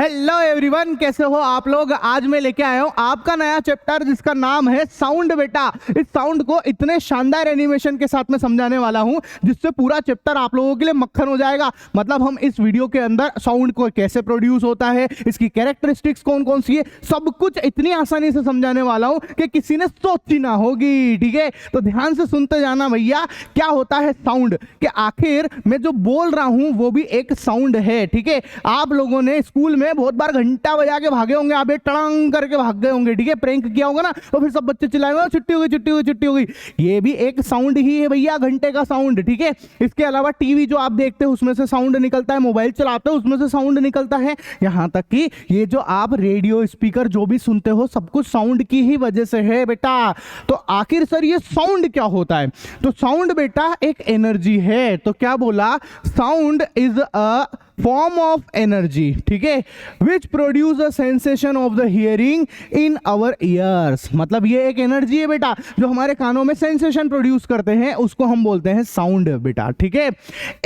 Hello everyone, कैसे हो आप लोग। आज मैं लेके आया हूँ आपका नया चैप्टर जिसका नाम है साउंड। बेटा इस साउंड को इतने शानदार एनिमेशन के साथ में समझाने वाला हूँ जिससे पूरा चैप्टर आप लोगों के लिए मक्खन हो जाएगा। मतलब हम इस वीडियो के अंदर साउंड को कैसे प्रोड्यूस होता है, इसकी कैरेक्टरिस्टिक्स कौन कौन सी है, सब कुछ इतनी आसानी से समझाने वाला हूँ कि किसी ने सोची ना होगी। ठीक है, तो ध्यान से सुनते जाना भैया। क्या होता है साउंड, कि आखिर मैं जो बोल रहा हूँ वो भी एक साउंड है। ठीक है, आप लोगों ने स्कूल में बहुत बार घंटा बजा के भागे होंगे, आप टड़ंग करके भाग गए होंगे। ठीक है, प्रैंक किया होगा ना, तो फिर सब बच्चे चिल्लाएंगे छुट्टी हो गई छुट्टी हो गई छुट्टी हो गई। ये भी एक साउंड ही है भैया, घंटे का साउंड। ठीक है, इसके अलावा टीवी जो आप देखते हैं उसमें से साउंड निकलता है, मोबाइल चलाते हो उसमें से साउंड निकलता है, यहां तक कि ये जो आप रेडियो स्पीकर जो भी सुनते हो सब कुछ साउंड की ही वजह से है बेटा। तो आखिर सर ये साउंड क्या होता है, तो साउंड बेटा एक एनर्जी है। तो क्या बोला, sound is a form of energy, ठीक है, which produce a sensation of the hearing in our ears. मतलब ये एक एनर्जी है बेटा जो हमारे कानों में सेंसेशन प्रोड्यूस करते हैं, उसको हम बोलते हैं साउंड बेटा। ठीक है,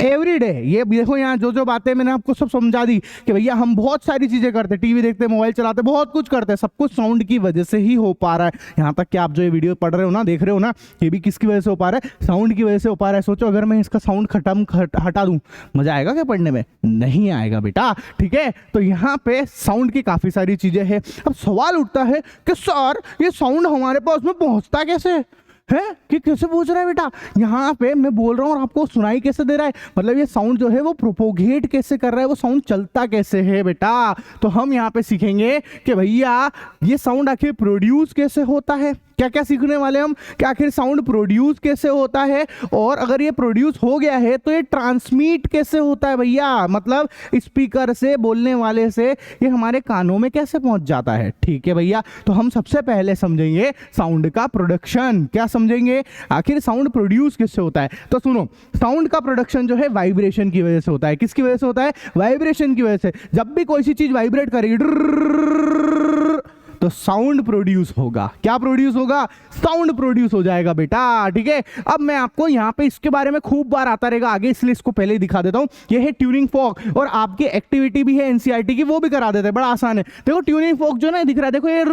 एवरी डे ये देखो यहाँ जो जो बातें मैंने आपको सब समझा दी कि भैया हम बहुत सारी चीजें करते, टीवी देखते, मोबाइल चलाते, बहुत कुछ करते, सब कुछ साउंड की वजह से ही हो पा रहा है। यहाँ तक कि आप जो ये वीडियो पढ़ रहे हो ना, देख रहे हो ना, ये भी किसकी वजह से हो पा रहा है, साउंड की वजह से हो पा रहा है। सोचो अगर मैं इसका साउंड हटा दूं, मजा आएगा क्या पढ़ने में? नहीं आएगा बेटा। ठीक है, तो यहाँ पे साउंड की काफी सारी चीजें हैं। अब सवाल उठता है कि सर ये साउंड हमारे पास में पहुंचता कैसे है, कि कैसे पूछ रहा है बेटा, यहाँ पे मैं बोल रहा हूँ और आपको सुनाई कैसे दे रहा है, मतलब ये साउंड जो है वो प्रोपोगेट कैसे कर रहा है, वो साउंड चलता कैसे है बेटा। तो हम यहाँ पे सीखेंगे कि भैया ये साउंड आखिर प्रोड्यूस कैसे होता है। क्या क्या सीखने वाले हम, कि आखिर साउंड प्रोड्यूस कैसे होता है, और अगर ये प्रोड्यूस हो गया है तो ये ट्रांसमिट कैसे होता है भैया, मतलब स्पीकर से, बोलने वाले से ये हमारे कानों में कैसे पहुंच जाता है। ठीक है भैया, तो हम सबसे पहले समझेंगे साउंड का प्रोडक्शन। क्या समझेंगे, आखिर साउंड प्रोड्यूस किससे होता है। तो सुनो, साउंड का प्रोडक्शन जो है वाइब्रेशन की वजह से होता है। किसकी वजह से होता है? वाइब्रेशन की वजह से। जब भी कोई सी चीज वाइब्रेट करेगी तो साउंड प्रोड्यूस होगा। क्या प्रोड्यूस होगा? साउंड प्रोड्यूस हो जाएगा बेटा। ठीक है, अब मैं आपको यहाँ पे इसके बारे में खूब बार आता रहेगा आगे, इसलिए इसको पहले ही दिखा देता हूँ। ये है ट्यूनिंग फॉक, और आपकी एक्टिविटी भी है एनसीईआरटी की, वो भी करा देते हैं, बड़ा आसान है। देखो ट्यूनिंग फॉक जो ना दिख रहा है, देखो ये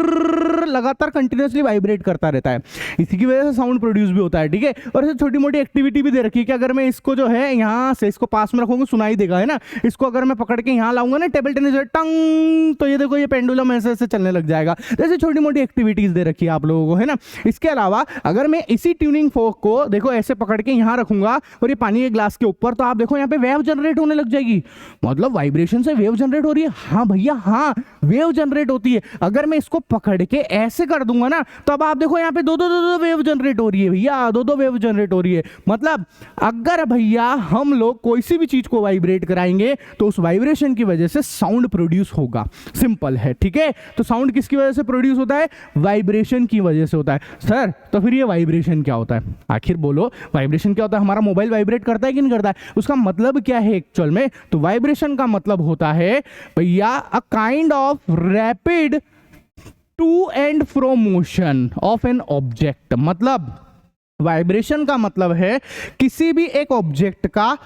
लगातार कंटिन्यूसली वाइब्रेट करता रहता है, इसी की वजह से साउंड प्रोड्यूस भी होता है। ठीक है, और ऐसे छोटी मोटी एक्टिविटी भी दे रखी है कि अगर मैं इसको जो है यहाँ से इसको पास में रखूंगा सुनाई देगा, है ना। इसको अगर मैं पकड़ के यहाँ लाऊंगा ना टेबल टेनिस टंग, तो ये देखो ये पेंडुलम ऐसे ऐसे चलने लग जाएगा। जैसे छोटी मोटी एक्टिविटीज दे रखी है आप लोगों को, है ना। इसके अलावा अगर मैं इसी ट्यूनिंग फोक को देखो ऐसे पकड़ के यहाँ रखूंगा और ये पानी के ग्लास के ऊपर, तो आप देखो यहाँ पे वेव जनरेट होने लग जाएगी, मतलब वाइब्रेशन से वेव जनरेट हो रही है। हाँ भैया हाँ, वेव जनरेट होती है। अगर मैं इसको पकड़ के ऐसे कर दूंगा ना, तो अब आप देखो यहाँ पे दो दो दो दो वेव जनरेट हो रही है भैया, दो दो वेव जनरेट हो रही है। मतलब अगर भैया हम लोग कोई सी भी चीज को वाइब्रेट कराएंगे तो उस वाइब्रेशन की वजह से साउंड प्रोड्यूस होगा। सिंपल है। ठीक है, तो साउंड किसकी वजह से प्रोड्यूस होता है? वाइब्रेशन की वजह से होता है। सर तो फिर ये वाइब्रेशन क्या होता है, आखिर बोलो वाइब्रेशन क्या होता है? हमारा मोबाइल वाइब्रेट करता है कि नहीं करता है? उसका मतलब क्या है एक्चुअल में? तो वाइब्रेशन का मतलब होता है भैया a kind of rapid to and fro motion of an object. मतलब वाइब्रेशन का मतलब है किसी भी एक ऑब्जेक्ट का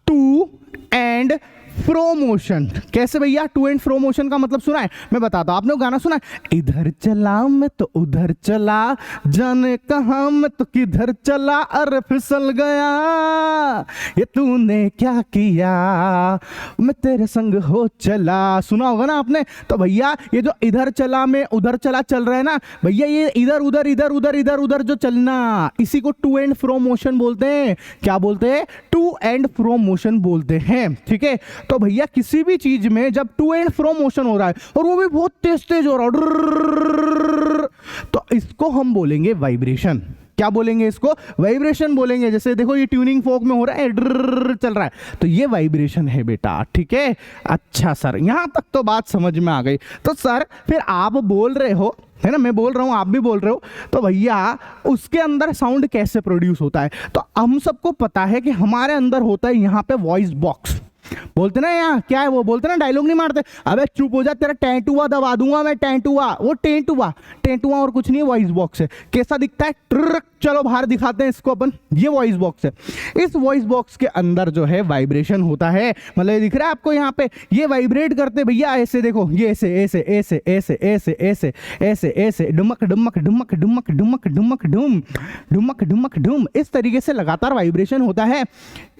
टू एंड फ्रो मोशन। कैसे भैया? टू एंड फ्रो मोशन का मतलब सुना है, मैं बताता हूं। आपने गाना सुना है, इधर चला मैं तो उधर चला, जाने कहां मैं तो किधर चला, अरे फिसल गया, ये तूने क्या किया, मैं तेरे संग हो चला। सुना होगा ना आपने। तो भैया ये जो इधर चला मैं उधर चला चल रहा है ना भैया, ये इधर उधर इधर उधर इधर उधर जो चलना, इसी को टू एंड फ्रो मोशन बोलते हैं। क्या बोलते हैं? टू एंड फ्रो मोशन बोलते हैं। ठीक है, तो भैया किसी भी चीज में जब टू एंड फ्रो मोशन हो रहा है और वो भी बहुत तेज तेज हो रहा है, तो इसको हम बोलेंगे वाइब्रेशन। क्या बोलेंगे इसको? वाइब्रेशन बोलेंगे। जैसे देखो ये ट्यूनिंग फोक में हो रहा है, चल रहा है, तो ये वाइब्रेशन है बेटा। ठीक है, अच्छा सर यहां तक तो बात समझ में आ गई। तो सर फिर आप बोल रहे हो, है ना, मैं बोल रहा हूं आप भी बोल रहे हो, तो भैया उसके अंदर साउंड कैसे प्रोड्यूस होता है? तो हम सबको पता है कि हमारे अंदर होता है यहाँ पे वॉइस बॉक्स। बोलते ना यहाँ क्या है वो, बोलते ना डायलॉग नहीं मारते, अबे चुप हो जा तेरा टेंटुआ दबा दूंगा मैं, टेंटुआ, वो टेंटुआ और कुछ नहीं है, वॉइस बॉक्स है। कैसा दिखता है, ट्रक, चलो बाहर दिखाते हैं इसको अपन, ये वॉइस बॉक्स है। इस वॉइस बॉक्स के अंदर जो है वाइब्रेशन होता है, मतलब ये दिख रहा है आपको यहाँ पे, ये वाइब्रेट करते भैया ऐसे, देखो ये ऐसे ऐसे ऐसे ऐसे ऐसे ऐसे ऐसे ऐसे डुमक डुमक डुमक डुमक डुमक डुमक डुम डुमक डुमक डुम, इस तरीके से लगातार वाइब्रेशन होता है।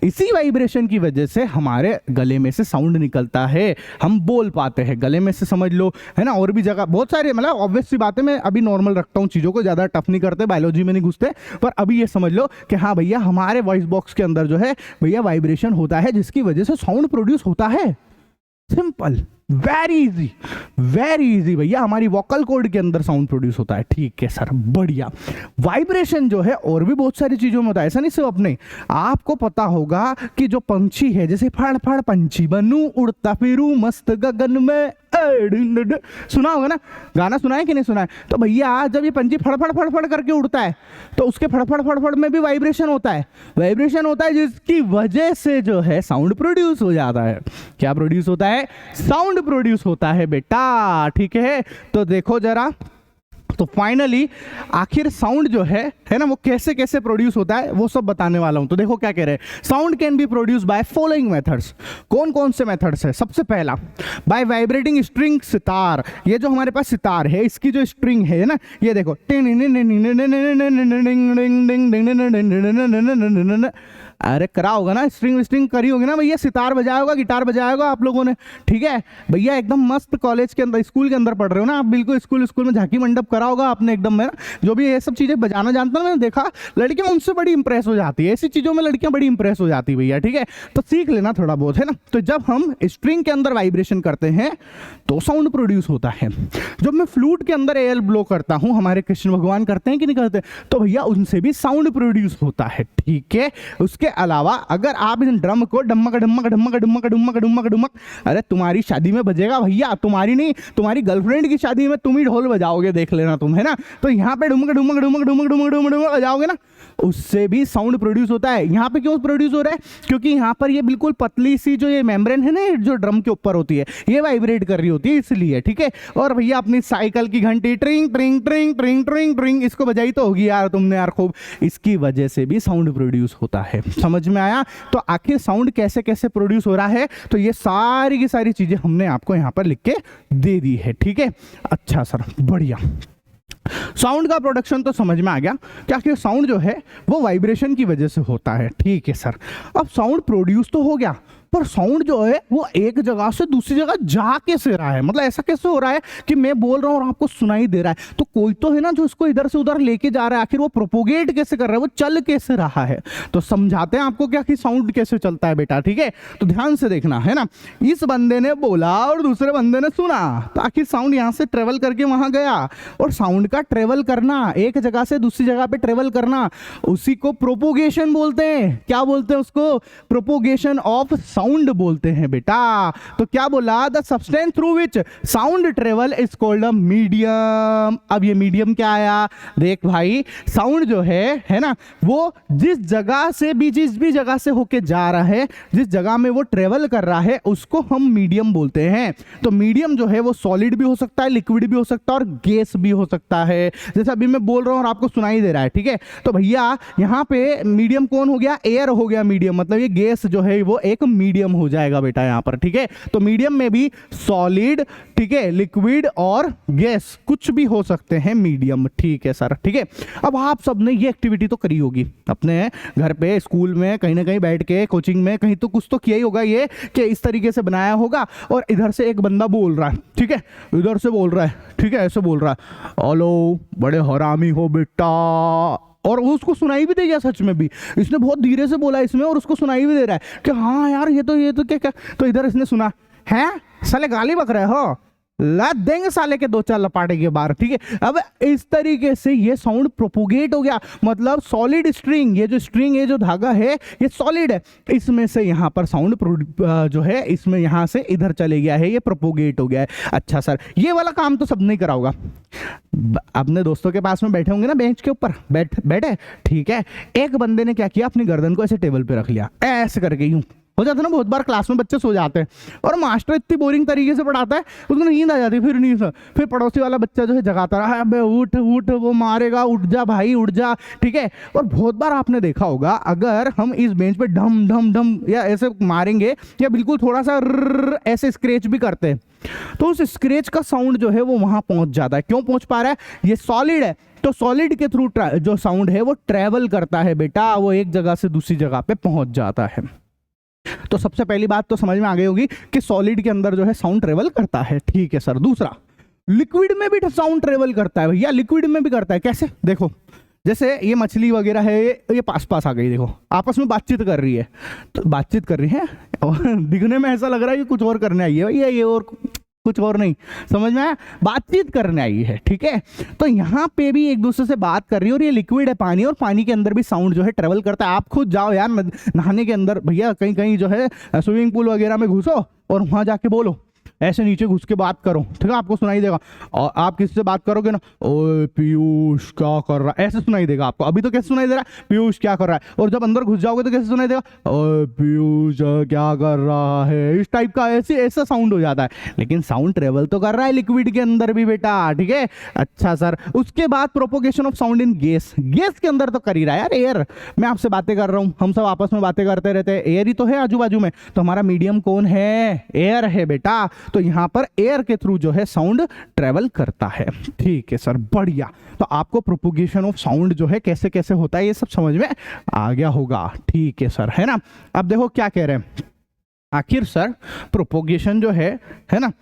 इसी वाइब्रेशन की वजह से हमारे गले में से साउंड निकलता है, हम बोल पाते हैं गले में से, समझ लो है ना। और भी जगह बहुत सारे, मतलब ऑब्वियस सी बात है, मैं अभी नॉर्मल रखता हूँ चीज़ों को, ज़्यादा टफ नहीं करते, बायोलॉजी में नहीं घुसते, पर अभी ये समझ लो कि हाँ भैया हमारे वॉइस बॉक्स के अंदर जो है भैया वाइब्रेशन होता है, जिसकी वजह से साउंड प्रोड्यूस होता है। सिंपल, वेरी इजी भैया, हमारी वोकल कॉर्ड के अंदर साउंड प्रोड्यूस होता है। ठीक है सर, बढ़िया। वाइब्रेशन जो है और भी बहुत सारी चीजों में होता है, ऐसा नहीं सिर्फ अपने। आपको पता होगा कि जो पंछी है, जैसे फड़ फड़ पंछी बनूं उड़ता फिरूं मस्त गगन में, सुना होगा ना, गाना सुना है कि नहीं सुना है? तो भैया जब ये पंछी फड़फड़ फड़फड़ करके उड़ता है तो उसके फड़फड़ फड़फड़ में भी वाइब्रेशन होता है, जिसकी वजह से जो है साउंड प्रोड्यूस हो जाता है। क्या प्रोड्यूस होता है? साउंड प्रोड्यूस होता है बेटा, ठीक है। तो देखो जरा, तो फाइनली आखिर साउंड जो है ना, वो कैसे कैसे प्रोड्यूस होता है वो सब बताने वाला हूं। तो देखो क्या कह रहे हैं, sound can be produce by following methods. कौन कौन से मेथड्स है? सबसे पहला बाय वाइब्रेटिंग स्ट्रिंग सितार। ये जो हमारे पास सितार है, इसकी जो स्ट्रिंग है ना, ये देखो, अरे करा होगा ना, स्ट्रिंग करी होगी ना भैया, सितार बजाया होगा, गिटार बजाया होगा आप लोगों ने, ठीक है भैया। एकदम मस्त कॉलेज के अंदर, स्कूल के अंदर पढ़ रहे हो ना आप, बिल्कुल स्कूल में झांकी मंडप करा होगा आपने एकदम, है ना। जो भी ये सब चीजें बजाना जानता है, मैंने देखा लड़कियां उनसे बड़ी इंप्रेस हो जाती है, ऐसी चीजों में लड़कियां बड़ी इंप्रेस हो जाती है भैया, ठीक है। तो सीख लेना थोड़ा बहुत, है ना। तो जब हम स्ट्रिंग के अंदर वाइब्रेशन करते हैं तो साउंड प्रोड्यूस होता है। जब मैं फ्लूट के अंदर एयर ब्लो करता हूं, हमारे कृष्ण भगवान करते हैं कि नहीं करते, तो भैया उनसे भी साउंड प्रोड्यूस होता है, ठीक है। उसके अलावा अगर आप इन ड्रम को डमक डमक डमक डमक डमक डमक डमक, अरे तुम्हारी शादी में बजेगा भैया, तुम्हारी नहीं, तुम्हारी गर्लफ्रेंड की शादी में तुम ही ढोल बजाओगे, देख लेना तुम, है ना। तो यहाँ पे डुमक डुमक डुमक डुमक डुमक डुमक डुमक बजाओगे ना, उससे भी साउंड प्रोड्यूस होता है। यहाँ पे क्यों प्रोड्यूस हो रहा है? क्योंकि यहाँ पर ये बिल्कुल पतली सी जो ये मेम्ब्रेन है ना, जो ड्रम के ऊपर होती है, ये वाइब्रेट कर रही होती है, इसलिए, ठीक है। और भैया अपनी साइकिल की घंटी ट्रिंग ट्रिंग ट्रिंग ट्रिंग ट्रिंग ट्रिंग, इसको बजाई तो होगी यार तुमने यार खूब, इसकी वजह से भी साउंड प्रोड्यूस होता है। समझ में आया? तो आखिर साउंड कैसे कैसे प्रोड्यूस हो रहा है, तो ये सारी की सारी चीजें हमने आपको यहाँ पर लिख के दे दी है, ठीक है। अच्छा सर, बढ़िया। साउंड का प्रोडक्शन तो समझ में आ गया कि आखिर साउंड जो है वो वाइब्रेशन की वजह से होता है, ठीक है सर। अब साउंड प्रोड्यूस तो हो गया, पर साउंड जो है वो एक जगह से दूसरी जगह जा कैसे रहा है, मतलब ऐसा कैसे हो रहा है कि मैं बोल रहा हूँ और आपको सुनाई दे रहा है, तो कोई तो है ना जो इसको इधर से उधर लेके जा रहा है, आखिर वो प्रोपोगेट कैसे कर रहा है, वो चल कैसे रहा है। तो समझाते हैं आपको क्या कि साउंड कैसे चलता है बेटा, ठीक है। तो ध्यान से देखना, है ना। इस बंदे ने बोला और दूसरे बंदे ने सुना, तो आखिर साउंड यहाँ से ट्रेवल करके वहां गया, और साउंड का ट्रेवल करना, एक जगह से दूसरी जगह पे ट्रेवल करना, उसी को प्रोपोगेशन बोलते हैं। क्या बोलते हैं उसको? प्रोपोगेशन ऑफ साउंड बोलते हैं बेटा। तो क्या बोला? The substance through which sound travel is called a medium. अब ये मीडियम क्या आया? देख भाई, साउंड जो है ना, वो जिस जगह से भी, जिस भी जगह से होके जा रहा है, जिस जगह में वो ट्रेवल कर रहा है, उसको हम मीडियम बोलते हैं। तो मीडियम जो है वो सॉलिड भी हो सकता है, लिक्विड भी हो सकता है, और गैस भी हो सकता है, जैसे अभी मैं बोल रहा हूं और आपको सुनाई दे रहा है, ठीक है। तो भैया यहाँ पे मीडियम कौन हो गया? एयर हो गया मीडियम, मतलब ये गैस जो है वो एक मीडियम हो जाएगा बेटा यहाँ पर, ठीक है। तो मीडियम में भी सॉलिड, ठीक है, लिक्विड और गैस कुछ भी हो सकते हैं मीडियम, ठीक है सर, ठीक है। अब आप सबने ये एक्टिविटी तो करी होगी अपने घर पे, स्कूल में, कहीं ना कहीं बैठ के, कोचिंग में, कहीं तो कुछ तो किया ही होगा ये कि इस तरीके से बनाया होगा, और इधर से एक बंदा बोल रहा है, ठीक है, इधर से बोल रहा है, ठीक है, ऐसे बोल रहा है, हेलो बड़े हरामी हो बेटा, और वो उसको सुनाई भी दे गया, सच में भी इसने बहुत धीरे से बोला इसमें, और उसको सुनाई भी दे रहा है कि हाँ यार ये तो क्या, तो इधर इसने सुना है, साले गाली बक रहे हो, ला देंगे साले के दो चार लपाटे के बाहर, ठीक है। अब इस तरीके से ये साउंड प्रोपोगेट हो गया, मतलब सॉलिड स्ट्रिंग, ये जो स्ट्रिंग, ये जो धागा है ये सॉलिड है, इसमें से यहाँ पर साउंड जो है इसमें यहाँ से इधर चले गया है, ये प्रोपोगेट हो गया है। अच्छा सर, ये वाला काम तो सब नहीं करा होगा, अपने दोस्तों के पास में बैठे होंगे ना बेंच के ऊपर, बैठे, ठीक है। एक बंदे ने क्या किया, अपनी गर्दन को ऐसे टेबल पे रख लिया, ऐसे करके यूं, हो जाता है ना, बहुत बार क्लास में बच्चे सो जाते हैं और मास्टर इतनी बोरिंग तरीके से पढ़ाता है, उसको नींद आ जाती है, फिर पड़ोसी वाला बच्चा जो है जगाता रहा, अबे उठ उठ, वो मारेगा, उठ जा भाई उठ जा, ठीक है। और बहुत बार आपने देखा होगा, अगर हम इस बेंच पे ढम ढम ढम या ऐसे मारेंगे या बिल्कुल थोड़ा सा ऐसे स्क्रैच भी करते हैं, तो उस स्क्रैच का साउंड जो है वो वहां पहुंच जाता है। क्यों पहुंच पा रहा है? ये सॉलिड है, तो सॉलिड के थ्रू जो साउंड है वो ट्रेवल करता है बेटा, वो एक जगह से दूसरी जगह पे पहुंच जाता है। तो सबसे पहली बात तो समझ में आ गई होगी कि सॉलिड के अंदर जो है साउंड ट्रेवल करता है, ठीक है सर। दूसरा, लिक्विड में भी साउंड ट्रेवल करता है भैया, लिक्विड में भी करता है। कैसे? देखो, जैसे ये मछली वगैरह है, ये पास पास आ गई, देखो आपस में बातचीत कर रही है, तो बातचीत कर रही है और दिखने में ऐसा लग रहा है कि कुछ और करने आई है भैया, ये और कुछ और नहीं, समझ में आया? बातचीत करने आई है, ठीक है। तो यहाँ पे भी एक दूसरे से बात कर रही है और ये लिक्विड है पानी, और पानी के अंदर भी साउंड जो है ट्रेवल करता है। आप खुद जाओ यार नहाने के अंदर भैया, कहीं कहीं जो है स्विमिंग पूल वगैरह में घुसो और वहां जाके बोलो, ऐसे नीचे घुस के बात करो, ठीक है, आपको सुनाई देगा। और आप किसी से बात करोगे ना, ओए पीयूष क्या कर रहा है, ऐसे सुनाई देगा आपको। अभी तो कैसे सुनाई दे रहा है? पीयूष क्या कर रहा है। और जब अंदर घुस जाओगे तो कैसे सुनाई देगा? ओए पीयूष क्या कर रहा है, इस टाइप का ऐसा साउंड हो जाता है। लेकिन साउंड ट्रेवल तो कर रहा है लिक्विड के अंदर भी बेटा, ठीक है। अच्छा सर, उसके बाद propagation of sound in gas, gas के अंदर तो कर ही रहा है यार, एयर। मैं आपसे बातें कर रहा हूँ, हम सब आपस में बातें करते रहते हैं, एयर ही तो है आजू बाजू में, तो हमारा मीडियम कौन है? एयर है बेटा। तो यहां पर एयर के थ्रू जो है साउंड ट्रेवल करता है, ठीक है सर, बढ़िया। तो आपको प्रोपोगेशन ऑफ साउंड जो है कैसे कैसे होता है ये सब समझ में आ गया होगा, ठीक है सर, है ना। अब देखो क्या कह रहे हैं, आखिर सर प्रोपोगेशन जो है ना,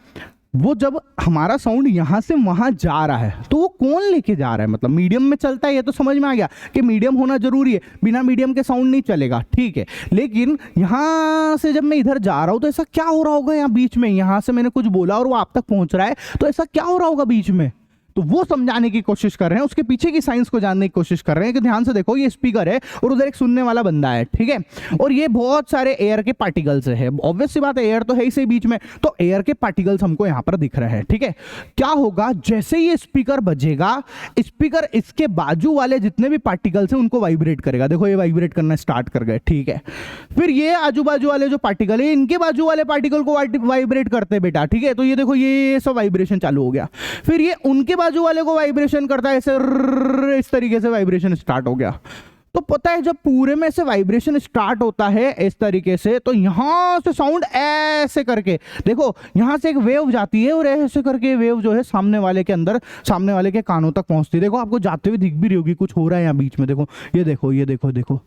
वो जब हमारा साउंड यहां से वहां जा रहा है तो वो कौन लेके जा रहा है? मतलब मीडियम में चलता है, ये तो समझ में आ गया कि मीडियम होना जरूरी है, बिना मीडियम के साउंड नहीं चलेगा, ठीक है। लेकिन यहां से जब मैं इधर जा रहा हूं तो ऐसा क्या हो रहा होगा यहाँ बीच में? यहां से मैंने कुछ बोला और वो आप तक पहुंच रहा है, तो ऐसा क्या हो रहा होगा बीच में? तो वो समझाने की कोशिश कर रहे हैं, उसके पीछे की साइंस को जानने की कोशिश कर रहे हैं कि ध्यान से देखो, ये स्पीकर है और उधर एक सुनने वाला बंदा है, ठीक है, और ये बहुत सारे एयर के पार्टिकल्स है। ऑब्वियस सी बात है, एयर तो है इसी बीच में, तो एयर के पार्टिकल्स हमको यहां पर दिख रहे हैं, ठीक है। क्या होगा, जैसे ये स्पीकर बजेगा, स्पीकर इसके बाजू वाले जितने भी पार्टिकल्स हैं उनको वाइब्रेट करेगा। देखो ये वाइब्रेट करना स्टार्ट कर गए, ठीक है। फिर ये आजू बाजू वाले जो पार्टिकल है, इनके बाजू वाले पार्टिकल को वाइब्रेट करते हैं बेटा, ठीक है। तो ये देखो ये सब वाइब्रेशन चालू हो गया। फिर ये उनके बाजू वाले को वाइब्रेशन करता है, ऐसे इस तरीके से वाइब्रेशन स्टार्ट हो गया। तो पता है जब पूरे में से वाइब्रेशन स्टार्ट होता है इस तरीके से, तो यहां से साउंड ऐसे करके, देखो यहां से एक वेव जाती है और ऐसे करके वेव जो है सामने वाले के अंदर, सामने वाले के कानों तक पहुंचती है। देखो आपको जाते हुए दिख भी रही होगी, कुछ हो रहा है यहाँ बीच में, देखो ये देखो ये देखो देखो,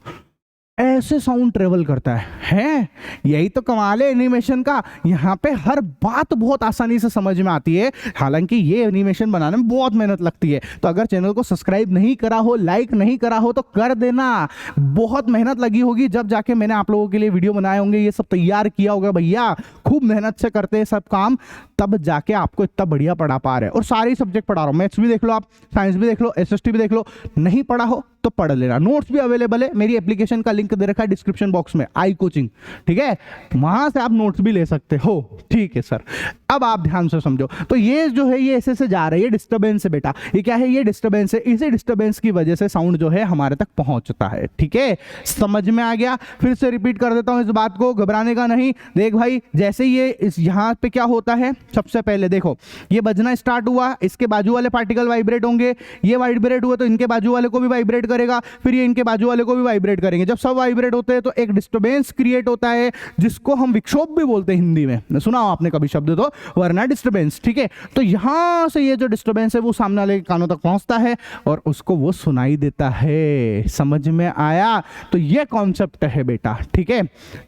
ऐसे साउंड ट्रेवल करता है। यही तो कमाल है एनिमेशन का, यहाँ पे हर बात बहुत आसानी से समझ में आती है। हालांकि ये एनिमेशन बनाने में बहुत मेहनत लगती है, तो अगर चैनल को सब्सक्राइब नहीं करा हो, लाइक नहीं करा हो तो कर देना। बहुत मेहनत लगी होगी, जब जाके मैंने आप लोगों के लिए वीडियो बनाए होंगे, ये सब तैयार किया होगा भैया, खूब मेहनत से करते हैं सब काम, तब जाके आपको इतना बढ़िया पढ़ा पा रहे हैं। और सारे सब्जेक्ट पढ़ा रहा हूँ, मैथ्स भी देख लो, आप साइंस भी देख लो, एसएसटी भी देख लो, नहीं पढ़ा हो तो पढ़ लेना। नोट्स भी अवेलेबल है, मेरी एप्लीकेशन का लिंक दे रखा है डिस्क्रिप्शन बॉक्स में, आई कोचिंग, ठीक है, वहां से आप नोट्स भी ले सकते हो, ठीक है सर। अब आप ध्यान से समझो, तो ये जो है ये ऐसे से जा रही है, डिस्टर्बेंस है बेटा, ये क्या है, ये डिस्टर्बेंस है। इसी डिस्टर्बेंस की वजह से साउंड जो है हमारे तक पहुंचता है, ठीक है, समझ में आ गया। फिर से रिपीट कर देता हूं इस बात को, घबराने का नहीं। देख भाई, जैसे ये इस यहां पे क्या होता है, सबसे पहले देखो ये बजना स्टार्ट हुआ, इसके बाजू वाले पार्टिकल वाइब्रेट होंगे, ये वाइब्रेट हुए तो इनके बाजू वाले को भी वाइब्रेट करेगा, फिर ये इनके बाजू वाले को भी वाइब्रेट करेंगे। जब सब वाइब्रेट होते हैं तो एक डिस्टर्बेंस क्रिएट होता है, जिसको हम विक्षोभ भी बोलते हैं हिंदी में, सुना हो आपने कभी शब्द तो, वरना डिस्टर्बेंस, ठीक है। तो यहां से ये जो डिस्टर्बेंस है वो सामने वाले के कानों तक पहुंचता है और उसको वो सुनाई देता है, समझ में आया। तो ये कॉन्सेप्ट है बेटा, ठीक है।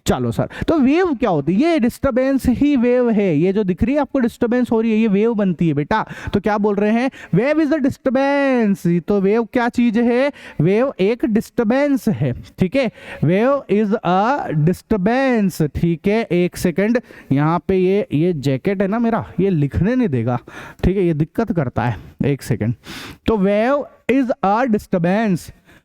चलो सर, तो वेव क्या होती है, ये डिस्टर्बेंस ही वेव है, ये जो दिख रही है आपको डिस्टर्बेंस हो रही है, ये वेव बनती है बेटा। तो क्या बोल रहे हैं, वेव इज द डिस्टर्बेंस। तो वेव क्या चीज है, वेव एक डिस्टर्बेंस है, ठीक है, वेव इज अ डिस्टर्बेंस, ठीक है। एक सेकंड, यहाँ पे ये जैकेट है ना मेरा, ये लिखने नहीं देगा, ठीक है, ये दिक्कत करता है, एक सेकंड। तो वेव इज अ डिस्टर्बेंस,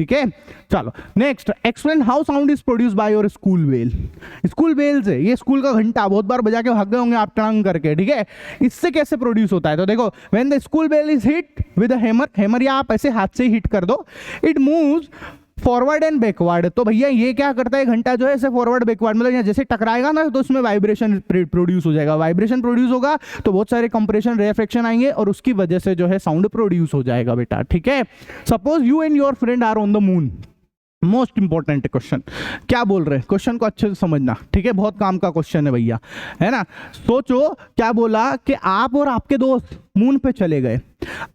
ठीक है। चलो next, explain how sound is produce by your school bell. School bell से, ये स्कूल का घंटा बहुत बार बजा के भाग गए होंगे आप टंग करके, ठीक है। इससे कैसे प्रोड्यूस होता है, तो देखो when the school bell is hit with a hammer, hammer या आप ऐसे हाथ से हिट कर दो, it moves forward and backward. तो भैया ये क्या करता है, घंटा जो है ऐसे फॉरवर्ड बैकवर्ड, मतलब यहाँ जैसे टकराएगा ना तो उसमें वाइब्रेशन प्रोड्यूस हो जाएगा, वाइब्रेशन प्रोड्यूस होगा तो बहुत सारे कंप्रेशन रिफ्लेक्शन आएंगे और उसकी वजह से जो है साउंड प्रोड्यूस हो जाएगा बेटा, ठीक है। Suppose you and your friend are on the moon, most important question, क्या बोल रहे हैं क्वेश्चन को अच्छे से समझना, ठीक है, बहुत काम का क्वेश्चन है भैया, है ना। सोचो क्या बोला कि आप और आपके दोस्त मून पे चले गए,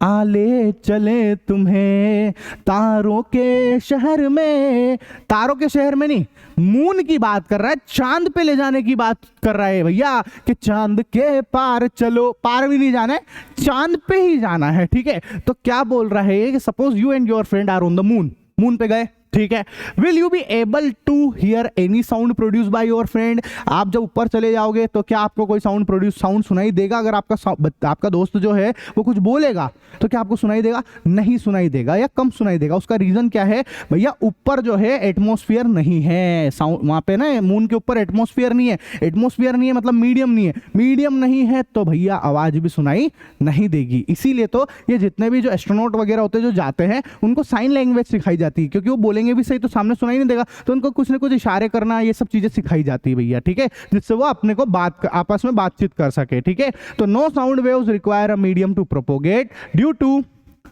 आले चले तुम्हें तारों के शहर में, तारों के शहर में नहीं, मून की बात कर रहा है, चांद पे ले जाने की बात कर रहा है भैया, कि चांद के पार चलो, पार भी नहीं जाना है, चांद पे ही जाना है, ठीक है। तो क्या बोल रहा है कि suppose you and your friend are on the moon, moon पे गए, ठीक है। Will you be able to hear any sound produce by your friend, आप जब ऊपर चले जाओगे तो क्या आपको कोई साउंड सुनाई देगा? अगर आपका दोस्त जो है वो कुछ बोलेगा तो क्या आपको सुनाई देगा? नहीं सुनाई देगा या कम सुनाई देगा। उसका रीजन क्या है भैया, ऊपर जो है एटमॉस्फेयर नहीं है, साउंड वहां पे ना मून के ऊपर एटमॉस्फेयर नहीं है, एटमॉस्फेयर नहीं है मतलब मीडियम नहीं है, मीडियम नहीं है तो भैया आवाज भी सुनाई नहीं देगी। इसीलिए तो ये जितने भी जो एस्ट्रोनॉट वगैरह होते हैं जो जाते हैं उनको साइन लैंग्वेज सिखाई जाती है, क्योंकि वो बोलेंगे भी सही तो सामने सुनाई नहीं देगा, तो उनको कुछ ना कुछ इशारे करना, ये सब चीजें सिखाई जाती है भैया, ठीक है, जिससे वो अपने को आपस में बातचीत कर सके, ठीक है। तो no sound waves require a medium to propagate due to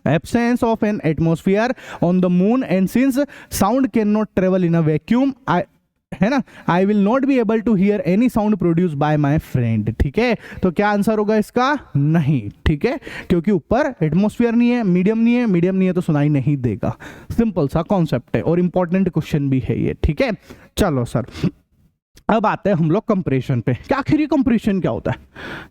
absence of an atmosphere on the moon, and since sound cannot travel in a vacuum, है ना, I will not be able to hear any sound produce by my friend, ठीक है। तो क्या answer होगा इसका? नहीं, ठीक है, क्योंकि ऊपर एटमॉस्फेयर नहीं है, मीडियम नहीं है, मीडियम नहीं है तो सुनाई नहीं देगा। सिंपल सा कॉन्सेप्ट है और इंपॉर्टेंट क्वेश्चन भी है ये, ठीक है। चलो सर, अब आते हैं हम लोग कंप्रेशन पे। क्या आखिर ये कंप्रेशन क्या होता है,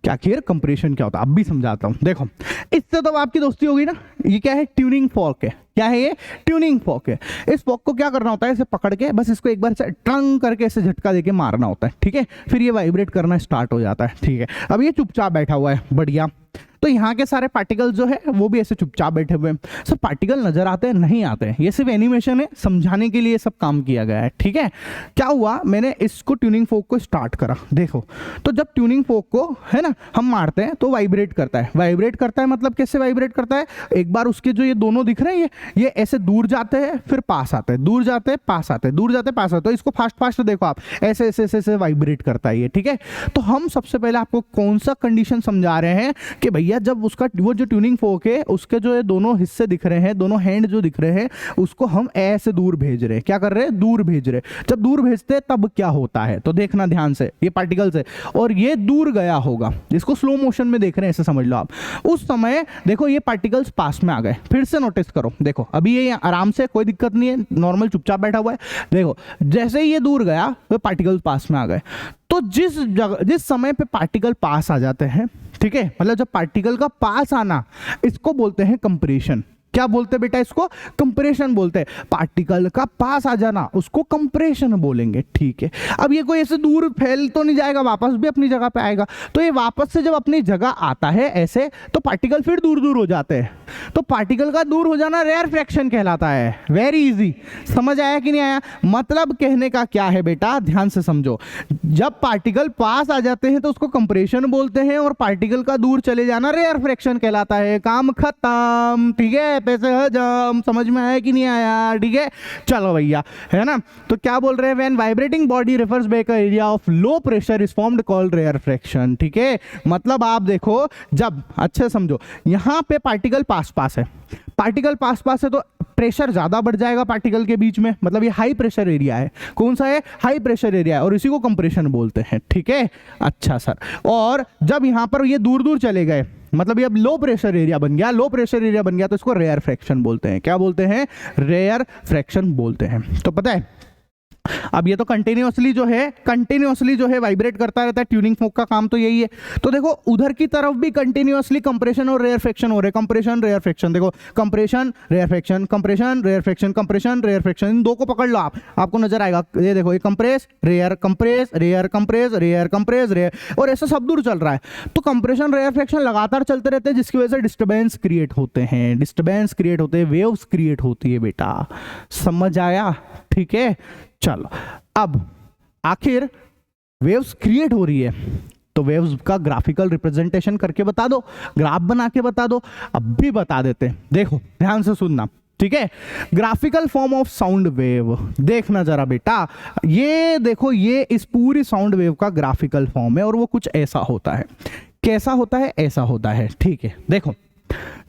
क्या आखिर कंप्रेशन क्या होता है, अब भी समझाता हूं। देखो इससे तो आपकी दोस्ती होगी ना। ये क्या है? ट्यूनिंग फॉर्क है। क्या है ये? ट्यूनिंग फॉर्क है। इस फॉर्क को क्या करना होता है, इसे पकड़ के बस इसको एक बार से ट्रंग करके इसे झटका देके मारना होता है, ठीक है। फिर ये वाइब्रेट करना स्टार्ट हो जाता है, ठीक है। अब ये चुपचाप बैठा हुआ है, बढ़िया। तो यहाँ के सारे पार्टिकल जो है वो भी ऐसे चुपचाप बैठे हुए हैं। सब पार्टिकल नजर आते हैं? नहीं आते हैं, ये सिर्फ एनिमेशन है, समझाने के लिए सब काम किया गया है, ठीक है। क्या हुआ, मैंने इसको ट्यूनिंग फोक को स्टार्ट करा, देखो तो जब ट्यूनिंग फोक को है ना हम मारते हैं तो वाइब्रेट करता है। वाइब्रेट करता है मतलब कैसे वाइब्रेट करता है? एक बार उसके जो ये दोनों दिख रहे हैं ये ऐसे दूर जाते हैं फिर पास आते हैं, दूर जाते हैं पास आते हैं, दूर जाते हैं पास आते हैं। तो इसको फास्ट फास्ट देखो आप, ऐसे ऐसे ऐसे वाइब्रेट करता है ये, ठीक है। तो हम सबसे पहले आपको कौन सा कंडीशन समझा रहे हैं कि भैया जब उसका वो जो ट्यूनिंग फोक है उसके जो ये दोनों हिस्से दिख रहे हैं, दोनों हैंड जो दिख रहे हैं, उसको हम ऐसे दूर भेज रहे हैं। क्या कर रहे हैं? दूर भेज रहे हैं। जब दूर भेजते हैं तब क्या होता है, तो देखना ध्यान से, ये पार्टिकल्स है और ये दूर गया होगा, इसको स्लो मोशन में देख रहे हैं ऐसे समझ लो आप। उस समय देखो ये पार्टिकल्स पास में आ गए, फिर से नोटिस करो, देखो अभी ये आराम से कोई दिक्कत नहीं है, नॉर्मल चुपचाप बैठा हुआ है। देखो जैसे ही ये दूर गया तो पार्टिकल्स पास में आ गए। तो जिस समय पे पार्टिकल पास आ जाते हैं, ठीक है, मतलब जब पार्टिकल का पास आना, इसको बोलते हैं कंप्रेशन। क्या बोलते हैं बेटा? इसको कंप्रेशन बोलते हैं। पार्टिकल का पास आ जाना उसको कंप्रेशन बोलेंगे, ठीक है। अब ये कोई ऐसे दूर फैल तो नहीं जाएगा, वापस भी अपनी जगह पे आएगा। तो ये वापस से जब अपनी जगह आता है ऐसे, तो पार्टिकल फिर दूर दूर हो जाते हैं। तो पार्टिकल का दूर हो जाना रेयरफेक्शन कहलाता है। वेरी इजी, समझ आया कि नहीं आया? मतलब कहने का क्या है बेटा, ध्यान से समझो। जब पार्टिकल पास आ जाते हैं तो उसको कंप्रेशन बोलते हैं और पार्टिकल का दूर चले जाना रेयरफेक्शन कहलाता है। काम खत्म, ठीक है। पैसे हजम, समझ में आया कि नहीं आया? ठीक है, चलो भैया, है ना। तो क्या बोल रहे हैं? When vibrating body refers back a area of low pressure is formed called rarefaction, ठीक है। मतलब आप देखो, जब अच्छे समझो, यहां पे पार्टिकल पास पास है, पार्टिकल पास पास है तो प्रेशर ज्यादा बढ़ जाएगा पार्टिकल के बीच में, मतलब ये हाई प्रेशर एरिया है। कौन सा है? हाई प्रेशर एरिया है और इसी को कंप्रेशन बोलते हैं, ठीक है। अच्छा सर, और जब यहां पर ये दूर दूर चले गए, मतलब ये अब लो प्रेशर एरिया बन गया, लो प्रेशर एरिया बन गया तो इसको रेयर फ्रैक्शन बोलते हैं। क्या बोलते हैं? रेयर फ्रैक्शन बोलते हैं। तो पता है अब ये तो कंटिन्यूअसली जो है वाइब्रेट करता रहता है। ट्यूनिंग फोक का काम तो यही है। तो देखो उधर की तरफ भी कंटिन्यूअसली कंप्रेशन और रेयरफेक्शन हो रहे, कंप्रेशन रेयरफेक्शन। देखो compression rarefaction, compression rarefaction, compression rarefaction, इन दो को पकड़ लो आपको नजर आएगा। ये देखो, ये compress rare, compress rare, compress rare, compress rare, और ऐसा सब दूर चल रहा है। तो कंप्रेशन रेयरफेक्शन लगातार चलते रहते हैं, जिसकी वजह से डिस्टर्बेंस क्रिएट होते हैं, डिस्टर्बेंस क्रिएट होते हैं, वेव्स क्रिएट होती है बेटा। समझ आया? ठीक है, चलो अब आखिर वेव्स क्रिएट हो रही है तो वेव्स का ग्राफिकल रिप्रेजेंटेशन करके बता दो, ग्राफ बना के बता दो। अब भी बता देते हैं, देखो ध्यान से सुनना, ठीक है। Graphical form of sound wave, देखना जरा बेटा, ये देखो, ये इस पूरी साउंड वेव का ग्राफिकल फॉर्म है और वो कुछ ऐसा होता है। कैसा होता है? ऐसा होता है, ठीक है। देखो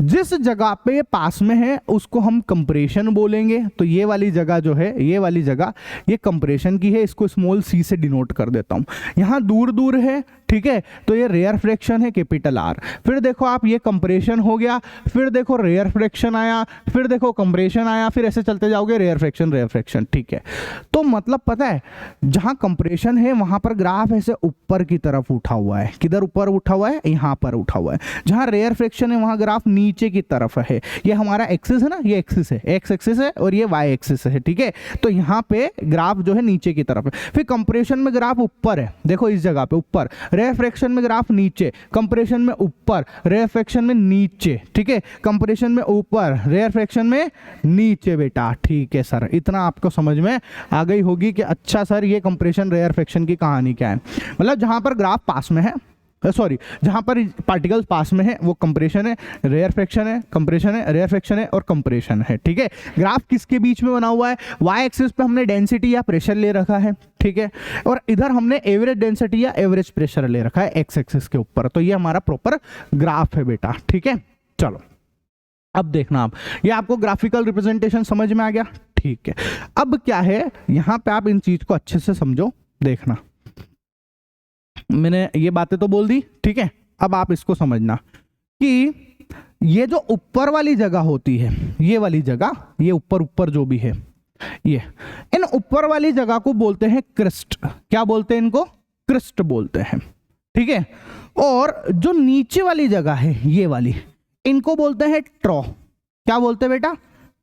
जिस जगह पे पास में है उसको हम कंप्रेशन बोलेंगे। तो ये वाली जगह जो है, ये वाली जगह, ये कंप्रेशन की है, इसको स्मॉल सी से डिनोट कर देता हूं। यहां दूर दूर है, ठीक है, तो ये रेयर फ्रैक्शन है, कैपिटल आर। फिर देखो आप, ये कंप्रेशन हो गया, फिर देखो रेयर फ्रैक्शन आया, फिर देखो कंप्रेशन आया, फिर ऐसे चलते जाओगे, रेयर फ्रैक्शन, ठीक है। तो मतलब पता है, जहां कंप्रेशन है वहां पर ग्राफ ऐसे ऊपर की तरफ उठा हुआ है। किधर ऊपर उठा हुआ है? यहां पर उठा हुआ है। जहां रेयर फ्रैक्शन है वहां ग्राफ नीचे की तरफ है। ये हमारा एक्सिस है ना, ये एक्सिस है, एक्स एक्सिस है और ये वाई एक्सिस है, ठीक है। तो यहाँ पे ग्राफ जो है नीचे की तरफ है। फिर कंप्रेशन में ग्राफ ऊपर है, देखो इस जगह पे ऊपर, रेफ्रैक्शन में ग्राफ नीचे, कंप्रेशन में ऊपर, रेफ्रैक्शन में नीचे, ठीक है, कंप्रेशन में ऊपर, रेफ्रैक्शन में नीचे बेटा, ठीक है सर। इतना आपको समझ में आ गई होगी कि अच्छा सर ये कंप्रेशन रेफ्रैक्शन की कहानी क्या है। मतलब जहां पर ग्राफ पास में है, सॉरी, जहां पर पार्टिकल्स पास में है वो कंप्रेशन है, रेयर फ्रैक्शन है, कंप्रेशन है, रेयर फ्रैक्शन है और कंप्रेशन है, ठीक है। ग्राफ किसके बीच में बना हुआ है? वाई एक्सिस पे हमने डेंसिटी या प्रेशर ले रखा है, ठीक है, और इधर हमने एवरेज डेंसिटी या एवरेज प्रेशर ले रखा है एक्स एक्सिस के ऊपर। तो ये हमारा प्रॉपर ग्राफ है बेटा, ठीक है। चलो अब देखना, आप ये आपको ग्राफिकल रिप्रेजेंटेशन समझ में आ गया, ठीक है। अब क्या है, यहां पे आप इन चीज को अच्छे से समझो, देखना, मैंने ये बातें तो बोल दी, ठीक है। अब आप इसको समझना कि ये जो ऊपर वाली जगह होती है, ये वाली जगह, ये ऊपर ऊपर जो भी है, ये इन ऊपर वाली जगह को बोलते हैं क्रिस्ट। क्या बोलते हैं इनको? क्रिस्ट बोलते हैं, ठीक है। और जो नीचे वाली जगह है, ये वाली, इनको बोलते हैं ट्रॉ। क्या बोलते हैं बेटा?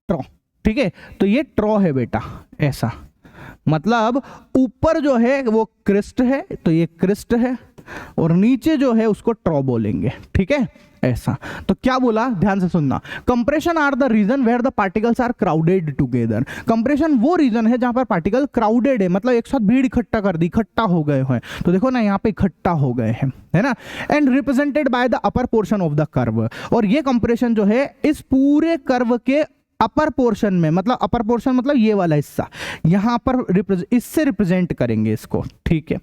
ट्रॉ, ठीक है। तो ये ट्रॉ है बेटा, ऐसा, मतलब ऊपर जो है वो क्रिस्ट है, तो ये क्रिस्ट है, और नीचे जो है उसको ट्रॉ बोलेंगे, ठीक है, ऐसा। तो क्या बोला, ध्यान से सुनना, compression are the region where the particles are crowded together. Compression वो रीजन है जहां पर पार्टिकल क्राउडेड है, मतलब एक साथ भीड़ इकट्ठा कर दी, इकट्ठा हो गए हैं। तो देखो ना, यहाँ पे इकट्ठा हो गए हैं, है ना। And represented by the upper portion of the curve. और ये कंप्रेशन जो है इस पूरे कर्व के अपर पोर्शन में, मतलब अपर पोर्शन मतलब ये वाला हिस्सा, यहां पर इससे रिप्रेजेंट करेंगे इसको, ठीक है।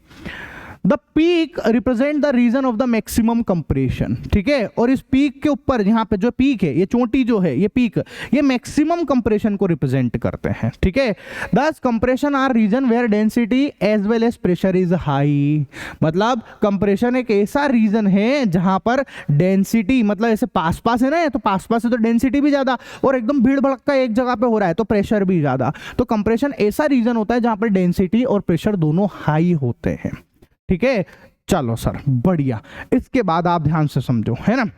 The peak represent the region of the maximum compression, ठीक है। और इस पीक के ऊपर, यहाँ पे जो पीक है, ये चोटी जो है, ये पीक, ये मैक्सिमम कंप्रेशन को रिप्रेजेंट करते हैं, ठीक है। Thus compression are region where density as well as pressure is high. मतलब कंप्रेशन एक ऐसा रीजन है जहां पर डेंसिटी, मतलब ऐसे पास पास है ना, तो पास पास है तो डेंसिटी भी ज्यादा, और एकदम भीड़ भड़का एक जगह पे हो रहा है तो प्रेशर भी ज्यादा। तो कंप्रेशन ऐसा रीजन होता है जहां पर डेंसिटी और प्रेशर दोनों हाई होते हैं, ठीक है। चलो सर, बढ़िया। इसके बाद आप ध्यान से समझो, है ना।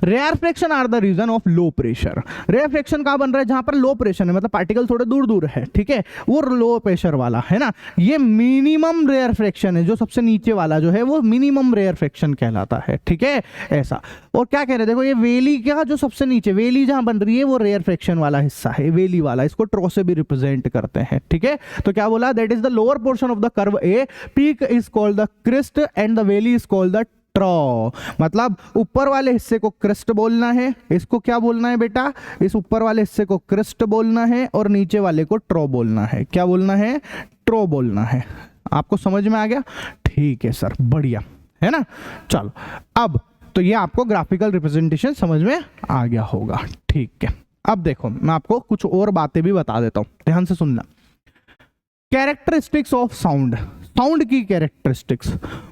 Rarefaction are the region of low pressure. Rarefaction कहां बन रहा है? जहां पर लो प्रेशर है, मतलब पार्टिकल थोड़े दूर दूर है, ठीक है, वो लो प्रेशर वाला है ना। ये मिनिमम रेयर फ्रैक्शन है, जो सबसे नीचे वाला जो है वो मिनिमम रेयर फ्रैक्शन कहलाता है, ठीक है, ऐसा। और क्या कह रहे हैं, देखो ये वेली का जो सबसे नीचे वेली जहां बन रही है वो रेयर फ्रैक्शन वाला हिस्सा है, वेली वाला, इसको ट्रॉ से भी रिप्रेजेंट करते हैं, ठीक है। तो क्या बोला, that is the lower portion of the curve a, peak is called the crest and the valley is called the trough. मतलब ऊपर वाले हिस्से को क्रिस्ट बोलना है, इसको क्या बोलना है बेटा, इस ऊपर वाले हिस्से को क्रिस्ट बोलना है, और नीचे वाले को ट्रॉ बोलना है। क्या बोलना है? ट्रॉ बोलना है। आपको समझ में आ गया? ठीक है सर, बढ़िया, है ना। चलो अब तो ये आपको ग्राफिकल रिप्रेजेंटेशन समझ में आ गया होगा, ठीक है। अब देखो, मैं आपको कुछ और बातें भी बता देता हूं, ध्यान से सुनना। Characteristics of sound. साउंड की कैरेक्टरिस्टिक्स,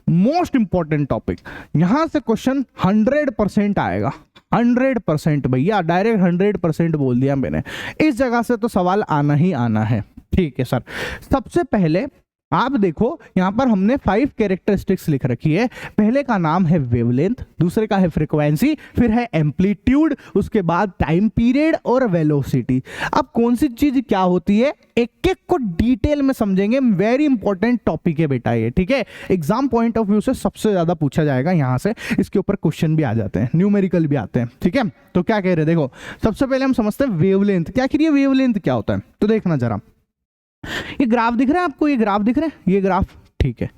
मोस्ट इंपॉर्टेंट टॉपिक। यहां से क्वेश्चन 100% आएगा, 100% भैया, डायरेक्ट 100% बोल दिया मैंने। इस जगह से तो सवाल आना ही आना है। ठीक है सर, सबसे पहले आप देखो यहां पर हमने 5 कैरेक्टरिस्टिक्स लिख रखी है। पहले का नाम है वेवलेंथ, दूसरे का है फ्रीक्वेंसी, फिर है एम्पलीट्यूड, उसके बाद टाइम पीरियड और वेलोसिटी। अब कौन सी चीज क्या होती है एक एक को डिटेल में समझेंगे। वेरी इंपॉर्टेंट टॉपिक है बेटा ये, ठीक है। एग्जाम पॉइंट ऑफ व्यू से सबसे ज्यादा पूछा जाएगा यहां से, इसके ऊपर क्वेश्चन भी आ जाते हैं, न्यूमेरिकल भी आते हैं, ठीक है। तो क्या कह रहे हैं, देखो सबसे पहले हम समझते हैं वेवलेंथ। क्या करिए, वेवलेंथ क्या होता है, तो देखना जरा। ये ग्राफ दिख रहा है आपको, ये ग्राफ दिख रहा है, ये ग्राफ, ठीक है।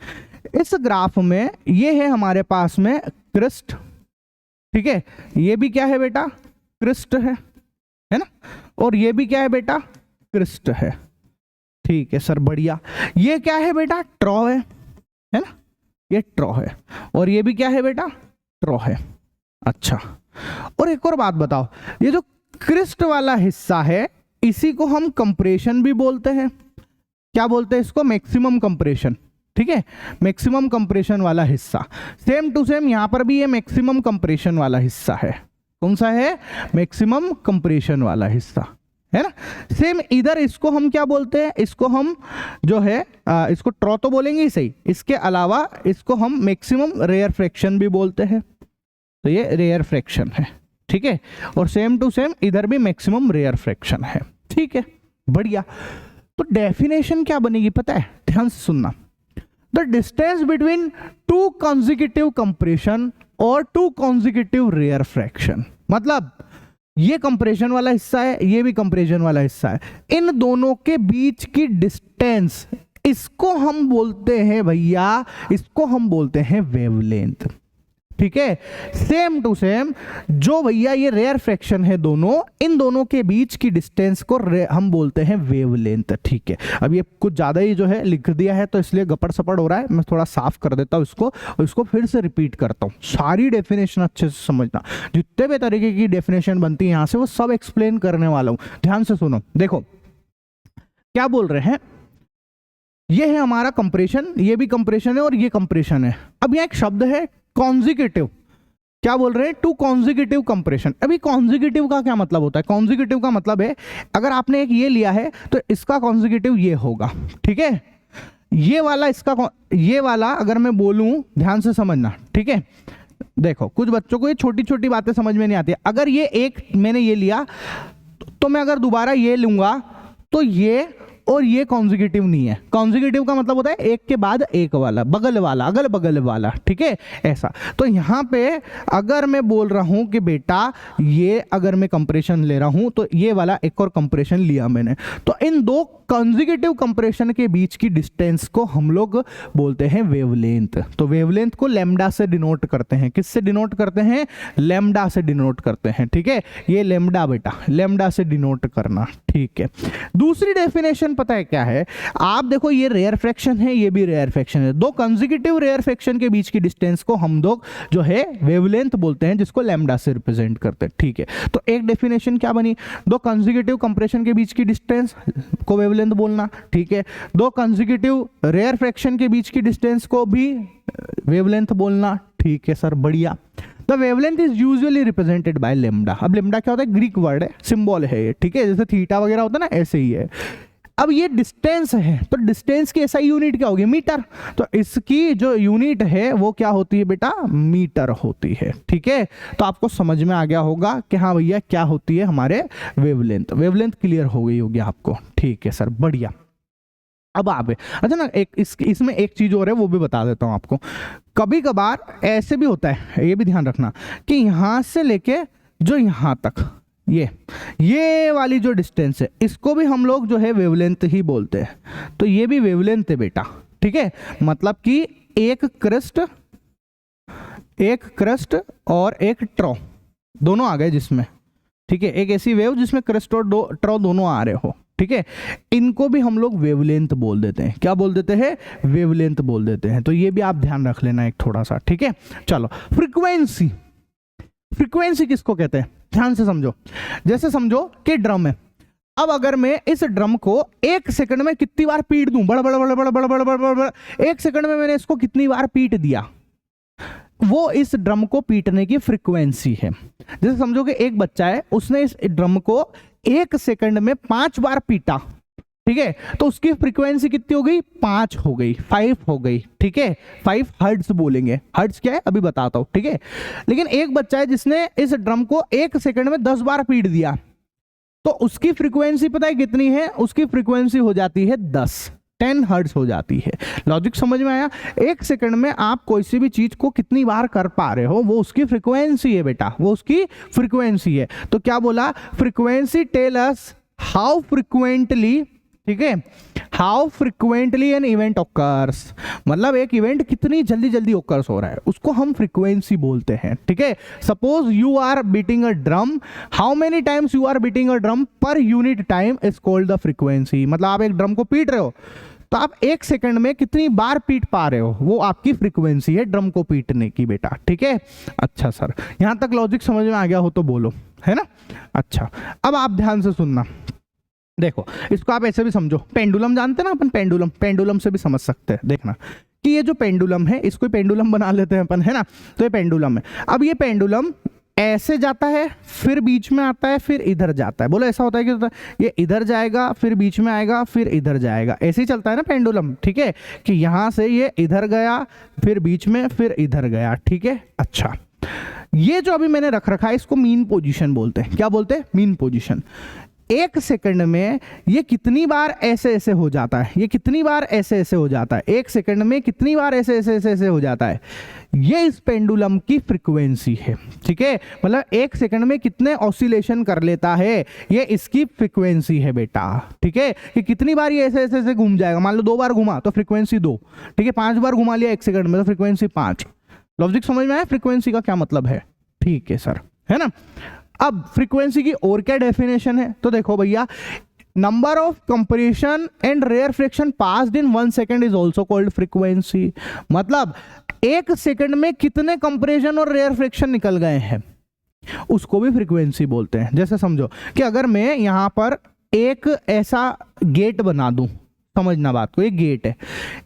इस ग्राफ में ये है हमारे पास में क्रिस्ट, ठीक है। ये भी क्या है बेटा, क्रिस्ट है ना, और ये भी क्या है बेटा, क्रिस्ट है, ठीक है सर, बढ़िया। ये क्या है बेटा, ट्रॉ है ना, ये ट्रॉ है, और ये भी क्या है बेटा, ट्रॉ है। अच्छा, और एक और बात बताओ, ये जो क्रिस्ट वाला हिस्सा है इसी को हम कंप्रेशन भी बोलते हैं। क्या बोलते हैं इसको, मैक्सिमम कंप्रेशन, ठीक है, मैक्सिमम कंप्रेशन वाला हिस्सा। सेम टू सेम यहां पर भी ये मैक्सिमम कंप्रेशन वाला हिस्सा है। कौन सा है, मैक्सिमम कंप्रेशन वाला हिस्सा, है ना। सेम इधर इसको हम क्या बोलते हैं, इसको हम जो है इसको ट्रॉ तो बोलेंगे ही सही, इसके अलावा इसको हम मैक्सिमम रेयर फ्रैक्शन भी बोलते हैं। तो ये रेयर फ्रैक्शन है, ठीक है, और सेम टू सेम इधर भी मैक्सिमम रेयर फ्रैक्शन है, ठीक है, बढ़िया। तो डेफिनेशन क्या बनेगी पता है, ध्यान से सुनना। The distance between 2 consecutive compression और 2 consecutive रेयर फ्रैक्शन, मतलब ये कंप्रेशन वाला हिस्सा है, ये भी कंप्रेशन वाला हिस्सा है, इन दोनों के बीच की डिस्टेंस, इसको हम बोलते हैं भैया, इसको हम बोलते हैं वेवलेंथ, ठीक है। सेम टू सेम जो भैया ये रेयर फ्रैक्शन है दोनों, इन दोनों के बीच की डिस्टेंस को हम बोलते हैं वेवलेंथ, ठीक है। अब ये कुछ ज्यादा ही जो है लिख दिया है तो इसलिए गपड़ सपड़ हो रहा है, मैं थोड़ा साफ कर देता हूं इसको और इसको फिर से रिपीट करता हूं। सारी डेफिनेशन अच्छे से समझना, जितने भी तरीके की डेफिनेशन बनती है यहां से वो सब एक्सप्लेन करने वाला हूं, ध्यान से सुनो। देखो क्या बोल रहे हैं, ये है हमारा कंप्रेशन, ये भी कंप्रेशन है और ये कंप्रेशन है। अब यहां एक शब्द है कॉन्जिक्यूटिव, क्या बोल रहे हैं, 2 consecutive कंप्रेशन। अभी कॉन्जिक्यूटिव का क्या मतलब होता है, कॉन्जिक्यूटिव का मतलब है अगर आपने एक ये लिया है तो इसका कॉन्जिक्यूटिव ये होगा, ठीक है। ये वाला इसका, ये वाला अगर मैं बोलूं, ध्यान से समझना, ठीक है। देखो कुछ बच्चों को ये छोटी छोटी बातें समझ में नहीं आती। अगर ये एक मैंने ये लिया तो मैं अगर दोबारा ये लूंगा तो ये और ये कॉन्जिक्यूटिव नहीं है। कॉन्जिक्यूटिव का मतलब होता है एक के बाद एक वाला, बगल वाला, अगल बगल वाला, ठीक है, ऐसा। तो यहाँ पे अगर मैं बोल रहा हूं कि बेटा ये अगर मैं कंप्रेशन ले रहा हूं तो ये वाला एक और कंप्रेशन लिया मैंने, तो इन 2 कॉन्जिक्यूटिव कंप्रेशन के बीच की डिस्टेंस को हम लोग बोलते हैं वेवलेंथ। तो वेवलेंथ को लैम्डा से डिनोट करते हैं, किससे डिनोट करते हैं, लैम्डा से डिनोट करते हैं, ठीक है। ये लैम्डा बेटा, लैम्डा से डिनोट करना, ठीक है। दूसरी डेफिनेशन पता है क्या है, आप देखो ये रेयर फ्रैक्शन है, ये भी रेयर फ्रैक्शन है, 2 कंसेक्यूटिव रेयर फ्रैक्शन के बीच की डिस्टेंस को हम लोग जो है वेवलेंथ बोलते हैं, जिसको लैम्डा से रिप्रेजेंट करते हैं, ठीक है। तो एक डेफिनेशन क्या बनी, 2 कंसेक्यूटिव कंप्रेशन के बीच की डिस्टेंस को वेवलेंथ बोलना, ठीक है। 2 कंसेक्यूटिव रेयर फ्रैक्शन के बीच की डिस्टेंस को भी वेवलेंथ बोलना, ठीक है सर, बढ़िया। The wavelength is usually represented by lambda. अब लैम्डा क्या होता है, ग्रीक वर्ड है, सिंबल है ये, ठीक है, जैसे थीटा वगैरह होता है ना, ऐसे ही है। अब ये डिस्टेंस है तो डिस्टेंस की ऐसा यूनिट क्या होगी, मीटर। तो इसकी जो यूनिट है वो क्या होती है बेटा, मीटर होती है, ठीक है। तो आपको समझ में आ गया होगा कि हाँ भैया क्या होती है हमारे वेवलेंथ। वेवलेंथ क्लियर हो गई होगी आपको, ठीक है सर, बढ़िया। अब आप अच्छा ना इसमें एक चीज और है वो भी बता देता हूं आपको। कभी कभार ऐसे भी होता है, ये भी ध्यान रखना कि यहां से लेके जो यहां तक ये वाली जो डिस्टेंस है इसको भी हम लोग जो है वेवलेंथ ही बोलते हैं। तो ये भी वेवलेंथ है बेटा, ठीक है। मतलब कि एक क्रस्ट और एक ट्रॉ दोनों आ गए जिसमें, ठीक है, एक ऐसी वेव जिसमें क्रस्ट और ट्रॉ दोनों आ रहे हो, ठीक है। इनको भी हम लोग वेवलेंथ बोल देते हैं। क्या बोल देते हैं, वेवलेंथ बोल देते हैं। तो ये भी आप ध्यान रख लेना एक थोड़ा सा, ठीक है। चलो फ्रीक्वेंसी, फ्रीक्वेंसी किसको कहते हैं, ध्यान से समझो। जैसे समझो कि ड्रम है, अब अगर मैं इस ड्रम को एक सेकंड में कितनी बार पीट दूं, बड़ा बड़ा बड़ा बड़ा बड़ा बड़ा बड़ा बड़ा, एक सेकंड में मैंने इसको कितनी बार पीट दिया, वो इस ड्रम को पीटने की फ्रीक्वेंसी है। जैसे समझो कि एक बच्चा है, उसने इस ड्रम को एक सेकंड में 5 बार पीटा, ठीक है, तो उसकी फ्रीक्वेंसी कितनी हो गई, 5 हो गई, 5 हो गई, ठीक है, 5 हर्ट्ज बोलेंगे। हर्ट्ज क्या है अभी बताता हूं, ठीक है। लेकिन एक बच्चा है जिसने इस ड्रम को एक सेकंड में 10 बार पीट दिया, तो उसकी फ्रीक्वेंसी पता है कितनी है, उसकी फ्रीक्वेंसी हो जाती है 10 हर्ट्ज हो जाती है। लॉजिक समझ में आया? एक सेकंड में आप कोई सी भी चीज को कितनी बार कर पा रहे हो, वो उसकी फ्रीक्वेंसी है बेटा, वो उसकी फ्रीक्वेंसी है। तो क्या बोला, frequency tell us how frequently, ठीक है, how frequently an event occurs, मतलब एक इवेंट कितनी जल्दी जल्दी ऑकर्स हो रहा है, उसको हम फ्रीक्वेंसी बोलते हैं, ठीक है। Suppose you are beating a drum, how many times you are beating a drum per unit time is called the frequency. मतलब आप एक ड्रम को पीट रहे हो, तो आप एक सेकंड में कितनी बार पीट पा रहे हो, वो आपकी फ्रीक्वेंसी है ड्रम को पीटने की बेटा, ठीक है। अच्छा सर, यहां तक लॉजिक समझ में आ गया हो तो बोलो, है ना। अच्छा, अब आप ध्यान से सुनना, देखो इसको आप ऐसे भी समझो, पेंडुलम जानते हैं ना अपन, पेंडुलम, पेंडुलम से भी समझ सकते हैं। देखना कि ये जो पेंडुलम है, इसको पेंडुलम बना लेते हैं अपन, है ना। तो ये पेंडुलम है। अब ये पेंडुलम ऐसे जाता है, फिर बीच में आता है, फिर इधर जाता है। बोलो ऐसा होता है कि होता है? ये इधर जाएगा, फिर बीच में आएगा, फिर इधर जाएगा, ऐसे ही चलता है ना पेंडुलम, ठीक है। कि यहां से ये इधर गया, फिर बीच में, फिर इधर गया, ठीक है। अच्छा, ये जो अभी मैंने रख रखा है, इसको मीन पोजीशन बोलते हैं। क्या बोलते हैं? Mean position. एक सेकंड में ये कितनी बार ऐसे ऐसे हो जाता है, ये कितनी बार ऐसे ऐसे हो जाता है, एक सेकंड में कितनी बार ऐसे ऐसे ऐसे ऐसे हो जाता है, ये इस पेंडुलम की फ्रीक्वेंसी है, ठीक है। मतलब एक सेकंड में कितने ऑसिलेशन कर लेता है, ये इसकी फ्रीक्वेंसी है बेटा, ठीक है। कि कितनी बार ये ऐसे ऐसे ऐसे घूम जाएगा, मान लो 2 बार घुमा तो फ्रीक्वेंसी 2, ठीक है। 5 बार घुमा लिया एक सेकंड में तो फ्रीक्वेंसी 5। लॉजिक समझ में आया फ्रीक्वेंसी का क्या मतलब है? ठीक है सर, है ना। अब फ्रीक्वेंसी की और क्या डेफिनेशन है, तो देखो भैया, number of compression and rarefaction passed in 1 second is also called frequency. मतलब एक सेकंड में कितने कंप्रेशन और रेयर फ्रिक्शन निकल गए हैं, उसको भी फ्रीक्वेंसी बोलते हैं। जैसे समझो कि अगर मैं यहां पर एक ऐसा गेट बना दूं, समझना बात को, एक गेट है,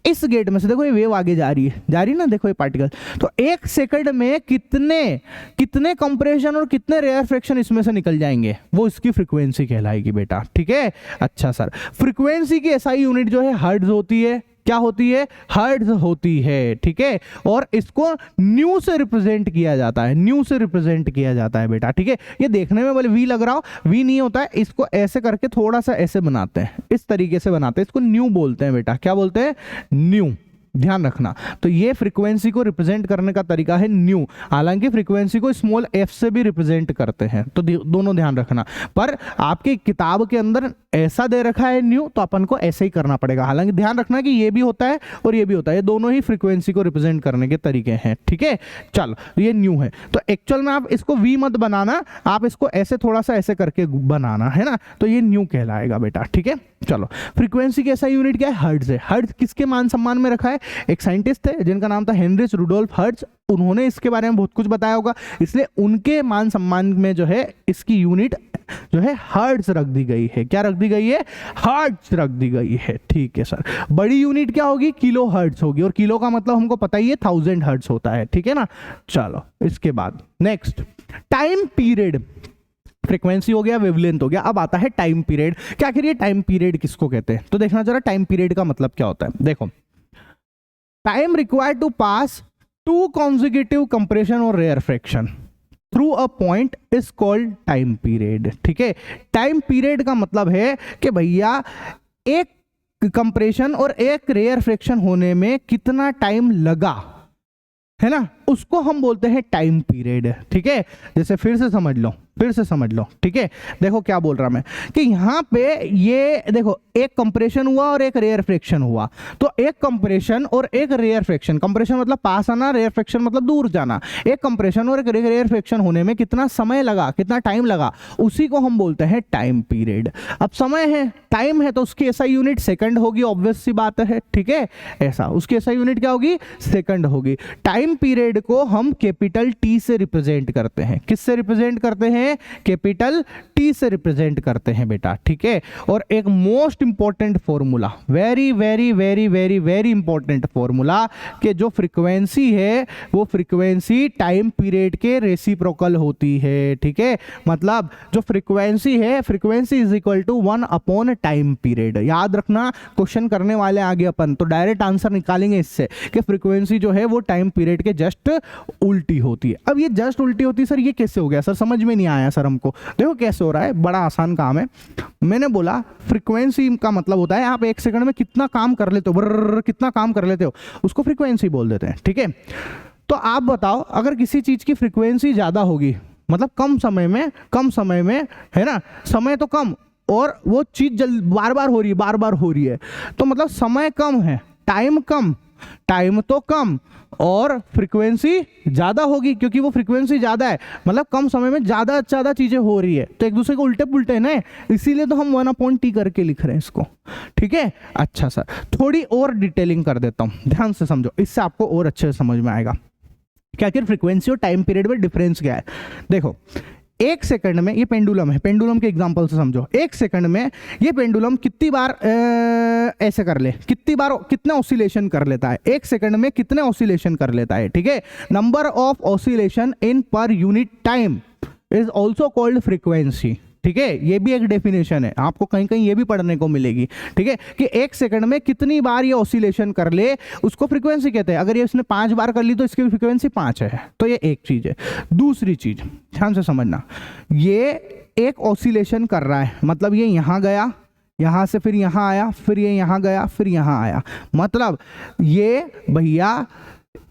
इस गेट में से देखो ये वेव आगे जा रही है ना, देखो ये पार्टिकल, तो एक सेकंड में कितने कंप्रेशन और कितने रेयर फ्रिक्शन इसमें से निकल जाएंगे, वो इसकी फ्रीक्वेंसी कहलाएगी बेटा, ठीक है। अच्छा सर, फ्रीक्वेंसी की एसआई यूनिट जो है हर्ट्ज होती है। क्या होती है? हर्ट्ज होती है, ठीक है। और इसको न्यू से रिप्रेजेंट किया जाता है, न्यू से रिप्रेजेंट किया जाता है बेटा, ठीक है। ये देखने में बोले वी लग रहा हो, वी नहीं होता है, इसको ऐसे करके थोड़ा सा ऐसे बनाते हैं, इस तरीके से बनाते हैं, इसको न्यू बोलते हैं बेटा। क्या बोलते हैं? न्यू, ध्यान रखना। तो ये फ्रीक्वेंसी को रिप्रेजेंट करने का तरीका है न्यू। हालांकि फ्रीक्वेंसी को स्मॉल एफ से भी रिप्रेजेंट करते हैं, तो दोनों ध्यान रखना। पर आपकी किताब के अंदर ऐसा दे रखा है न्यू, तो अपन को ऐसे ही करना पड़ेगा। हालांकि ध्यान रखना कि ये भी होता है और ये भी होता है, ये दोनों ही फ्रीक्वेंसी को रिप्रेजेंट करने के तरीके हैं, ठीक है। चलो, ये न्यू है, तो एक्चुअल में आप इसको वी मत बनाना, आप इसको ऐसे थोड़ा सा ऐसे करके बनाना, है ना। तो ये न्यू कहलाएगा बेटा, ठीक है। चलो, फ्रीक्वेंसी की ऐसा यूनिट क्या है? हर्ट्ज है। हर्ट्ज किसके मान सम्मान में रखा है? एक साइंटिस्ट थे जिनका नाम था हेनरिच रुडोल्फ हर्ट्ज, उन्होंने इसके बारे में बहुत कुछ बताया होगा, इसलिए उनके मान सम्मान में जो है इसकी यूनिट जो है हर्ट्ज रख दी गई है। क्या रख दी गई है? हर्ट्ज रख दी गई है, ठीक है सर। बड़ी यूनिट क्या होगी? किलो हर्ट्ज होगी, और किलो का मतलब हमको पता ही है 1000 हर्ट्ज होता है, ठीक है ना। चलो, इसके बाद नेक्स्ट टाइम पीरियड। फ्रीक्वेंसी हो गया, वेवलेंथ हो गया, अब आता है टाइम पीरियड। क्या आखिर ये टाइम पीरियड किसको कहते हैं? तो देखना जरा टाइम पीरियड का मतलब क्या होता है। देखो, time required to pass 2 consecutive compression और rarefaction through a point is called time period, ठीक है। टाइम पीरियड का मतलब है कि भैया एक कंप्रेशन और एक रेयर फ्रिक्शन होने में कितना टाइम लगा, है ना, उसको हम बोलते हैं टाइम पीरियड, ठीक है। जैसे फिर से समझ लो, ठीक है। देखो क्या बोल रहा मैं कि यहाँ पे ये देखो, एक कंप्रेशन हुआ और एक रेयर फ्रिक्शन हुआ, तो एक कंप्रेशन और एक रेयर फ्रिक्शन, कंप्रेशन मतलब पास आना, रेयर फ्रिक्शन मतलब दूर जाना, एक कंप्रेशन और एक रेयर फ्रिक्शन होने में कितना समय लगा, कितना टाइम लगा, उसी को हम बोलते हैं टाइम पीरियड। अब समय है, टाइम है, तो उसकी ऐसा यूनिट सेकंड होगी, ऑब्वियस सी बात है, ठीक है। ऐसा उसकी ऐसा यूनिट क्या होगी? सेकंड होगी। टाइम पीरियड को हम कैपिटल टी से रिप्रेजेंट करते हैं। किससे रिप्रेजेंट करते हैं? कैपिटल टी से रिप्रेजेंट करते हैं बेटा, ठीक है। और एक most important formula, very very very very very important formula, कि जो फ्रीक्वेंसी है वो फ्रीक्वेंसी टाइम पीरियड के रेसिप्रोकल होती है, ठीक है। मतलब जो फ्रीक्वेंसी है, frequency is equal to 1 upon time period. याद रखना, क्वेश्चन करने वाले आगे अपन तो डायरेक्ट आंसर निकालेंगे इससे कि फ्रीक्वेंसी जो है वो टाइम पीरियड के जस्ट उल्टी होती है। अब ये जस्ट उल्टी होती है सर, ये कैसे हो गया सर? समझ में नहीं आया सर हमको। देखो कैसे हो रहा है, बड़ा आसान काम है। मैंने बोला फ्रीक्वेंसी का मतलब होता है आप एक सेकंड में कितना काम कर लेते हो, कितना काम कर लेते हो, उसको फ्रीक्वेंसी बोल देते हैं, ठीक है। तो आप बताओ, अगर किसी चीज की फ्रीक्वेंसी ज्यादा होगी, मतलब कम समय में है ना, समय तो कम और वो चीज बार बार हो रही है, तो मतलब समय कम है, टाइम कम, टाइम तो कम और फ्रीक्वेंसी ज्यादा होगी, क्योंकि वो फ्रीक्वेंसी ज्यादा है, मतलब कम समय में ज्यादा चीजें हो रही है, तो एक दूसरे को उल्टे पुल्टे ना, इसीलिए तो हम 1/t करके लिख रहे हैं इसको, ठीक है। अच्छा सर, थोड़ी और डिटेलिंग कर देता हूं, ध्यान से समझो, इससे आपको और अच्छे से समझ में आएगा कि आखिर फ्रीक्वेंसी और टाइम पीरियड में डिफरेंस क्या है। देखो, एक सेकंड में, ये पेंडुलम है, पेंडुलम के एग्जांपल से समझो, एक सेकंड में ये पेंडुलम कितनी बार ऐसे कर ले, कितनी बार कितना ऑसिलेशन कर लेता है, एक सेकंड में कितने ऑसिलेशन कर लेता है, ठीक है। नंबर ऑफ ऑसिलेशन इन पर unit time is also called frequency, ठीक है। ये भी एक डेफिनेशन है, आपको कहीं कहीं ये भी पढ़ने को मिलेगी, ठीक है, कि एक सेकंड में कितनी बार ये ऑसिलेशन कर ले उसको फ्रीक्वेंसी कहते हैं। अगर ये इसने 5 बार कर ली तो इसकी फ्रीक्वेंसी 5 है, तो ये एक चीज है। दूसरी चीज ध्यान से समझना, ये एक ऑसिलेशन कर रहा है, मतलब ये यहां गया, यहां से फिर यहां आया, फिर ये यहां गया, फिर यहां आया, मतलब ये भैया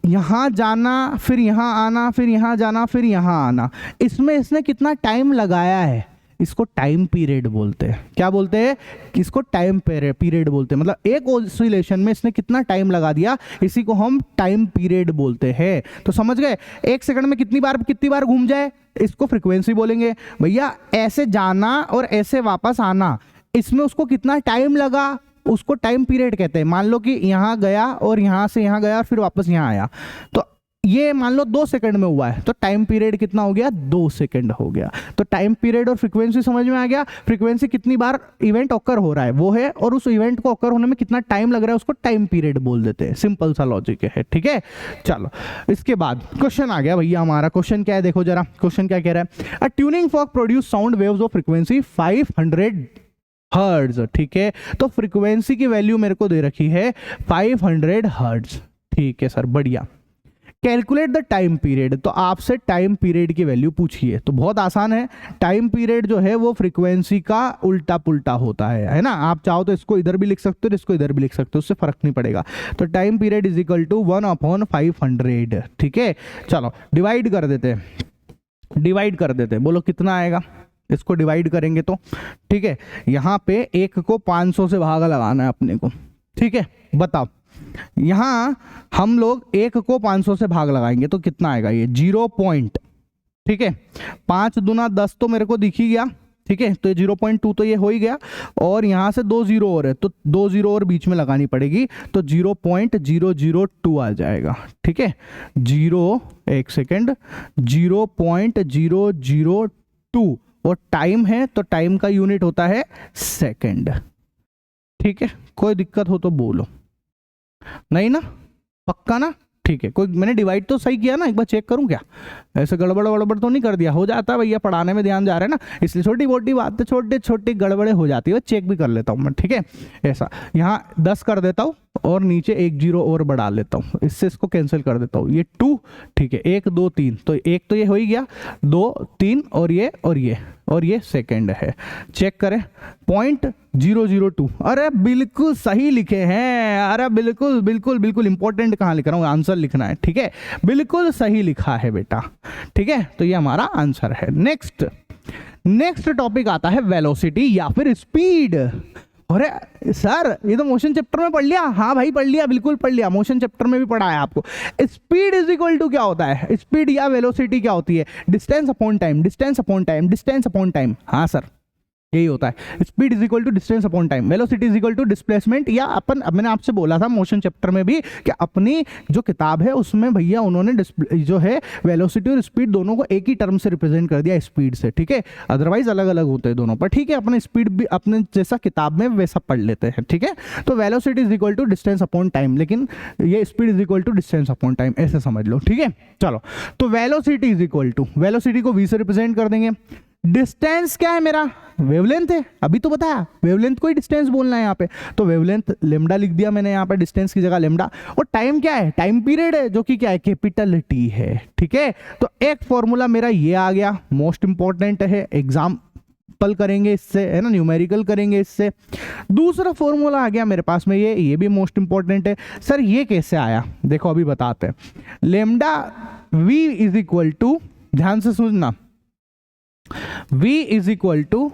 यहां जाना, फिर यहां आना, फिर यहां जाना, फिर यहां आना, इसमें इसने कितना टाइम लगाया है, इसको टाइम पीरियड बोलते हैं। क्या बोलते हैं? इसको टाइम पीरियड बोलते हैं। मतलब एक ऑसिलेशन में इसने कितना टाइम लगा दिया, इसी को हम टाइम पीरियड बोलते हैं। तो समझ गए, एक सेकंड में कितनी बार घूम जाए, इसको फ्रीक्वेंसी बोलेंगे। भैया ऐसे जाना और ऐसे वापस आना, इसमें उसको कितना टाइम लगा, उसको टाइम पीरियड कहते हैं। मान लो कि यहां गया और यहां से यहां गया और फिर वापस यहां आया, तो ये मान लो 2 सेकंड में हुआ है, तो टाइम पीरियड कितना हो गया? 2 सेकंड हो गया। तो टाइम पीरियड और फ्रीक्वेंसी समझ में आ गया। फ्रीक्वेंसी कितनी बार इवेंट ऑकर हो रहा है वो है, और उस इवेंट को ऑकर होने में कितना टाइम लग रहा है उसको टाइम पीरियड बोल देते हैं। सिंपल सा लॉजिक है, ठीक है। चलो, इसके बाद क्वेश्चन आ गया भैया हमारा। क्वेश्चन क्या है, देखो जरा, क्वेश्चन क्या कह रहा है। A tuning fork produce sound waves of frequency 500 hertz, ठीक है। तो फ्रीक्वेंसी की वैल्यू मेरे को दे रखी है 500 हर्ट्ज, ठीक है सर, बढ़िया। कैलकुलेट द टाइम पीरियड, तो आपसे टाइम पीरियड की वैल्यू पूछिए, तो बहुत आसान है। टाइम पीरियड जो है वो फ्रीक्वेंसी का उल्टा पुल्टा होता है ना। आप चाहो तो इसको इधर भी लिख सकते हो, इसको इधर भी लिख सकते हो, उससे फर्क नहीं पड़ेगा। तो time period is equal to 1/500, ठीक है। चलो डिवाइड कर देते हैं, बोलो कितना आएगा। इसको डिवाइड करेंगे तो, ठीक है, यहाँ पे 1 को 500 से भागा लगाना है अपने को, ठीक है। बताओ, यहां हम लोग 1 को 500 से भाग लगाएंगे तो कितना आएगा, ये 0 पॉइंट, ठीक है। 5 दूना 10 तो मेरे को दिख ही गया, ठीक है। तो ये 0.2 तो ये हो ही गया, और यहां से 2 0 और है, तो 2 0 और बीच में लगानी पड़ेगी, तो 0.002 आ जाएगा, ठीक है। 0.002 और टाइम है तो टाइम का यूनिट होता है सेकंड, ठीक है। कोई दिक्कत हो तो बोलो, नहीं ना, पक्का ना, ठीक है। कोई, मैंने डिवाइड तो सही किया ना, एक बार चेक करूं क्या, ऐसे गड़बड़ तो नहीं कर दिया? हो जाता है भैया, पढ़ाने में ध्यान जा रहा है ना, इसलिए छोटी मोटी बात, छोटी गड़बड़े हो जाती है, चेक भी कर लेता हूं मैं, ठीक है। ऐसा यहाँ 10 कर देता हूं और नीचे 1 0 और बढ़ा लेता हूं, इससे इसको कैंसिल कर देता हूं, ये 2, ठीक है। 1 2 3, तो 1 तो ये हो ही गया, 2 3 और ये सेकंड है। चेक करें, 0.002, अरे बिल्कुल सही लिखे हैं, अरे बिल्कुल इंपॉर्टेंट कहाँ लिख रहा हूँ, आंसर लिखना है, ठीक है। बिल्कुल सही लिखा है बेटा, ठीक है। तो ये हमारा आंसर है। नेक्स्ट टॉपिक आता है वेलोसिटी या फिर स्पीड। अरे सर, ये तो मोशन चैप्टर में पढ़ लिया। हाँ भाई, पढ़ लिया, बिल्कुल पढ़ लिया, मोशन चैप्टर में भी पढ़ा है आपको। स्पीड इज इक्वल टू क्या होता है, स्पीड या वेलोसिटी क्या होती है? Distance upon time. हाँ सर, यही होता है। Speed is equal to distance upon time, velocity is equal to displacement, या अपन मैंने आपसे बोला था मोशन चैप्टर में भी कि अपनी जो किताब है उसमें भैया उन्होंने जो है वेलोसिटी और स्पीड दोनों को एक ही टर्म से रिप्रेजेंट कर दिया, स्पीड से, ठीक है। अदरवाइज अलग अलग होते हैं दोनों, पर ठीक है अपने स्पीड भी अपने जैसा किताब में वैसा पढ़ लेते हैं, ठीक है। तो velocity is equal to distance upon time, लेकिन ये speed is equal to distance upon time, ऐसे समझ लो, ठीक है। चलो, तो velocity is equal to, velocity को v से रिप्रेजेंट कर देंगे। डिस्टेंस क्या है मेरा, वेवलेंथ है, अभी तो बताया वेवलेंथ को ही डिस्टेंस बोलना है यहाँ पे, तो वेवलेंथ लेमडा लिख दिया मैंने यहाँ पे डिस्टेंस की जगह लेमडा। और टाइम क्या है, टाइम पीरियड है जो कि क्या है, कैपिटल टी है, ठीक है। तो एक फॉर्मूला मेरा ये आ गया, मोस्ट इंपॉर्टेंट है, एग्जाम्पल करेंगे इससे, है ना, न्यूमेरिकल करेंगे इससे। दूसरा फॉर्मूला आ गया मेरे पास में ये भी मोस्ट इंपॉर्टेंट है। सर ये कैसे आया, देखो अभी बताते हैं। Lambda v is equal to, ध्यान से सुनना, v is equal to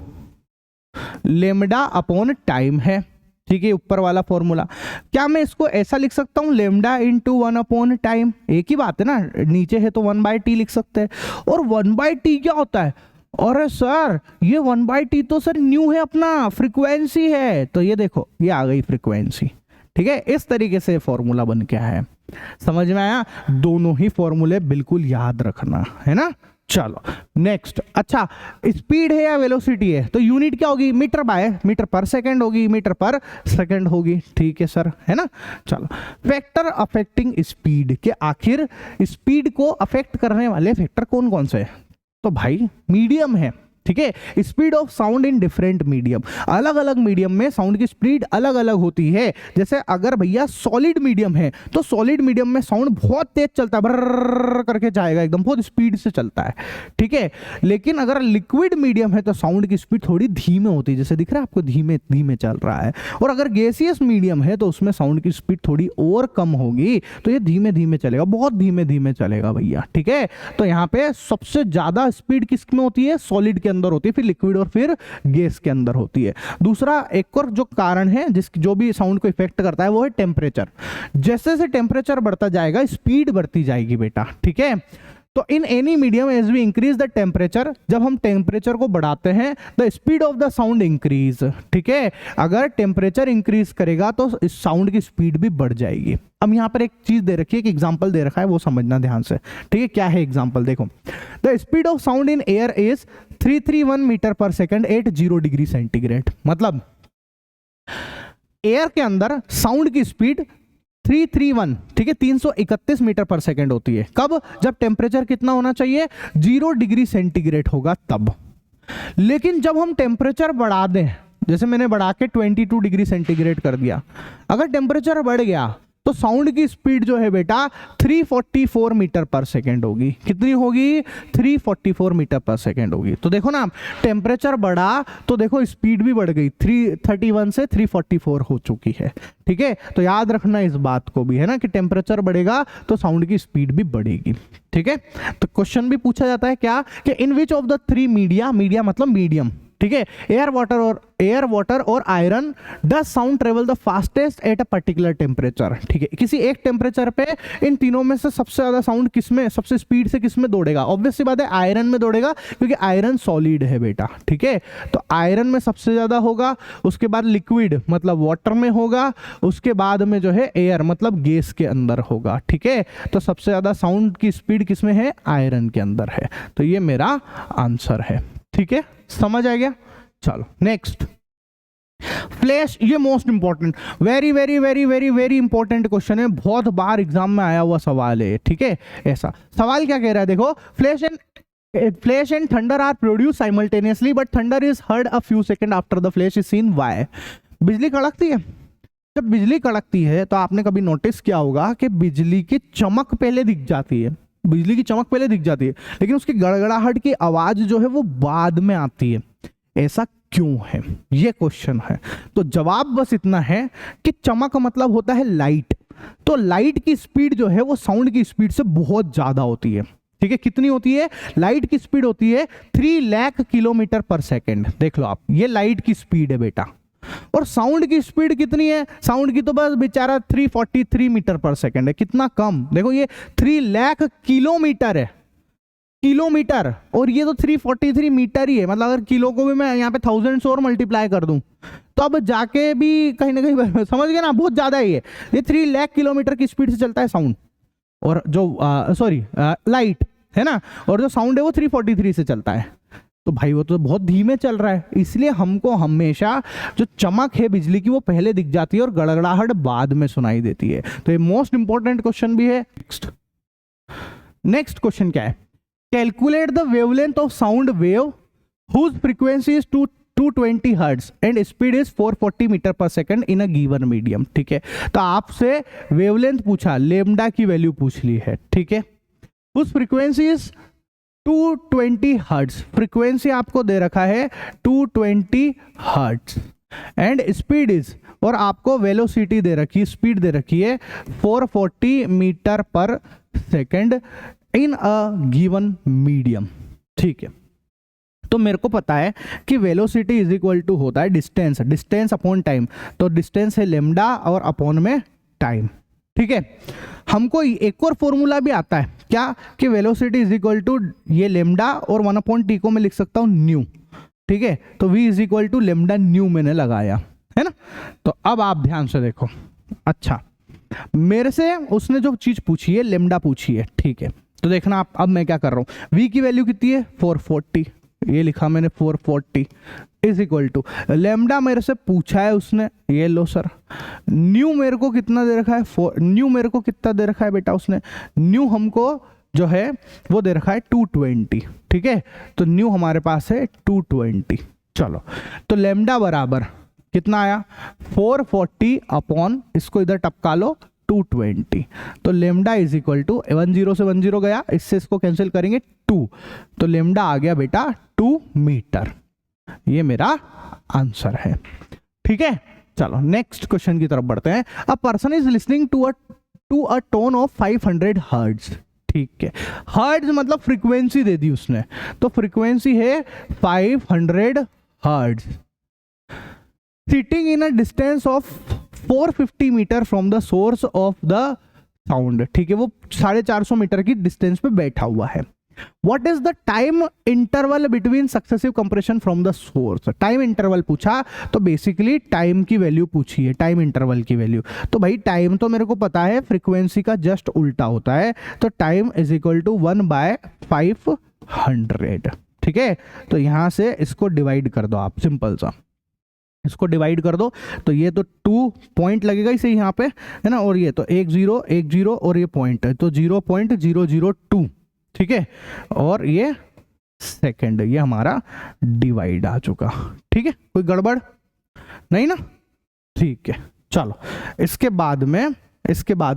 lambda upon time है, ठीक है, ऊपर वाला फॉर्मूला। क्या मैं इसको ऐसा लिख सकता हूं, लेमडा इंटू 1 अपॉन टाइम, एक ही बात है ना, नीचे है तो 1/t लिख सकते हैं। और 1/t क्या होता है, अरे सर ये 1/t तो सर न्यू है, अपना फ्रीक्वेंसी है, तो ये देखो ये आ गई फ्रीक्वेंसी, ठीक है। इस तरीके से फॉर्मूला बन के आया है, समझ में आया। दोनों ही फॉर्मूले बिल्कुल याद रखना है ना। चलो नेक्स्ट, अच्छा स्पीड है या वेलोसिटी है, तो यूनिट क्या होगी, metre by metre per second होगी, मीटर पर सेकंड होगी, ठीक है सर, है ना। चलो, फैक्टर अफेक्टिंग स्पीड के, आखिर स्पीड को अफेक्ट करने वाले फैक्टर कौन कौन से हैं, तो भाई मीडियम है, ठीक है। Speed of sound in different medium, अलग अलग मीडियम में साउंड की स्पीड अलग अलग होती है। जैसे अगर भैया सॉलिड मीडियम है तो सॉलिड मीडियम में साउंड बहुत तेज चलता है, बर्र करके जाएगा एकदम, बहुत स्पीड से चलता है, ठीक है। लेकिन अगर लिक्विड मीडियम है तो साउंड की स्पीड थोड़ी धीमे होती है, जैसे दिख रहा है आपको धीमे धीमे चल रहा है। और अगर गैसियस मीडियम है तो उसमें साउंड की स्पीड थोड़ी और कम होगी, तो ये धीमे धीमे चलेगा, बहुत धीमे धीमे चलेगा भैया, ठीक है। तो यहाँ पे सबसे ज्यादा स्पीड किसमें होती है, सॉलिड के अंदर होती है, फिर लिक्विड और फिर गैस के अंदर होती है। दूसरा एक और जो कारण है जो भी साउंड को इफेक्ट करता है वो है टेम्परेचर। जैसे जैसे टेम्परेचर बढ़ता जाएगा स्पीड बढ़ती जाएगी बेटा, ठीक है। तो in any medium as we increase the temperature, जब हम टेम्परेचर को बढ़ाते हैं the speed of the sound increase, ठीक है। अगर टेम्परेचर इंक्रीज करेगा तो इस साउंड की स्पीड भी बढ़ जाएगी। अब यहाँ पर एक चीज दे रखी है, एक एग्जांपल दे रखा है, वो समझना ध्यान से, ठीक है। क्या है एग्जांपल, देखो, the speed of sound in air is 331 metre per second at 0 degree centigrade. मतलब एयर के अंदर साउंड की स्पीड 331, ठीक है, 331 मीटर पर सेकेंड होती है। कब, जब टेम्परेचर कितना होना चाहिए, 0 डिग्री सेंटीग्रेड होगा तब। लेकिन जब हम टेम्परेचर बढ़ा दें, जैसे मैंने बढ़ा के 22 डिग्री सेंटीग्रेड कर दिया, अगर टेम्परेचर बढ़ गया तो साउंड की स्पीड जो है बेटा 344 मीटर पर सेकेंड होगी। कितनी होगी, 344 मीटर पर सेकेंड होगी। तो देखो ना, टेम्परेचर बढ़ा तो देखो स्पीड भी बढ़ गई, 331 से 344 हो चुकी है, ठीक है। तो याद रखना इस बात को भी, है ना, कि टेम्परेचर बढ़ेगा तो साउंड की स्पीड भी बढ़ेगी, ठीक है। तो क्वेश्चन भी पूछा जाता है क्या, कि in which of the 3 media, media मतलब मीडियम, ठीक है, एयर वाटर और iron does sound travel the fastest at a particular temperature, ठीक है। किसी एक टेम्परेचर पे इन तीनों में से सबसे ज्यादा साउंड किसमें, सबसे स्पीड से किसमें दौड़ेगा, ऑब्वियस सी बात है आयरन में दौड़ेगा, क्योंकि आयरन सॉलिड है बेटा, ठीक है। तो आयरन में सबसे ज्यादा होगा, उसके बाद लिक्विड मतलब वाटर में होगा, उसके बाद में जो है एयर मतलब गैस के अंदर होगा, ठीक है। तो सबसे ज्यादा साउंड की स्पीड किसमें है, आयरन के अंदर है। तो ये मेरा आंसर है, ठीक है, समझ आ गया। चलो नेक्स्ट, फ्लैश, ये most important, very very very very very important question है, बहुत बार एग्जाम में आया हुआ सवाल है, ठीक है। ऐसा सवाल क्या कह रहा है, देखो, flash and thunder are produce simultaneously but thunder is heard a few second after the flash is seen, why. बिजली कड़कती है, जब बिजली कड़कती है तो आपने कभी नोटिस किया होगा कि बिजली की चमक पहले दिख जाती है, बिजली की चमक पहले दिख जाती है, लेकिन उसकी गड़गड़ाहट की आवाज जो है वो बाद में आती है। ऐसा क्यों है, ये क्वेश्चन है। तो जवाब बस इतना है कि चमक मतलब होता है लाइट, तो लाइट की स्पीड जो है वो साउंड की स्पीड से बहुत ज्यादा होती है, ठीक है। कितनी होती है, लाइट की स्पीड होती है 3 लाख किलोमीटर पर सेकेंड। देख लो आप, ये लाइट की स्पीड है बेटा, और साउंड की स्पीड कितनी है, साउंड की तो बस बेचारा 343 मीटर पर सेकेंड है, कितना कम। देखो ये 3 लाख किलोमीटर है, किलोमीटर, और ये तो 343 मीटर ही है। मतलब अगर किलो को भी मैं यहाँ पे 1000 से और मल्टीप्लाई कर दूं तो अब जाके भी कहीं ना कहीं समझ गए ना, बहुत ज्यादा ही है। ये 3 लाख किलोमीटर की स्पीड से चलता है साउंड, और जो लाइट है ना, और जो साउंड है वो 343 से चलता है। तो भाई वो तो बहुत धीमे चल रहा है, इसलिए हमको हमेशा जो चमक है बिजली की वो पहले दिख जाती है और गड़गड़ाहट बाद में सुनाई देती है। तो ये मोस्ट इंपॉर्टेंट क्वेश्चन भी है। नेक्स्ट क्वेश्चन क्या है? Calculate the wavelength of sound wave whose frequency is 220 hertz and speed is 440 metre per second in a given medium. ठीक है, तो आपसे वेवलेंथ पूछा, लेमडा की वैल्यू पूछ ली है। ठीक है, उस फ्रीक्वेंसी इज 220 हर्ट्ज, फ्रीक्वेंसी आपको दे रखा है 220 हर्ट्ज एंड स्पीड इज, और आपको वेलोसिटी दे रखी है, स्पीड दे रखी है 440 metre per second in a given medium. ठीक है, तो मेरे को पता है कि वेलोसिटी इज इक्वल टू होता है डिस्टेंस, डिस्टेंस अपॉन टाइम। तो डिस्टेंस है लेमडा और अपॉन में टाइम। ठीक है, हमको एक और फॉर्मूला भी आता है क्या, कि वेलोसिटी इज इक्वल टू ये लेमडा और 1/t को मैं लिख सकता हूँ न्यू। ठीक है, तो v is equal to lambda nu मैंने लगाया है ना। तो अब आप ध्यान से देखो, अच्छा मेरे से उसने जो चीज पूछी है लेमडा पूछी है। ठीक है, तो देखना आप, अब मैं क्या कर रहा हूँ, v की वैल्यू कितनी है 440, ये लिखा मैंने 440 इज इक्वल टू लेमडा मेरे से पूछा है उसने, ये लो सर। न्यू मेरे को कितना दे रखा है, न्यू मेरे को कितना दे रखा है बेटा उसने, न्यू हमको जो है वो दे रखा है 220। ठीक है, तो न्यू हमारे पास है 220। चलो, तो लेमडा बराबर कितना आया 440 अपॉन, इसको इधर टपका लो 220। तो लेमडा इज इक्वल टू 10 से 10 गया, इससे इसको कैंसिल करेंगे 2, तो लेमडा आ गया बेटा 2 मीटर। ये मेरा आंसर है। ठीक है, चलो नेक्स्ट क्वेश्चन की तरफ बढ़ते हैं। A person is listening to a tone of 500 hertz. ठीक है, हर्ट्ज मतलब फ्रीक्वेंसी दे दी उसने, तो फ्रीक्वेंसी है 500 hertz, sitting in a distance of 450 metre from the source of the sound. ठीक है, वो 450 मीटर की डिस्टेंस पे बैठा हुआ है। What is the time interval between successive compression from the source? Time interval पूछा, तो बेसिकली टाइम की वैल्यू पूछी है, टाइम इंटरवल की वैल्यू। तो भाई टाइम तो मेरे को पता है फ्रीक्वेंसी का जस्ट उल्टा होता है, तो टाइम इज इक्वल टू 1/500। ठीक है, तो यहां से इसको डिवाइड कर दो आप, सिंपल सा इसको डिवाइड कर दो, तो ये तो 2 पॉइंट लगेगा इसे यहाँ पे है ना, और ये तो 1 0 और ये पॉइंट है तो 0.002। ठीक है, और ये सेकंड, ये हमारा डिवाइड आ चुका। ठीक है, कोई गड़बड़ नहीं ना? ठीक है, चलो इसके बाद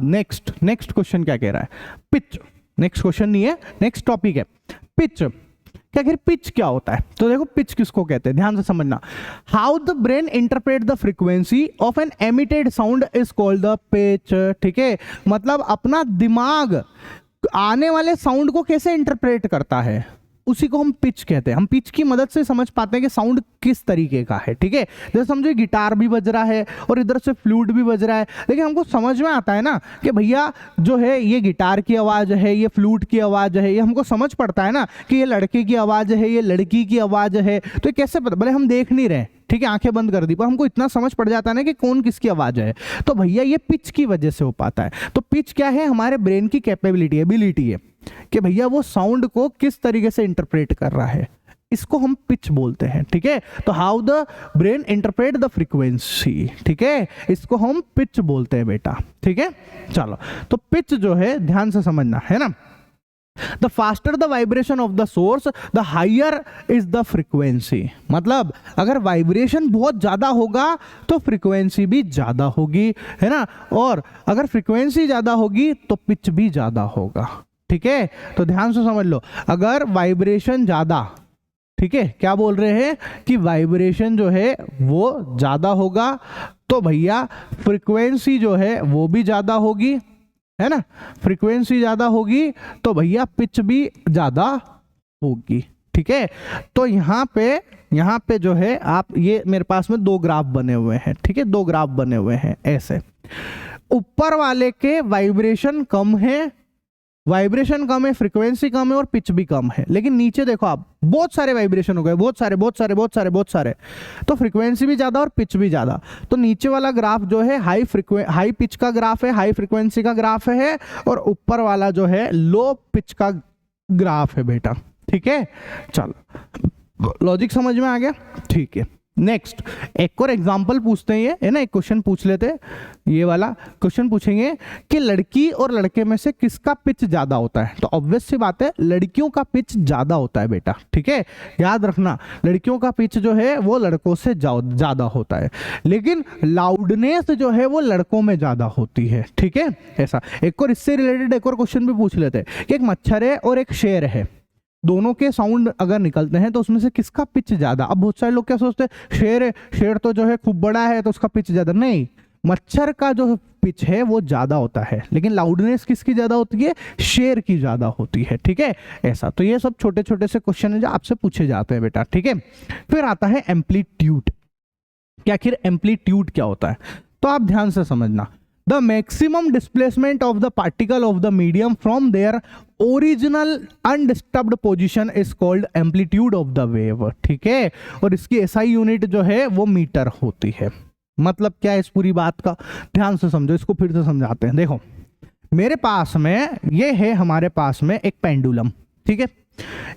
नेक्स्ट क्वेश्चन क्या कह रहा है, पिच। नेक्स्ट क्वेश्चन नहीं है, नेक्स्ट टॉपिक है पिच। क्या कह, पिच क्या होता है? तो देखो पिच किसको कहते हैं, ध्यान से समझना। How the brain interpret the frequency of an emitted sound is called the pitch. ठीक है, मतलब अपना दिमाग आने वाले साउंड को कैसे इंटरप्रेट करता है, उसी को हम पिच कहते हैं। हम पिच की मदद से समझ पाते हैं कि साउंड किस तरीके का है। ठीक है, जैसे समझो गिटार भी बज रहा है और इधर से फ्लूट भी बज रहा है, लेकिन हमको समझ में आता है ना कि भैया जो है ये गिटार की आवाज़ है, ये फ्लूट की आवाज़ है, ये हमको समझ पड़ता है ना कि ये लड़के की आवाज़ है, ये लड़की की आवाज़ है। तो ये कैसे पता, भले हम देख नहीं रहे, ठीक है, आंखें बंद कर दी, पर हमको इतना समझ पड़ जाता है ना कि कौन किसकी आवाज़ है। तो भैया ये पिच की वजह से हो पाता है। तो पिच क्या है, हमारे ब्रेन की कैपेबिलिटी, एबिलिटी है कि भैया वो साउंड को किस तरीके से इंटरप्रेट कर रहा है, इसको हम पिच बोलते हैं। ठीक है, तो how the brain interpret the frequency, ठीक है, इसको हम पिच बोलते हैं बेटा। ठीक है, चलो तो पिच जो है ध्यान से समझना है ना। The faster the vibration of the source the higher is the frequency. मतलब अगर वाइब्रेशन बहुत ज्यादा होगा तो फ्रीक्वेंसी भी ज्यादा होगी, है ना, और अगर फ्रीक्वेंसी ज्यादा होगी तो पिच भी ज्यादा होगा। ठीक है, तो ध्यान से समझ लो, अगर वाइब्रेशन ज्यादा, ठीक है, क्या बोल रहे हैं कि वाइब्रेशन जो है वो ज्यादा होगा तो भैया फ्रीक्वेंसी जो है वो भी ज्यादा होगी, है ना, फ्रीक्वेंसी ज्यादा होगी तो भैया पिच भी ज्यादा होगी। ठीक है, तो यहाँ पे जो है आप, ये मेरे पास में 2 ग्राफ बने हुए हैं। ठीक है, 2 ग्राफ बने हुए हैं ऐसे, ऊपर वाले के वाइब्रेशन कम है वाइब्रेशन कम है, फ्रीक्वेंसी कम है और पिच भी कम है। लेकिन नीचे देखो आप, बहुत सारे वाइब्रेशन हो गए, बहुत सारे, तो फ्रीक्वेंसी भी ज्यादा और पिच भी ज्यादा। तो नीचे वाला ग्राफ जो है हाई पिच का ग्राफ है, हाई फ्रीक्वेंसी का ग्राफ है, और ऊपर वाला जो है लो पिच का ग्राफ है बेटा। ठीक है, चलो लॉजिक समझ में आ गया? ठीक है, नेक्स्ट एक और एग्जांपल पूछते हैं, ये है ना, एक क्वेश्चन पूछ लेते हैं। ये वाला क्वेश्चन पूछेंगे कि लड़की और लड़के में से किसका पिच ज्यादा होता है। तो ऑब्वियस सी बात है, लड़कियों का पिच ज्यादा होता है बेटा। ठीक है, याद रखना, लड़कियों का पिच जो है वो लड़कों से ज्यादा होता है, लेकिन लाउडनेस जो है वो लड़कों में ज्यादा होती है। ठीक है, ऐसा। एक और इससे रिलेटेड एक और क्वेश्चन भी पूछ लेते हैं कि एक मच्छर है और एक शेर है, दोनों के साउंड अगर निकलते हैं तो उसमें से किसका पिच ज्यादा। अब बहुत सारे लोग क्या सोचते हैं, शेर है, शेर तो जो है खूब बड़ा है तो उसका पिच ज्यादा। नहीं, मच्छर का जो पिच है वो ज्यादा होता है, लेकिन लाउडनेस किसकी ज्यादा होती है? शेर की ज्यादा होती है। ठीक है, ऐसा। तो ये सब छोटे छोटे से क्वेश्चन है जो आपसे पूछे जाते हैं बेटा। ठीक है, फिर आता है एम्पलीट्यूड। कि आखिर एम्पलीट्यूड क्या होता है, तो आप ध्यान से समझना। The maximum displacement of the particle of the medium from their original undisturbed position is called amplitude of the wave। ठीक है, और इसकी SI यूनिट जो है वो मीटर होती है। मतलब क्या है इस पूरी बात का, ध्यान से समझो, इसको फिर से समझाते हैं। देखो, मेरे पास में ये है, हमारे पास में एक पेंडुलम। ठीक है,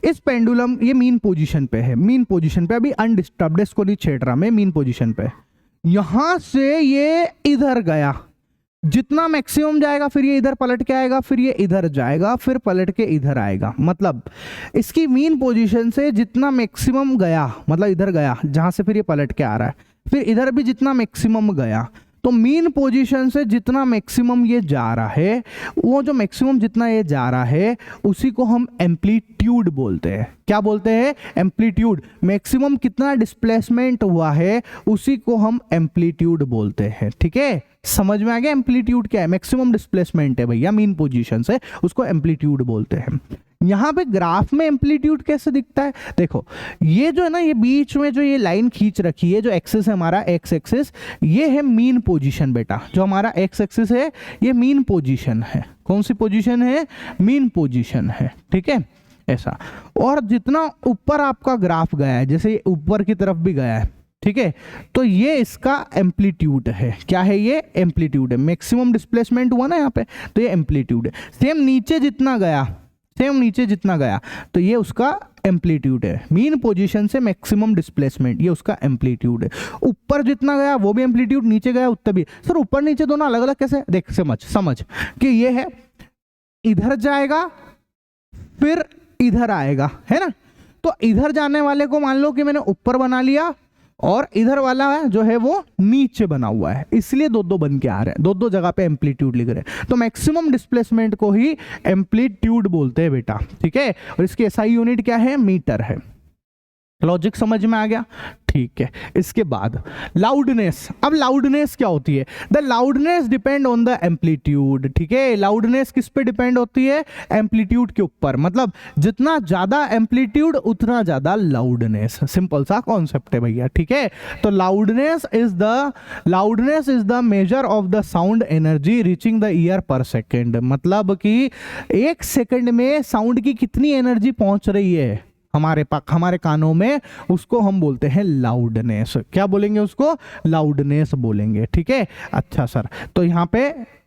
इस पेंडुलम ये मीन पोजीशन पे है, मीन पोजीशन पे, अभी अनडिस्टर्ब्ड, इसको नहीं छेड़ रहा मैं, मीन पोजीशन पे। यहां से ये इधर गया, जितना मैक्सिमम जाएगा फिर ये इधर पलट के आएगा, फिर ये इधर जाएगा, फिर पलट के इधर आएगा। मतलब इसकी मीन पोजीशन से जितना मैक्सिमम गया, मतलब इधर गया जहां से फिर ये पलट के आ रहा है, फिर इधर भी जितना मैक्सिमम गया, तो मीन पोजीशन से जितना मैक्सिमम ये जा रहा है, वो जो मैक्सिमम जितना ये जा रहा है उसी को हम एम्पलीट्यूड बोलते हैं। क्या बोलते हैं? एम्पलीट्यूड। मैक्सिमम कितना डिस्प्लेसमेंट हुआ है उसी को हम एम्पलीट्यूड बोलते हैं। ठीक है, समझ में आ गया? एम्पलीट्यूड क्या है? मैक्सिमम डिस्प्लेसमेंट है भैया मीन पोजीशन से, उसको एम्पलीट्यूड बोलते हैं। यहां पे ग्राफ में एम्पलीट्यूड कैसे दिखता है? देखो, ये जो है ना, ये बीच में जो ये लाइन खींच रखी है, जो एक्सिस है हमारा एक्स एक्सिस, ये है मीन पोजीशन बेटा। जो हमारा एक्स एक्सिस है ये मीन पोजीशन है। कौन सी पोजीशन है? मीन पोजीशन है। ठीक है, ऐसा। और जितना ऊपर आपका ग्राफ गया है, जैसे ये ऊपर की तरफ भी गया है, ठीक है, तो ये इसका एम्पलीट्यूड है। क्या है ये? एम्पलीट्यूड है। मैक्सिमम डिस्प्लेसमेंट हुआ ना यहाँ पे, तो ये एम्पलीट्यूड है। सेम नीचे जितना गया, सेम नीचे जितना गया, तो ये उसका एम्पलीट्यूड है। मीन पोजीशन से मैक्सिमम डिस्प्लेसमेंट, ये उसका एम्पलीट्यूड है। ऊपर जितना गया वो भी एम्पलीट्यूड, नीचे गया उतना भी। सर ऊपर नीचे दोनों अलग अलग कैसे? देख, समझ कि ये है, इधर जाएगा फिर इधर आएगा, है ना। तो इधर जाने वाले को मान लो कि मैंने ऊपर बना लिया, और इधर वाला है जो है वो नीचे बना हुआ है, इसलिए दो दो बन के आ रहे हैं, दो दो जगह पे एम्पलीट्यूड लिख रहे हैं। तो मैक्सिमम डिस्प्लेसमेंट को ही एम्पलीट्यूड बोलते हैं बेटा। ठीक है, और इसकी एसआई यूनिट क्या है? मीटर है। लॉजिक समझ में आ गया? ठीक है, इसके बाद लाउडनेस। अब लाउडनेस क्या होती है? The loudness depend on the amplitude. ठीक है, लाउडनेस किस पे डिपेंड होती है? एम्पलीट्यूड के ऊपर। मतलब जितना ज्यादा एम्पलीट्यूड उतना ज्यादा लाउडनेस। सिंपल सा कॉन्सेप्ट है भैया। ठीक है, तो loudness is the measure of the sound energy reaching the year पर सेकेंड। मतलब कि एक सेकेंड में साउंड की कितनी एनर्जी पहुंच रही है हमारे कानों में, उसको हम बोलते हैं लाउडनेस। क्या बोलेंगे उसको? लाउडनेस बोलेंगे। ठीक है, अच्छा सर, तो यहाँ पे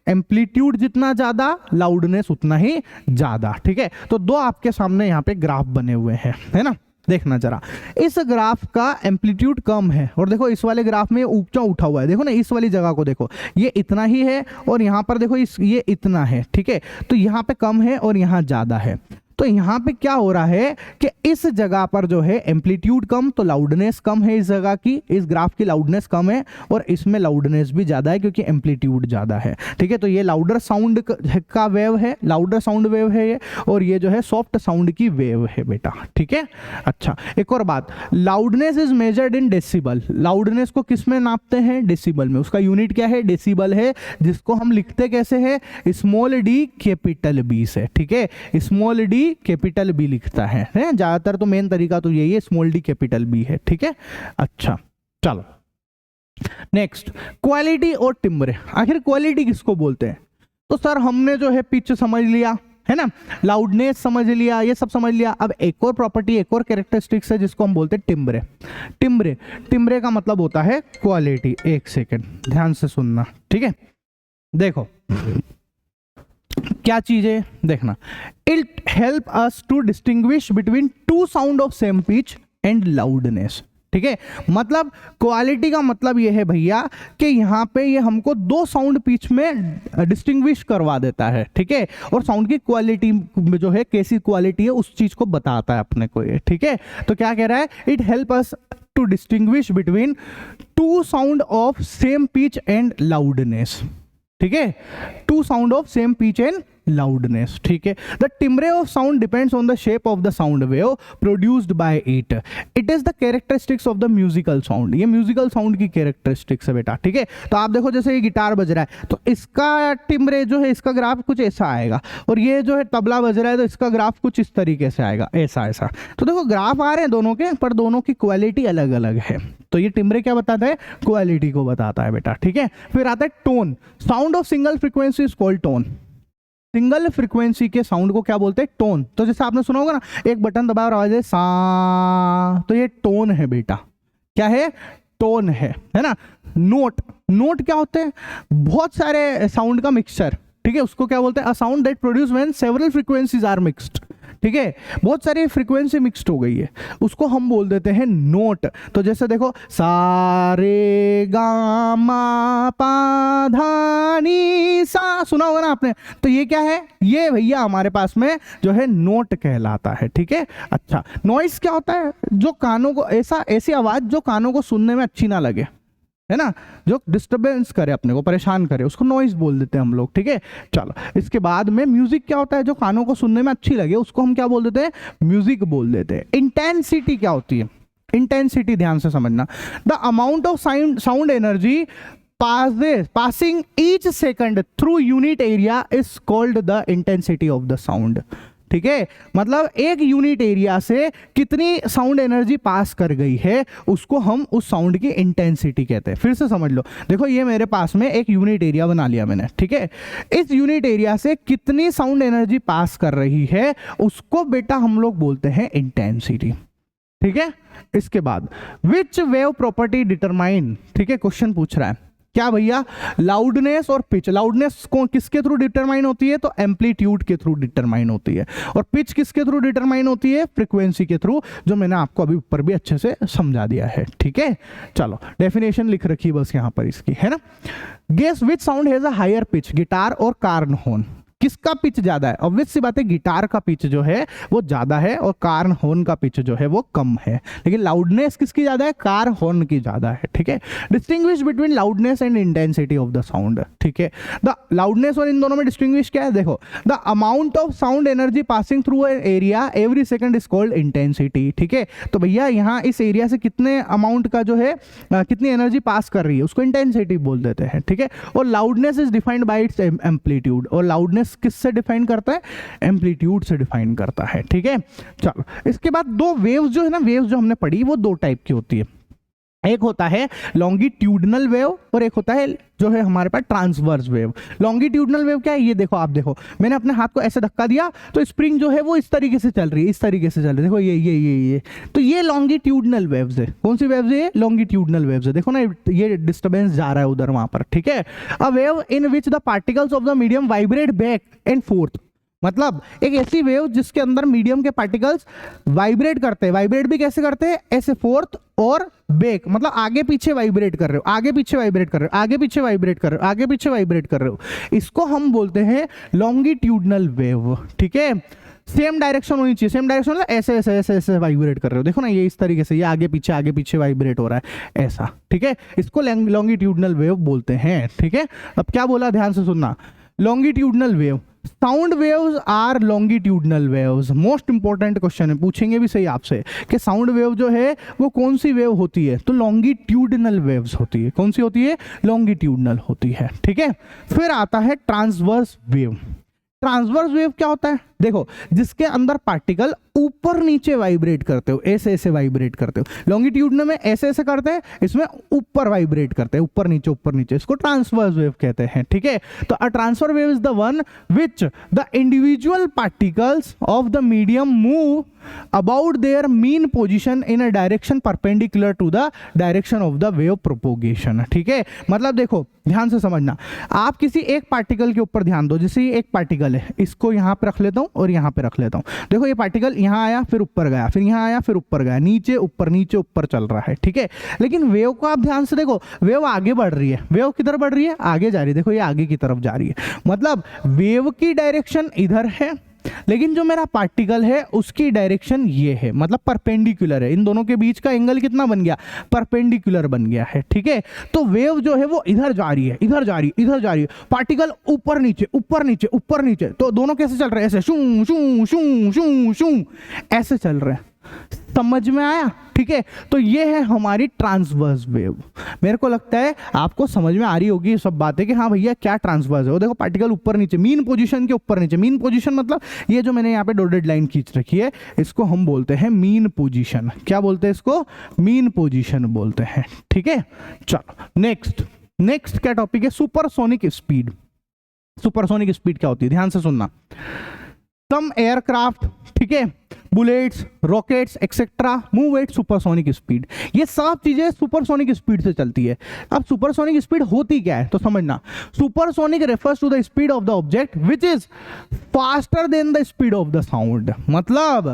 एम्पलीट्यूड जितना ज्यादा, लाउडनेस उतना ही ज्यादा। ठीक है, तो दो आपके सामने यहाँ पे ग्राफ बने हुए हैं, है ना। देखना जरा, इस ग्राफ का एम्पलीट्यूड कम है, और देखो इस वाले ग्राफ में ऊंचा उठा हुआ है। देखो ना, इस वाली जगह को देखो, ये इतना ही है, और यहाँ पर देखो ये इतना है। ठीक है, तो यहाँ पे कम है और यहाँ ज्यादा है। तो यहाँ पे क्या हो रहा है कि इस जगह पर जो है एम्पलीट्यूड कम, तो लाउडनेस कम है इस जगह की, इस ग्राफ की लाउडनेस कम है, और इसमें लाउडनेस भी ज्यादा है क्योंकि एम्पलीट्यूड ज्यादा है। ठीक है, तो ये लाउडर साउंड का वेव है, लाउडर साउंड वेव है ये, और ये जो है सॉफ्ट साउंड की वेव है बेटा। ठीक है, अच्छा, एक और बात, loudness is measured in decibel. Loudness को किस में नापते हैं? डेसिबल में। उसका यूनिट क्या है? डेसिबल है, जिसको हम लिखते कैसे है? स्मॉल डी कैपिटल बी से। ठीक है, स्मॉल डी कैपिटल बी लिखता है ज्यादातर, तो मेन तरीका तो यही है, स्मॉल डी कैपिटल बी है। ठीक है, अच्छा, चलो नेक्स्ट, क्वालिटी और टिम्bre। आखिर क्वालिटी किसको बोलते हैं? तो सर हमने जो है पिच समझ लिया, है ना। लाउडनेस समझ लिया, ये सब समझ लिया। अब एक और प्रॉपर्टी, एक और कैरेक्टरिस्टिक्स है जिसको हम बोलते हैं टिम्ब्रे। टिम्ब्रे, टिम्ब्रे का मतलब होता है क्वालिटी। एक सेकेंड ध्यान से सुनना, ठीक है। देखो क्या चीज है देखना, it help us to distinguish between two sound of same pitch and loudness, ठीक है। मतलब क्वालिटी का मतलब ये है भैया कि यहाँ पे ये हमको दो साउंड पिच में डिस्टिंग्विश करवा देता है, ठीक है। और साउंड की क्वालिटी में जो है कैसी क्वालिटी है उस चीज को बताता है अपने को ये, ठीक है। तो क्या कह रहा है, it help us to distinguish between two sound of same pitch and loudness, ठीक है। Two sound of same pitch and loudness, ठीक है। The timbre of sound depends on the shape of the sound wave produced by it. It is the characteristics of the musical sound. ये musical sound की characteristics है बेटा, ठीक है। तो आप देखो जैसे ये गिटार बज रहा है तो इसका टिम्ब्रे जो है, इसका ग्राफ कुछ ऐसा आएगा, और ये जो है तबला बज रहा है तो इसका ग्राफ कुछ इस तरीके से आएगा, ऐसा ऐसा। तो देखो ग्राफ आ रहे हैं दोनों के, पर दोनों की क्वालिटी अलग अलग है। तो ये टिम्ब्रे क्या बताता है, क्वालिटी को बताता है बेटा, ठीक है। फिर आता है tone. Sound of single frequency is called tone. Single frequency के साउंड को क्या बोलते हैं, टोन। तो जैसे आपने सुना होगा ना, एक बटन दबाया और आवाज है सा, तो ये टोन है बेटा। क्या है, टोन है ना। नोट, नोट क्या होते हैं, बहुत सारे साउंड का मिक्सचर, ठीक है। उसको क्या बोलते हैं, a sound that produce when several frequencies are mixed, ठीक है। बहुत सारी फ्रीक्वेंसी मिक्स्ड हो गई है, उसको हम बोल देते हैं नोट। तो जैसे देखो सा रे गा मा पा धा नी सा, सुना होगा ना आपने। तो ये क्या है, ये भैया हमारे पास में जो है नोट कहलाता है, ठीक है। अच्छा, नॉइस क्या होता है, जो कानों को ऐसी आवाज जो कानों को सुनने में अच्छी ना लगे, है ना, जो डिस्टरबेंस करे, अपने को परेशान करे, उसको नॉइज बोल देते हैं हम लोग, ठीक है। चलो इसके बाद में म्यूजिक क्या होता है, जो कानों को सुनने में अच्छी लगे उसको हम क्या बोल देते हैं, म्यूजिक बोल देते हैं। इंटेंसिटी क्या होती है, इंटेंसिटी ध्यान से समझना, the amount of sound energy passing each second through unit area is called the intensity of the sound, ठीक है। मतलब एक यूनिट एरिया से कितनी साउंड एनर्जी पास कर गई है उसको हम उस साउंड की इंटेंसिटी कहते हैं। फिर से समझ लो, देखो ये मेरे पास में एक यूनिट एरिया बना लिया मैंने, ठीक है। इस यूनिट एरिया से कितनी साउंड एनर्जी पास कर रही है उसको बेटा हम लोग बोलते हैं इंटेंसिटी, ठीक है। इसके बाद विच वेव प्रॉपर्टी डिटरमाइन, ठीक है, क्वेश्चन पूछ रहा है क्या भैया, लाउडनेस और पिच। लाउडनेस को किसके थ्रू डिटरमाइन होती है, तो एम्पलीट्यूड के थ्रू डिटरमाइन होती है। और पिच किसके थ्रू डिटरमाइन होती है, फ्रीक्वेंसी के थ्रू, जो मैंने आपको अभी ऊपर भी अच्छे से समझा दिया है, ठीक है। चलो डेफिनेशन लिख रखी बस यहाँ पर इसकी, है ना। Guess which sound has a higher pitch, guitar और कार्न हॉर्न। किसका पिच ज्यादा है, ऑब्वियस सी बात है गिटार का पिच जो है वो ज्यादा है और कार्न हॉर्न का पिच जो है वो कम है। लेकिन लाउडनेस किसकी ज्यादा है, कार हॉर्न की ज्यादा है, ठीक है। Distinguish between loudness and intensity of the sound, ठीक है। द लाउडनेस और इन दोनों में डिस्टिंग्विश क्या है, देखो the amount of sound energy passing through an area every second is called intensity, ठीक है। तो भैया यहाँ इस एरिया से कितने अमाउंट का जो है कितनी एनर्जी पास कर रही है उसको इंटेंसिटी बोल देते हैं, ठीक है। और loudness is defined by it's amplitude, और लाउडनेस किससे डिफाइन करता है, एम्पलीट्यूड से डिफाइन करता है, ठीक है। चलो इसके बाद दो वेव्स जो है ना, वेव्स जो हमने पढ़ी वो दो टाइप की होती है। एक होता है लॉन्गिट्यूडनल वेव और एक होता है जो है हमारे पास ट्रांसवर्स वेव। लॉन्गिट्यूडनल वेव क्या है, ये देखो, आप देखो मैंने अपने हाथ को ऐसे धक्का दिया तो स्प्रिंग जो है वो इस तरीके से चल रही है, इस तरीके से चल रही है, देखो ये तो ये लॉन्गिट्यूडनल वेव्स है। कौन सी वेव्स है, लॉन्गिट्यूडनल वेव्स है। देखो ना ये डिस्टर्बेंस जा रहा है उधर वहां पर, ठीक है। A wave in which the particles of the medium vibrate back and fourth, मतलब एक ऐसी वेव जिसके अंदर मीडियम के पार्टिकल्स वाइब्रेट करते हैं। वाइब्रेट भी कैसे करते हैं, ऐसे फोर्थ और बैक, मतलब आगे पीछे वाइब्रेट कर रहे हो, आगे पीछे वाइब्रेट कर रहे हो, आगे पीछे वाइब्रेट कर रहे हो, आगे पीछे वाइब्रेट कर रहे हो, इसको हम बोलते हैं लॉन्गिट्यूडनल वेव, ठीक है। सेम डायरेक्शन होनी चाहिए, सेम डायरेक्शन मतलब ऐसे ऐसे ऐसे ऐसे वाइब्रेट कर रहे हो, देखो ना ये इस तरीके से, ये आगे पीछे वाइब्रेट हो रहा है ऐसा, ठीक है। इसको लॉन्गिट्यूडनल वेव बोलते हैं, ठीक है। अब क्या बोला, ध्यान से सुनना, longitudinal wave, sound waves are longitudinal waves. Most important question है, पूछेंगे भी सही आपसे कि साउंड वेव जो है वो कौन सी वेव होती है, तो लॉन्गिट्यूडनल वेव्स होती है। कौन सी होती है, लॉन्गिट्यूडनल होती है, ठीक है। फिर आता है ट्रांसवर्स वेव। ट्रांसवर्स वेव क्या होता है, देखो जिसके अंदर पार्टिकल ऊपर नीचे वाइब्रेट करते हो, ऐसे ऐसे वाइब्रेट करते हो, लॉन्गिट्यूडनल में ऐसे ऐसे करते हैं, इसमें ऊपर वाइब्रेट करते हैं, ऊपर नीचे, इसको ट्रांसवर्स वेव कहते हैं, ठीक है। तो a transfer wave is the one which the individual particles of the medium move about their mean position in a direction perpendicular to the direction of the wave propagation, ठीक है। मतलब देखो ध्यान से समझना, आप किसी एक पार्टिकल के ऊपर ध्यान दो, जैसे ये एक पार्टिकल है, इसको यहाँ पे रख लेता हूँ और यहाँ पे रख लेता हूँ। देखो ये पार्टिकल यहाँ आया, फिर ऊपर गया, फिर यहाँ आया, फिर ऊपर गया, नीचे ऊपर चल रहा है, ठीक है। लेकिन वेव को आप ध्यान से देखो, वेव आगे बढ़ रही है, वेव किधर बढ़ रही है, आगे जा रही है, देखो ये आगे की तरफ जा रही है, मतलब वेव की डायरेक्शन इधर है, लेकिन जो मेरा पार्टिकल है उसकी डायरेक्शन ये है, मतलब परपेंडिकुलर है। इन दोनों के बीच का एंगल कितना बन गया, परपेंडिकुलर बन गया है, ठीक है। तो वेव जो है वो इधर जा रही है, इधर जा रही है, पार्टिकल ऊपर नीचे, तो दोनों कैसे चल रहे हैं, ऐसे शू शू शू शू शू ऐसे चल रहे हैं। समझ में आया, ठीक है। तो ये है हमारी ट्रांसवर्स वेव। मेरे को लगता है आपको समझ में आ रही होगी ये सब बातें कि हाँ भैया क्या ट्रांसवर्स है। वो देखो पार्टिकल ऊपर नीचे, मीन पोजीशन के ऊपर नीचे, मीन पोजीशन मतलब ये जो मैंने यहाँ पे डॉटेड लाइन खींच रखी है, इसको हम बोलते हैं मीन पोजीशन। क्या बोलते हैं इसको, मीन पोजीशन बोलते हैं, ठीक है। चलो नेक्स्ट क्या टॉपिक है, सुपरसोनिक स्पीड। सुपरसोनिक स्पीड क्या होती है, ध्यान से सुनना। सम एयरक्राफ्ट, ठीक है, bullets, rockets etcetera move at supersonic speed. ये सब चीजें सुपरसोनिक स्पीड से चलती है। अब सुपरसोनिक स्पीड होती क्या है तो समझना, supersonic refers to the speed of the object which is faster than the speed of the sound. मतलब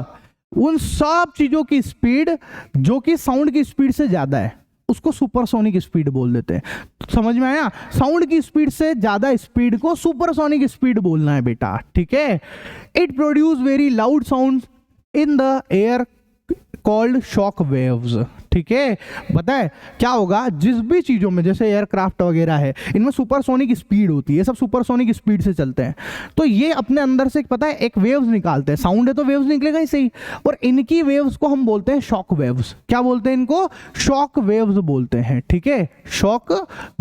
उन सब चीजों की स्पीड जो कि साउंड की स्पीड से ज्यादा है, उसको सुपरसोनिक स्पीड बोल देते हैं। तो समझ में आया, साउंड की स्पीड से ज्यादा स्पीड को सुपरसोनिक स्पीड बोलना है बेटा, ठीक है। It produce very loud sound in the air called shock waves, ठीक है। पता है क्या होगा, जिस भी चीजों में जैसे एयरक्राफ्ट वगैरह है, इनमें सुपरसोनिक स्पीड होती है, सब सुपरसोनिक स्पीड से चलते हैं। तो ये अपने अंदर से पता है एक वेव्स निकालते हैं, साउंड है तो वेव्स निकलेगा ही सही, और इनकी वेव्स को हम बोलते हैं शॉक वेव्स। क्या बोलते हैं इनको, शॉक वेव्स बोलते हैं, ठीक है, शॉक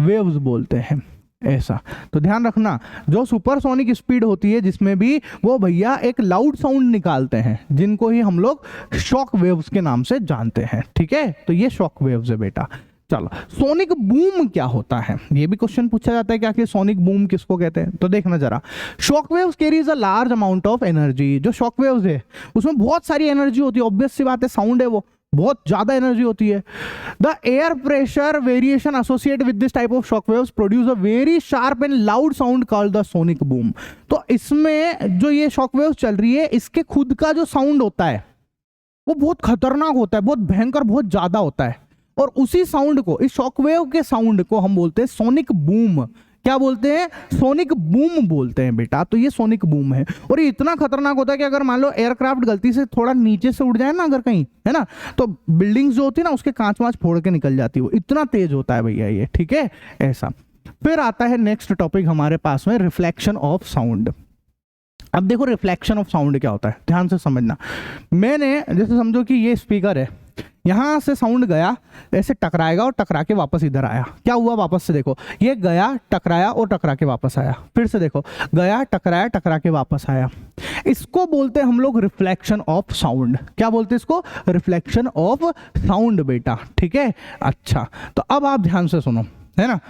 वेव्स बोलते हैं ऐसा। तो ध्यान रखना, जो सुपरसोनिक स्पीड होती है जिसमें भी वो भैया एक लाउड साउंड निकालते हैं, जिनको ही हम लोग शॉक वेव्स के नाम से जानते हैं, ठीक है। तो ये शॉक वेव्स है बेटा। चलो सोनिक बूम क्या होता है, ये भी क्वेश्चन पूछा जाता है कि आखिर सोनिक बूम किसको कहते हैं। तो देखना जरा, shock waves carries a large amount of energy. जो शॉक वेव्स है उसमें बहुत सारी एनर्जी होती है, ऑब्वियस सी बात है, साउंड है वो बहुत ज्यादा एनर्जी होती है। The air pressure variation associated with this type of shock waves produce a very sharp and loud sound called the sonic boom. तो इसमें जो ये शॉक वेव्स चल रही है, इसके खुद का जो साउंड होता है वो बहुत खतरनाक होता है, बहुत भयंकर, बहुत ज्यादा होता है, और उसी साउंड को, इस शॉक वेव के साउंड को हम बोलते हैं सोनिक बूम। क्या बोलते हैं, सोनिक बूम बोलते हैं बेटा। तो ये सोनिक बूम है, और ये इतना खतरनाक होता है कि अगर मान लो एयरक्राफ्ट गलती से थोड़ा नीचे से उड़ जाए ना अगर कहीं, है ना, तो बिल्डिंग्स जो होती है ना उसके कांच वांच फोड़ के निकल जाती है, वो इतना तेज होता है भैया ये, ठीक है ऐसा। फिर आता है नेक्स्ट टॉपिक हमारे पास में, रिफ्लेक्शन ऑफ साउंड। अब देखो रिफ्लेक्शन ऑफ साउंड क्या होता है, ध्यान से समझना। मैंने जैसे समझो कि ये स्पीकर है, यहां से साउंड गया, ऐसे टकराएगा और टकरा के वापस इधर आया, क्या हुआ, वापस से देखो, ये गया टकराया और टकरा के वापस आया, फिर से देखो गया टकराया टकरा के वापस आया। इसको बोलते हैं हम लोग रिफ्लेक्शन ऑफ साउंड। क्या बोलते हैं इसको, रिफ्लेक्शन ऑफ साउंड बेटा, ठीक है। अच्छा तो अब आप ध्यान से सुनो, है ना,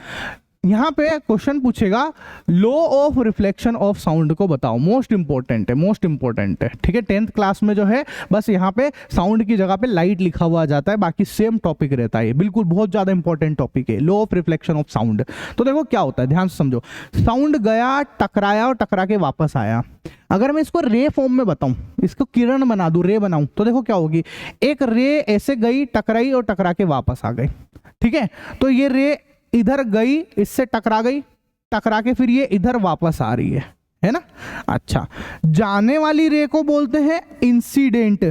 यहां पे क्वेश्चन पूछेगा law of reflection of sound को बताओ। मोस्ट इंपॉर्टेंट है, मोस्ट इंपॉर्टेंट है, ठीक है। 10th क्लास में जो है बस यहाँ पे साउंड की जगह पे लाइट लिखा हुआ जाता है, बाकी सेम टॉपिक रहता है, बिल्कुल बहुत ज्यादा इंपॉर्टेंट टॉपिक है, law of reflection of sound. तो देखो क्या होता है, ध्यान से समझो, साउंड गया टकराया और टकरा के वापस आया। अगर मैं इसको रे फॉर्म में बताऊं, इसको किरण बना दूं, रे बनाऊं, तो देखो क्या होगी, एक रे ऐसे गई, टकराई और टकरा के वापस आ गई, ठीक है। तो ये रे इधर गई, इससे टकरा गई, टकरा के फिर ये इधर वापस आ रही है ना। अच्छा, जाने वाली रे को बोलते हैं इंसिडेंट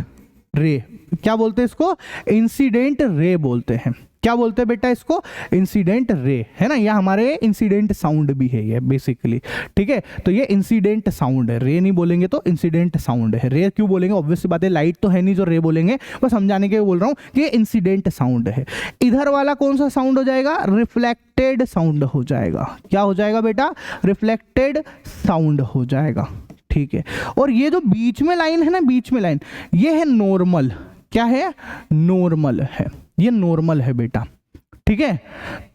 रे। क्या बोलते हैं इसको, इंसिडेंट रे बोलते हैं। क्या बोलते हैं बेटा इसको, इंसिडेंट रे, है ना। यह हमारे इंसिडेंट साउंड भी है ये बेसिकली, ठीक है। तो ये इंसिडेंट साउंड है, रे नहीं बोलेंगे तो इंसिडेंट साउंड है। रे क्यों बोलेंगे, ऑब्वियस सी बात है, लाइट तो है नहीं जो रे बोलेंगे, बस समझाने के बोल रहा हूं कि ये इंसिडेंट साउंड है। इधर वाला कौन सा साउंड हो जाएगा, रिफ्लेक्टेड साउंड हो जाएगा। क्या हो जाएगा बेटा, रिफ्लेक्टेड साउंड हो जाएगा, ठीक है। और ये जो बीच में लाइन है ना, बीच में लाइन, ये है नॉर्मल। क्या है? नॉर्मल है, ये नॉर्मल है बेटा, ठीक है।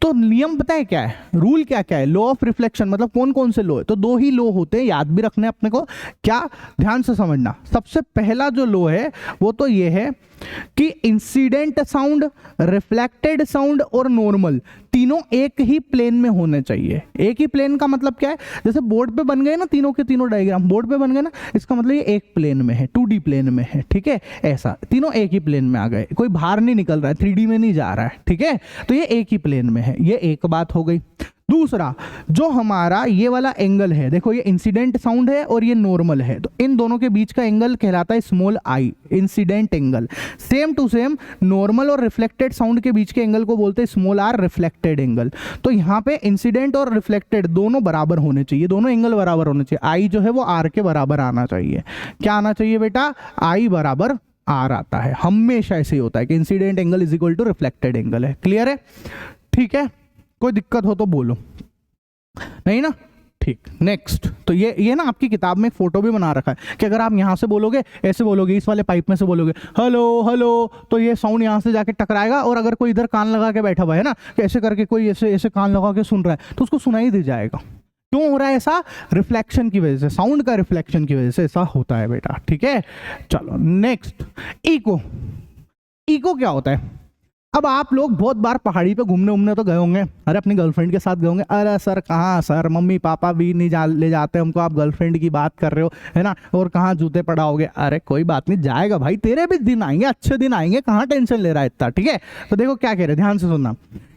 तो नियम पता है क्या है, रूल क्या क्या है? लॉ ऑफ रिफ्लेक्शन, मतलब कौन कौन से लॉ है? तो दो ही लॉ होते हैं, याद भी रखने अपने को। क्या? ध्यान से समझना। सबसे पहला जो लॉ है वो तो ये है कि इंसिडेंट साउंड, रिफ्लेक्टेड साउंड और नॉर्मल तीनों एक ही प्लेन में होने चाहिए। एक ही प्लेन का मतलब क्या है? जैसे बोर्ड पे बन गए ना तीनों के तीनों डायग्राम, बोर्ड पे बन गए ना, इसका मतलब ये एक प्लेन में है, 2D प्लेन में है, ठीक है। ऐसा तीनों एक ही प्लेन में आ गए, कोई बाहर नहीं निकल रहा है, 3D में नहीं जा रहा है, ठीक है। तो ये एक ही प्लेन में है, ये एक बात हो गई। दूसरा, जो हमारा ये वाला एंगल है, देखो ये इंसिडेंट साउंड है और ये नॉर्मल है, तो इन दोनों के बीच का एंगल कहलाता है small I, incident angle. Same to same normal और रिफ्लेक्टेड साउंड के बीच के एंगल को बोलते हैं स्मॉल आर, रिफ्लेक्टेड एंगल। तो यहाँ पे इंसिडेंट और रिफ्लेक्टेड दोनों बराबर होने चाहिए, दोनों एंगल बराबर होने चाहिए। आई जो है वो आर के बराबर आना चाहिए। क्या आना चाहिए बेटा? आई बराबर आर आता है, हमेशा ऐसे ही होता है कि incident angle is equal to reflected angle है। क्लियर है? ठीक है, कोई दिक्कत हो तो बोलो, नहीं ना? ठीक, नेक्स्ट। तो ये ना आपकी किताब में एक फोटो भी बना रखा है कि अगर आप यहाँ से बोलोगे, ऐसे बोलोगे, इस वाले पाइप में से बोलोगे हेलो हेलो, तो ये साउंड यहाँ से जाके टकराएगा, और अगर कोई इधर कान लगा के बैठा हुआ है ना, ऐसे करके कोई ऐसे ऐसे कान लगा के सुन रहा है, तो उसको सुनाई दे जाएगा। क्यों हो रहा है ऐसा? रिफ्लेक्शन की वजह से, साउंड का रिफ्लेक्शन की वजह से ऐसा होता है बेटा, ठीक है। चलो नेक्स्ट, इको। इको क्या होता है? अब आप लोग बहुत बार पहाड़ी पे घूमने उमने तो गए होंगे, अरे अपनी गर्लफ्रेंड के साथ गए होंगे। अरे सर कहाँ सर, मम्मी पापा भी नहीं ले जाते हमको, आप गर्लफ्रेंड की बात कर रहे हो, है ना? और कहाँ जूते पड़ाओगे? अरे कोई बात नहीं, जाएगा भाई, तेरे भी दिन आएंगे, अच्छे दिन आएंगे, कहाँ टेंशन ले रहा है इतना, ठीक है। तो देखो क्या कह रहे हैं, ध्यान से सुनना।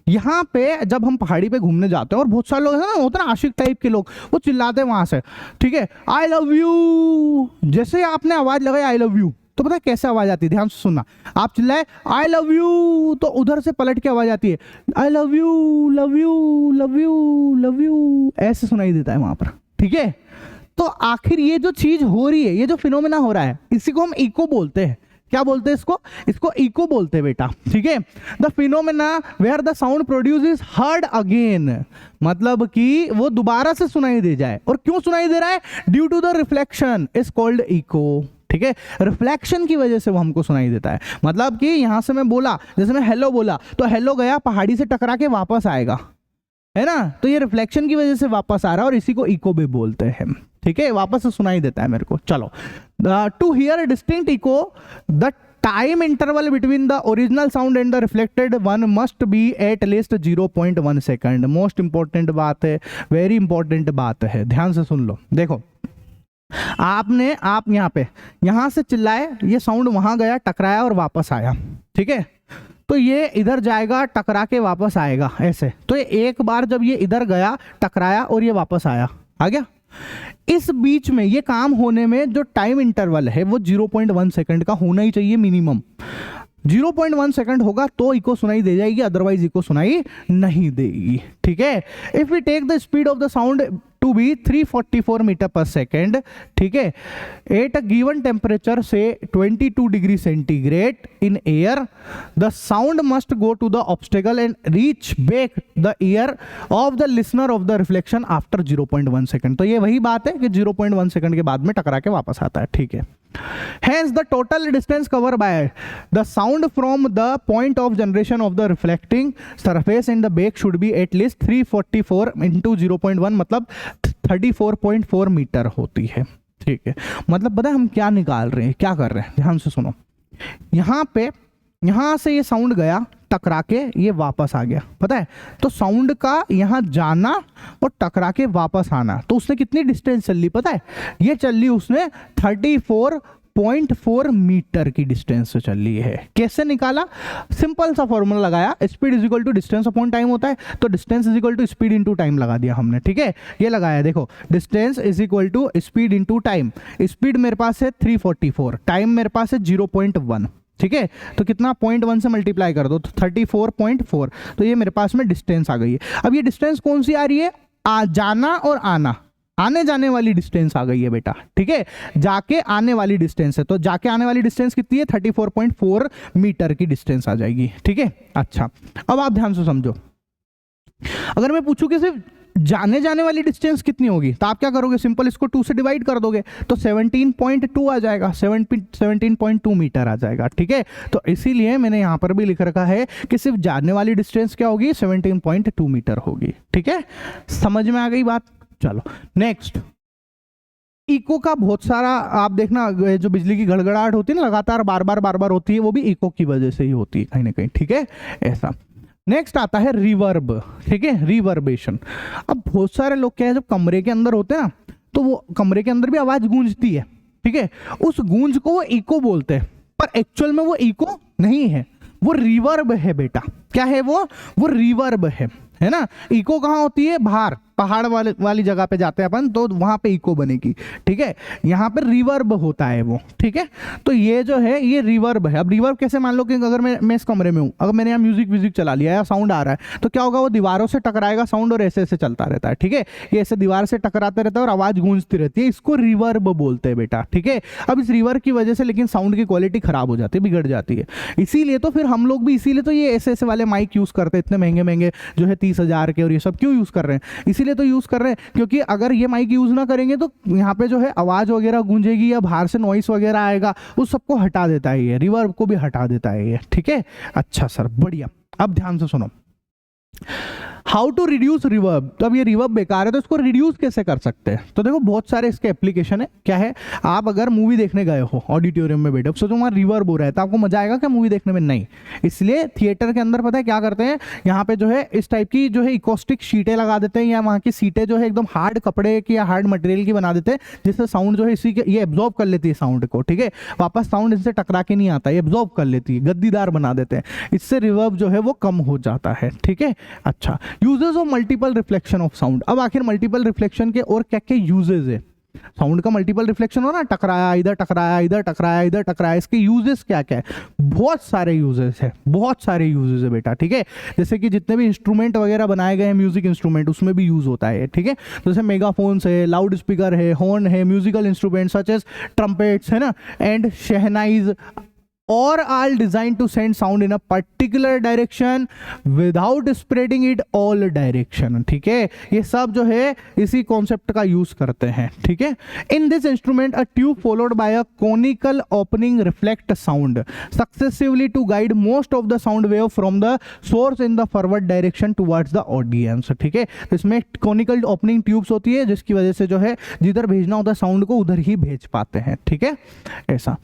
यहाँ पे जब हम पहाड़ी पे घूमने जाते हैं और बहुत सारे लोग हैं ना, होते हैं आशिक टाइप के लोग, वो चिल्लाते हैं वहां से, ठीक है, आई लव यू। जैसे आपने आवाज लगाई आई लव यू, तो पता है कैसे आवाज आती है? ध्यान से सुनना। आप चिल्लाए आई लव यू, तो उधर से पलट के आवाज आती है I love you love you love you love you, ऐसे सुनाई देता है वहां पर, ठीक है। तो आखिर ये जो चीज हो रही है, ये जो फिनोमेना हो रहा है, इसी को हम इको बोलते हैं। क्या बोलते हैं इसको? इसको इको बोलते हैं बेटा, ठीक है। The phenomena where the sound produce is heard again, मतलब कि वो दोबारा से सुनाई दे जाए। और क्यों सुनाई दे रहा है? Due to the reflection is called echo, ठीक है। रिफ्लेक्शन की वजह से वो हमको सुनाई देता है। मतलब कि यहां से मैं बोला, जैसे मैं हेलो बोला, तो हेलो गया पहाड़ी से टकरा के वापस आएगा, है ना? तो ये रिफ्लेक्शन की वजह से वापस आ रहा है, और इसी को इको भी बोलते हैं, ठीक है। वापस से सुनाई देता है मेरे को। चलो, to hear distinct echo the time interval between the original sound and the reflected one must be at least 0.1 second. Most important बात है, वेरी इंपॉर्टेंट बात है, ध्यान से सुन लो। देखो, आप यहां से चिल्लाए, ये साउंड वहां गया, टकराया और वापस आया, ठीक है। तो ये इधर जाएगा, टकरा के वापस आएगा, ऐसे। तो ये एक बार जब ये इधर गया, टकराया और ये वापस आया, आ गया। इस बीच में ये काम होने में जो टाइम इंटरवल है वो 0.1 सेकंड का होना ही चाहिए मिनिमम। 0.1 सेकंड होगा तो इको सुनाई दे जाएगी, अदरवाइज इको सुनाई नहीं देगी, ठीक है। If we take the speed of the sound to be 344 metre per second, ठीक है, at a given temperature say 22 degree centigrade in air, the sound must go to the obstacle and reach back the ear of the listener of the reflection after 0.1 second. तो ये वही बात है कि 0.1 second के बाद में टकरा के वापस आता है, ठीक है। Hence the total distance covered by the sound from the point of generation of the reflecting surface and the back should be at least 344 into 0.1, मतलब 34.4 मीटर होती है, ठीक है। मतलब पता है हम क्या निकाल रहे हैं, क्या कर रहे हैं? ध्यान से सुनो। यहाँ से ये साउंड गया, टकरा के ये वापस आ गया, पता है। तो साउंड का यहाँ जाना और टकरा के वापस आना, तो उसने कितनी डिस्टेंस चल ली पता है? ये चल ली उसने 34.4 मीटर की डिस्टेंस से चल ली है। कैसे निकाला? सिंपल सा फॉर्मूला लगाया, speed is equal to distance upon time होता है, तो distance is equal to speed into time लगा दिया हमने, ठीक है। ये लगाया, देखो, distance is equal to speed into time. Speed मेरे पास है 344, टाइम मेरे पास है 0.1, ठीक है। तो कितना? 0.1 से मल्टीप्लाई कर दो तो 34.4, तो ये मेरे पास में डिस्टेंस आ गई है। अब ये डिस्टेंस कौन सी आ रही है? जाना और आना, आने जाने वाली डिस्टेंस आ गई है बेटा, ठीक है। जाके आने वाली डिस्टेंस है, तो जाके आने वाली डिस्टेंस कितनी है? 34.4 मीटर की डिस्टेंस आ जाएगी, ठीक है। अच्छा, अब आप ध्यान से समझो। अगर मैं पूछूं कि सिर्फ जाने जाने वाली डिस्टेंस कितनी होगी, तो आप क्या करोगे, सिंपल इसको 2 से डिवाइड कर दोगे तो 17.2 आ जाएगा, 17.2 मीटर आ जाएगा, ठीक है। तो इसीलिए मैंने यहां पर भी लिख रखा है कि सिर्फ जाने वाली डिस्टेंस क्या होगी, 17.2 मीटर होगी, ठीक है। समझ में आ गई बात। चलो नेक्स्ट, इको का बहुत सारा आप देखना, जो बिजली की गड़गड़ाहट होती है ना, लगातार बार बार होती है, वो भी इको की वजह से ही होती है कहीं ना कहीं, ठीक है, ऐसा। नेक्स्ट आता है रिवर्ब, ठीक है, रिवर्बेशन। अब बहुत सारे लोग क्या है, जब कमरे के अंदर होते हैं ना, तो वो कमरे के अंदर भी आवाज गूंजती है, ठीक है, उस गूंज को वो इको बोलते हैं, पर एक्चुअल में वो इको नहीं है, वो रिवर्ब है बेटा। क्या है वो रिवर्ब है ना। इको कहाँ होती है, बाहर पहाड़ वाली जगह पे जाते हैं अपन, तो वहां पे इको बनेगी, ठीक है। यहाँ पे रिवर्ब होता है वो, ठीक है। तो ये जो है ये रिवर्ब है। अब रिवर्ब कैसे, मान लो कि अगर मैं इस कमरे में हूँ, अगर मैंने यहाँ म्यूजिक चला लिया या साउंड आ रहा है, तो क्या होगा, वो दीवारों से टकराएगा साउंड और ऐसे ऐसे चलता रहता है, ठीक है। ये ऐसे दीवार से टकराते रहता है और आवाज गूंजती रहती है, इसको रिवर्ब बोलते हैं बेटा, ठीक है। अब इस रिवर्ब की वजह से लेकिन साउंड की क्वालिटी खराब हो जाती है, बिगड़ जाती है। इसीलिए तो फिर हम लोग भी इसीलिए तो ये ऐसे ऐसे वाले माइक यूज करते हैं, इतने महंगे महंगे जो है 30,000 के, और ये सब क्यों यूज कर रहे हैं, इसीलिए तो यूज कर रहे हैं, क्योंकि अगर ये माइक यूज ना करेंगे तो यहाँ पे जो है आवाज वगैरह गूंजेगी या बाहर से नॉइस वगैरह आएगा, उस सबको हटा देता है ये, रिवर्ब को भी हटा देता है ये, ठीक है। अच्छा सर, बढ़िया। अब ध्यान से सुनो, हाउ टू रिड्यूस रिवर्ब। तो अब ये रिवर्ब बेकार है, तो इसको रिड्यूस कैसे कर सकते हैं, तो देखो बहुत सारे इसके एप्लीकेशन है। क्या है, आप अगर मूवी देखने गए हो ऑडिटोरियम में बैठे, सोचो वहाँ रिवर्ब हो रहा है, तो आपको मजा आएगा क्या मूवी देखने में, नहीं। इसलिए थिएटर के अंदर पता है क्या करते हैं, यहाँ पे जो है इस टाइप की जो है इकोस्टिक शीटें लगा देते हैं, या वहाँ की सीटें जो है एकदम हार्ड कपड़े की या हार्ड मटेरियल की बना देते हैं, जिससे साउंड जो है इसी के ये एब्जॉर्ब कर लेती है साउंड को, ठीक है। वापस साउंड इनसे टकरा के नहीं आता, ये एब्जॉर्ब कर लेती है, गद्दीदार बना देते हैं, इससे रिवर्ब जो है वो कम हो जाता है, ठीक है। अच्छा, uses of multiple reflection of sound. अब आखिर मल्टीपल रिफ्लेक्शन के और क्या क्या यूजेस है, साउंड का मल्टीपल रिफ्लेक्शन हो ना, टकराया इधर, टकराया इधर, टकराया इधर, टकराया, इसके यूजेस क्या क्या है, बहुत सारे यूजेस है, बहुत सारे यूजेस है बेटा, ठीक है। जैसे कि जितने भी इंस्ट्रूमेंट वगैरह बनाए गए हैं, म्यूजिक इंस्ट्रूमेंट, उसमें भी यूज होता है, ठीक है। जैसे मेगाफोन्स है, लाउड स्पीकर है, हॉर्न है, musical instrument such as trumpets है ना, and shehnais, or are designed to send sound in a particular direction without spreading it all direction, ठीक है। ये सब जो है इसी कॉन्सेप्ट का यूज करते हैं, ठीक है। In this instrument a tube followed by a conical opening reflect sound successively to guide most of the sound wave from the source in the forward direction towards the audience, ठीक है। तो इसमें conical opening tubes होती है, जिसकी वजह से जो है जिधर भेजना होता है साउंड को उधर ही भेज पाते हैं, ठीक है, ऐसा।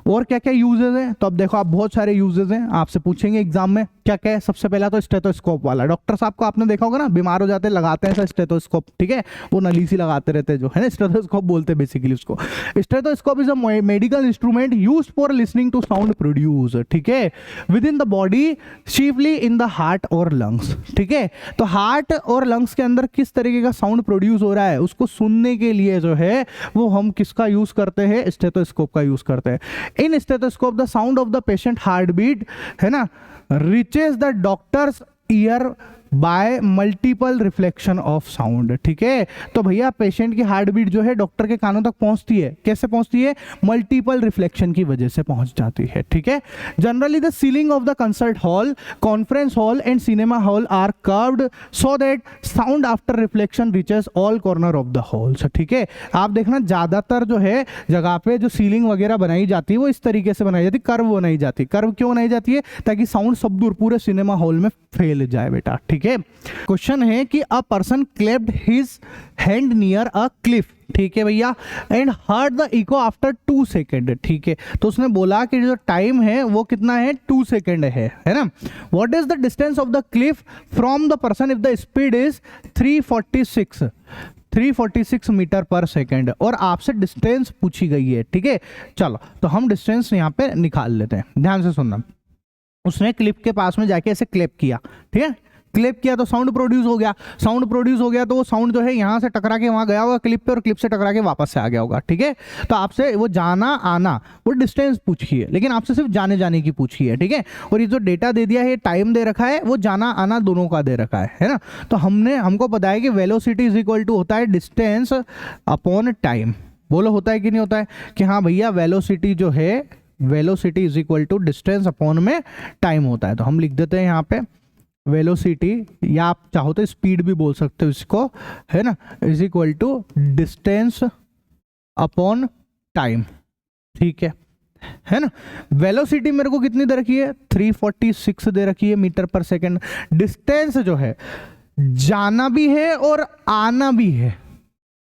और क्या क्या यूजेस हैं, तो अब देखो आप बहुत सारे यूजेस हैं, आपसे पूछेंगे एग्जाम में क्या क्या है। सबसे पहला तो स्टेथोस्कोप वाला, डॉक्टर साहब को आपने देखा होगा ना, बीमार हो जाते हैं लगाते हैं स्टेथोस्कोप, ठीक है, वो नली सी लगाते रहते हैं जो है ना, स्टेथोस्कोप बोलते हैं बेसिकली उसको। Stethoscope is a medical instrument used for listening to sound produce, ठीक है, within the body, chiefly in the heart और लंग्स, ठीक है। तो हार्ट और लंग्स के अंदर किस तरीके का साउंड प्रोड्यूस हो रहा है उसको सुनने के लिए जो है वो हम किसका यूज करते हैं, स्टेथोस्कोप का यूज करते हैं। In stethoscope the sound of the patient heartbeat है ना reaches the doctor's ear by multiple reflection of sound, ठीक है। तो भैया पेशेंट की हार्ट बीट जो है डॉक्टर के कानों तक पहुंचती है, कैसे पहुंचती है, मल्टीपल रिफ्लेक्शन की वजह से पहुंच जाती है, ठीक है। Generally the ceiling of the concert hall, conference hall and cinema hall are curved so that sound after reflection reaches all corner of the halls, ठीक है। आप देखना ज्यादातर जो है जगह पे जो सीलिंग वगैरह बनाई जाती है वो इस तरीके से बनाई जाती है, कर्व बनाई जाती है। कर्व क्यों बनाई जाती है, ताकि साउंड सब दूर पूरे सिनेमा हॉल में फैल जाए बेटा, ठीक है। क्वेश्चन है कि a person clapped his hand near a cliff, ठीक है भैया, and heard the echo after 2 second, ठीक है। तो उसने बोला कि जो टाइम है वो कितना है, 2 सेकेंड है ना। What is the distance of the cliff from the person if the speed is 346 metre per second, और आपसे डिस्टेंस पूछी गई है, ठीक है। चलो तो हम डिस्टेंस यहाँ पे निकाल लेते हैं, ध्यान से सुनना। उसने क्लिप के पास में जाके ऐसे क्लैप किया, ठीक है, क्लिप किया तो साउंड प्रोड्यूस हो गया, साउंड प्रोड्यूस हो गया तो वो साउंड जो है यहाँ से टकरा के वहाँ गया होगा क्लिप पे, और क्लिप से टकरा के वापस से आ गया होगा, ठीक है। तो आपसे वो जाना आना वो डिस्टेंस पूछी है, लेकिन आपसे सिर्फ जाने जाने की पूछी है, ठीक है। और ये जो डेटा दे दिया है, टाइम दे रखा है, वो जाना आना दोनों का दे रखा है ना। तो हमको पता है कि वेलोसिटी इज इक्वल टू होता है डिस्टेंस अपॉन टाइम। बोलो होता है कि नहीं होता है, कि हाँ भैया वेलोसिटी जो है, velocity is equal to distance upon में टाइम होता है। तो हम लिख देते हैं यहाँ पे वेलोसिटी, या आप चाहो तो स्पीड भी बोल सकते हो इसको, है ना, is equal to distance upon time, ठीक है ना। वेलोसिटी मेरे को कितनी दे रखी है, 346 दे रखी है मीटर पर सेकेंड। डिस्टेंस जो है जाना भी है और आना भी है,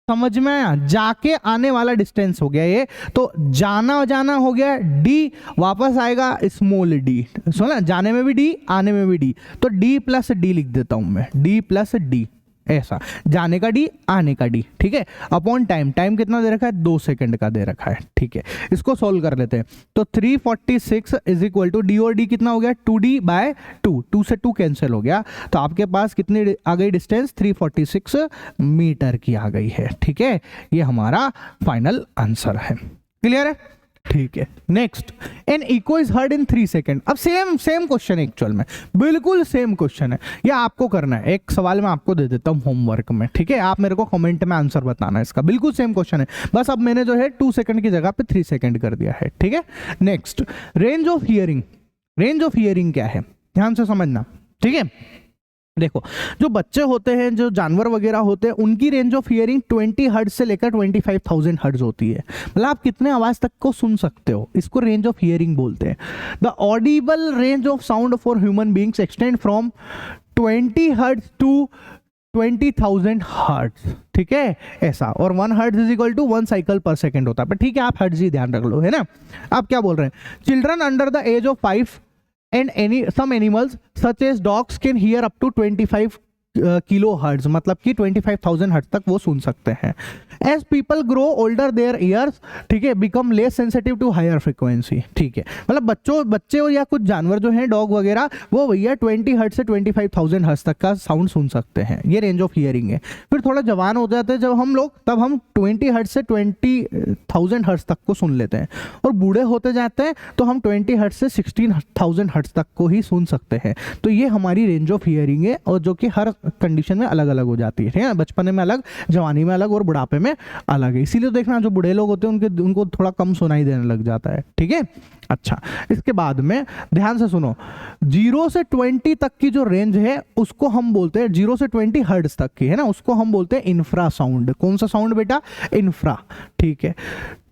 समझ में आया, जाके आने वाला डिस्टेंस हो गया ये, तो जाना हो गया डी, वापस आएगा स्मॉल डी, सुना, जाने में भी डी आने में भी डी, तो डी प्लस डी लिख देता हूं मैं, डी प्लस डी, ऐसा, जाने का डी आने का डी, ठीक है, अपॉन टाइम, टाइम कितना दे रखा है, 2 सेकंड का दे रखा है, ठीक है। इसको सॉल्व कर लेते हैं, तो 346 इज इक्वल टू डी, और डी कितना हो गया 2d/2, 2 से 2 कैंसिल हो गया, तो आपके पास कितनी आ गई डिस्टेंस, 346 मीटर की आ गई है, ठीक है। ये हमारा फाइनल आंसर है, क्लियर है, ठीक है। Next, an echo is heard in 3 second. अब सेम क्वेश्चन है, एक्चुअल में बिल्कुल सेम क्वेश्चन है, ये आपको करना है, एक सवाल मैं आपको दे देता हूं होमवर्क में, ठीक है, आप मेरे को कमेंट में आंसर बताना है इसका, बिल्कुल सेम क्वेश्चन है, बस अब मैंने जो है 2 सेकंड की जगह पे 3 सेकंड कर दिया है, ठीक है। Next, range of hearing, range of hearing क्या है, ध्यान से समझना, ठीक है। देखो, जो बच्चे होते हैं, जो जानवर वगैरह होते हैं, उनकी रेंज ऑफ हियरिंग 20 हर्ट्ज से लेकर 25,000 हर्ट्ज होती है, मतलब आप कितने आवाज तक को सुन सकते हो, इसको रेंज ऑफ हियरिंग बोलते हैं। The audible range of sound for human beings extend from 20 hertz to 20,000 hertz, ठीक है, ऐसा, और 1 hertz is equal to 1 cycle per second होता है, पर ठीक है, आप हर्ट्ज ही ध्यान रख लो, है ना। आप क्या बोल रहे हैं, children under the age of 5 and some animals such as dogs can hear up to 25 kilohertz, मतलब कि 25,000 हर्ट्ज तक वो सुन सकते हैं। As people grow older their ears, ठीक है, become less sensitive to higher frequency, ठीक है, मतलब बच्चे या कुछ जानवर जो हैं, डॉग वगैरह, वो भैया 20 हर्ट्ज से 25,000 हर्ट्ज तक का साउंड सुन सकते हैं, ये रेंज ऑफ हियरिंग है। फिर थोड़ा जवान हो जाते हैं जब हम लोग, तब हम 20 हर्ट्ज से 20,000 हर्ट्ज तक को सुन लेते हैं, और बूढ़े होते जाते हैं तो हम 20 हर्ट्ज से 16,000 हर्ट्ज तक को ही सुन सकते हैं। तो ये हमारी रेंज ऑफ हियरिंग है, और जो कि हर कंडीशन में अलग अलग हो जाती है, ठीक है, बचपन में अलग, जवानी में अलग, और बुढ़ापे में अलग है। इसीलिए देखना, जो बूढ़े लोग होते हैं उनको थोड़ा कम सुनाई देने लग जाता है, ठीक है। अच्छा, इसके बाद में ध्यान से सुनो, 0 से 20 तक की जो रेंज है उसको हम बोलते हैं, 0 से 20 हर्ट्ज तक की, है ना, उसको हम बोलते हैं इंफ्रा साउंड। कौन सा साउंड बेटा, इंफ्रा, ठीक है।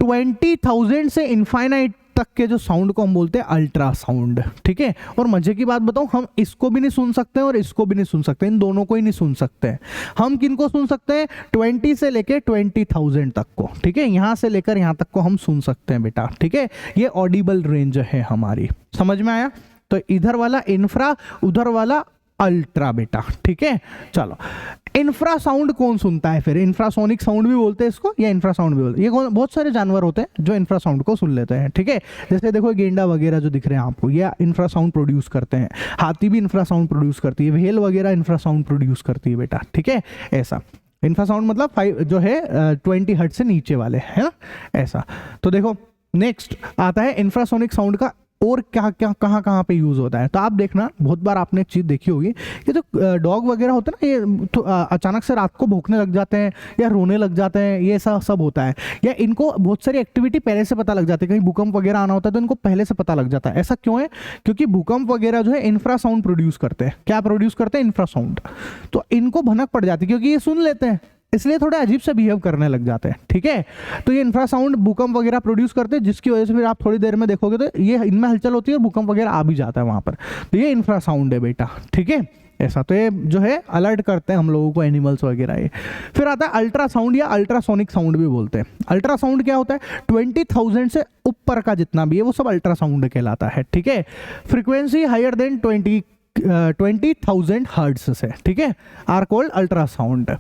20,000 से इनफाइनाइट तक के जो साउंड को हम बोलते हैं अल्ट्रासाउंड, ठीक है। और मजे की बात बताऊं, हम इसको भी नहीं सुन सकते और इसको भी नहीं सुन सकते, इन दोनों को ही नहीं सुन सकते। हम किनको सुन सकते हैं, 20 से लेकर 20,000 तक को, ठीक है, यहां से लेकर यहां तक को हम सुन सकते हैं बेटा, ठीक है। ये ऑडिबल रेंज है हमारी, समझ में आया। तो इधर वाला इंफ्रा, उधर वाला अल्ट्रा बेटा, ठीक है। चलो, इंफ्रा साउंड कौन सुनता है फिर, इंफ्रासोनिक साउंड भी बोलते हैं इसको, या इंफ्रा साउंड भी बोलते हैं। ये बहुत सारे जानवर होते हैं जो इंफ्रा साउंड को सुन लेते हैं, ठीक है। जैसे देखो गेंडा वगैरह जो दिख रहे हैं आपको, ये इंफ्रा साउंड प्रोड्यूस करते हैं। हाथी भी इंफ्रा साउंड प्रोड्यूस करती है, व्हेल वगैरह इंफ्रा साउंड प्रोड्यूस करती है बेटा, ठीक है। ऐसा इंफ्रा साउंड मतलब 5 जो है 20 हर्ट्ज से नीचे वाले, है ना, ऐसा। तो देखो, नेक्स्ट आता है इंफ्रासोनिक साउंड का और क्या क्या कहाँ पे यूज होता है। तो आप देखना, बहुत बार आपने एक चीज देखी होगी, ये जो डॉग वगैरह होते हैं ना, ये तो अचानक से रात को भौंकने लग जाते हैं या रोने लग जाते हैं, ये सब होता है। या इनको बहुत सारी एक्टिविटी पहले से पता लग जाती है, कहीं भूकंप वगैरह आना होता है तो इनको पहले से पता लग जाता है। ऐसा क्यों है, क्योंकि भूकंप वगैरह जो है इंफ्रा साउंड प्रोड्यूस करते हैं। क्या प्रोड्यूस करते हैं, इंफ्रा साउंड। तो इनको भनक पड़ जाती है क्योंकि ये सुन लेते हैं, इसलिए थोड़े अजीब से बिहेव करने लग जाते हैं, ठीक है। तो ये इंफ्रासाउंड भूकंप वगैरह प्रोड्यूस करते हैं, जिसकी वजह से फिर आप थोड़ी देर में देखोगे तो ये इनमें हलचल होती है और भूकंप वगैरह आ भी जाता है वहां पर। तो ये इंफ्रासाउंड है बेटा, ठीक है, ऐसा। तो ये जो है अलर्ट करते हैं हम लोगों को, एनिमल्स वगैरह ये। फिर आता है अल्ट्रासाउंड या अल्ट्रासोनिक साउंड भी बोलते हैं। अल्ट्रासाउंड क्या होता है, 20,000 से ऊपर का जितना भी है वो सब अल्ट्रासाउंड कहलाता है, ठीक है। फ्रीक्वेंसी हायर देन 20,000 हर्ट्ज से, ठीक है, आर कॉल्ड अल्ट्रासाउंड।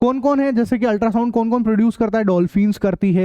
कौन कौन है, जैसे कि अल्ट्रासाउंड कौन कौन प्रोड्यूस करता है, डॉल्फिन्स करती है,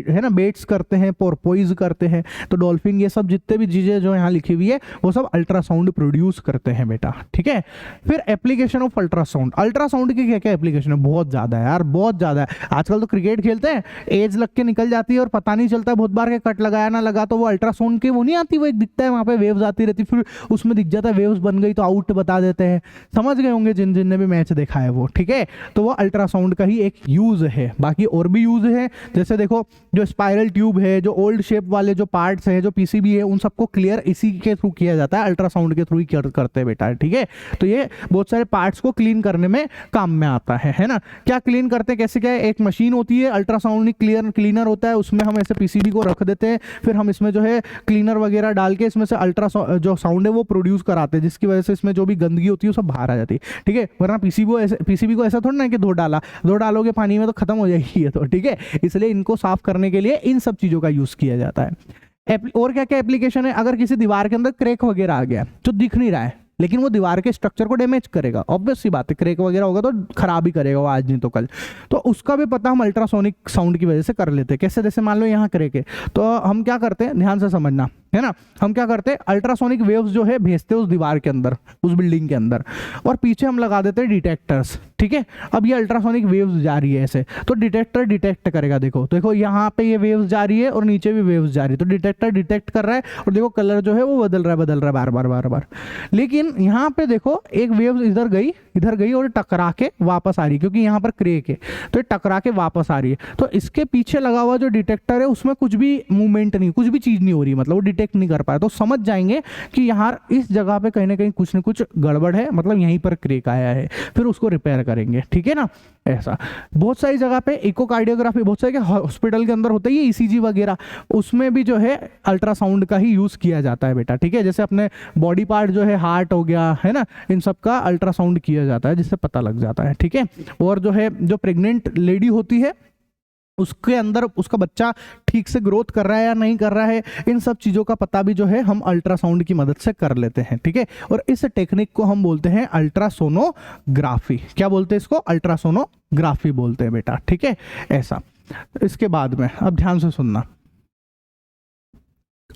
है ना, बेट्स करते हैं, पोर्पोइज करते हैं। तो डॉल्फिन, ये सब जितने भी चीजें जो यहाँ लिखी हुई है वो सब अल्ट्रासाउंड प्रोड्यूस करते हैं बेटा, ठीक है। फिर एप्लीकेशन ऑफ अल्ट्रासाउंड, अल्ट्रासाउंड की क्या क्या एप्लीकेशन है, बहुत ज्यादा है यार, बहुत ज्यादा है। आजकल तो क्रिकेट खेलते हैं, एज लग के निकल जाती है और पता नहीं चलता, बहुत बार के कट लगाया ना लगा तो वो अल्ट्रासाउंड की वो नहीं आती, वो एक दिखता है वहां पे, वेव्स आती रहती, फिर उसमें दिख जाता है वेव्स बन गई तो आउट बता देते हैं। समझ गए होंगे जिन जिनने भी मैच देखा है वो, ठीक है। तो वो अल्ट्रासाउंड का ही एक यूज है, बाकी और भी यूज है। जैसे देखो जो स्पाइरल ट्यूब है, जो ओल्ड शेप वाले जो पार्ट्स है, जो पीसीबी है, उन सबको क्लियर इसी के थ्रू किया जाता है, अल्ट्रासाउंड के थ्रू ही करते हैं बेटा, ठीक है। तो ये बहुत सारे पार्ट्स को क्लीन करने में काम में आता है ना। क्या क्लीन करते हैं, कैसे क्या है, एक मशीन होती है अल्ट्रासाउंड क्लीनर होता है, उसमें हम ऐसे पीसीबी को रख देते हैं, फिर हम इसमें जो है क्लीनर वगैरह डाल के इसमें से अल्ट्रा जो साउंड है वो प्रोड्यूस कराते हैं, जिसकी वजह से इसमें जो भी गंदगी होती है वो सब बाहर आ जाती है, ठीक है। वरना पीसीबी को ऐसा थोड़ा ना कि धो डालोगे पानी में तो खत्म हो जाएगी ये तो, ठीक है। इसलिए इनको साफ करने के लिए इन सब चीजों का यूज किया जाता है। और क्या क्या एप्लीकेशन है, अगर किसी दीवार के अंदर क्रैक वगैरह आ गया जो दिख नहीं रहा है लेकिन वो दीवार के स्ट्रक्चर को डैमेज करेगा, ऑब्वियस सी बात है, क्रैक वगैरह होगा तो खराब ही करेगा वो, आज नहीं तो कल। तो उसका भी पता हम अल्ट्रासोनिक साउंड की वजह से कर लेते हैं। कैसे, जैसे मान लो यहाँ क्रैक है तो हम क्या करते हैं, ध्यान से समझना है ना, हम क्या करते हैं, अल्ट्रासोनिक वेव्स जो है भेजते हैं उस दीवार के अंदर, उस बिल्डिंग के अंदर, और पीछे हम लगा देते हैं डिटेक्टर्स, ठीक है। अब ये अल्ट्रासोनिक वेव्स जा रही है ऐसे, तो डिटेक्टर डिटेक्ट करेगा, देखो यहाँ पे ये वेव्स जा रही है और नीचे भी वेव्स जा रही है, तो डिटेक्टर डिटेक्ट कर रहा है और देखो कलर जो है वो बदल रहा है बार बार। लेकिन यहाँ पे देखो एक वेव्स इधर गई और टकरा के वापस आ रही है, क्योंकि यहाँ पर क्रैक है तो ये टकरा के वापस आ रही है। तो इसके पीछे लगा हुआ जो डिटेक्टर है उसमें कुछ भी मूवमेंट नहीं, कुछ भी चीज नहीं हो रही, मतलब वो डिटेक्ट नहीं कर पाया। तो समझ जाएंगे कि यहाँ इस जगह पे कहीं ना कहीं कुछ न कुछ गड़बड़ है, मतलब यहीं पर क्रैक आया है, फिर उसको रिपेयर करेंगे, ठीक है ना। ऐसा बहुत सारी जगह पे इकोकार्डियोग्राफी, बहुत सारे हॉस्पिटल के अंदर होता है ये ईसीजी वगैरह, उसमें भी जो है अल्ट्रासाउंड का ही यूज किया जाता है बेटा, ठीक है। जैसे अपने बॉडी पार्ट जो है, हार्ट हो गया है ना, इन सब का अल्ट्रासाउंड किया जाता है जिससे पता लग जाता है, ठीक है। और जो है जो प्रेग्नेंट लेडी होती है उसके अंदर उसका बच्चा ठीक से ग्रोथ कर रहा है या नहीं कर रहा है, इन सब चीजों का पता भी जो है हम अल्ट्रासाउंड की मदद से कर लेते हैं, ठीक है। और इस टेक्निक को हम बोलते हैं अल्ट्रासोनोग्राफी। क्या बोलते हैं इसको, अल्ट्रासोनोग्राफी बोलते हैं बेटा, ठीक है। ऐसा इसके बाद में अब ध्यान से सुनना,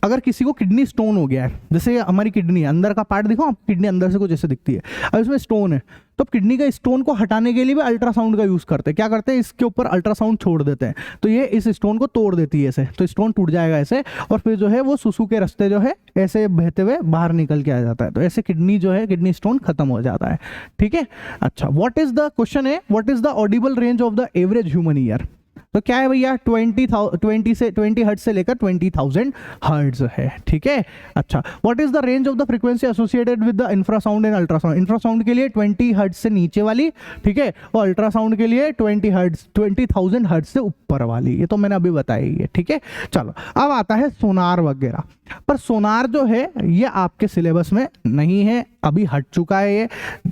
अगर किसी को किडनी स्टोन हो गया है, जैसे हमारी किडनी है, अंदर का पार्ट देखो, किडनी अंदर से कुछ ऐसे दिखती है, अब इसमें स्टोन है, तो किडनी का स्टोन को हटाने के लिए भी अल्ट्रासाउंड का यूज करते हैं। क्या करते हैं, इसके ऊपर अल्ट्रासाउंड छोड़ देते हैं, तो ये इस स्टोन को तोड़ देती है ऐसे, तो स्टोन टूट जाएगा ऐसे, और फिर जो है वो सुसु के रास्ते जो है ऐसे बहते हुए बाहर निकल के आ जाता है, तो ऐसे किडनी जो है, किडनी स्टोन खत्म हो जाता है, ठीक है। अच्छा, व्हाट इज द क्वेश्चन है, what is the audible range of the average human ear. तो क्या है भैया, 20 हर्ट्ज से लेकर 20,000 हर्ट्ज है, ठीक है। अच्छा, what is the range of the frequency associated with the infrasound and ultrasound. Infrasound के लिए 20 हर्ट्ज से नीचे वाली, ठीक है, और अल्ट्रासाउंड के लिए 20,000 हर्ट्ज से ऊपर वाली, ये तो मैंने अभी बताई है, ठीक है। चलो अब आता है सोनार वगैरह, पर सोनार जो है ये आपके सिलेबस में नहीं है, अभी हट चुका है ये,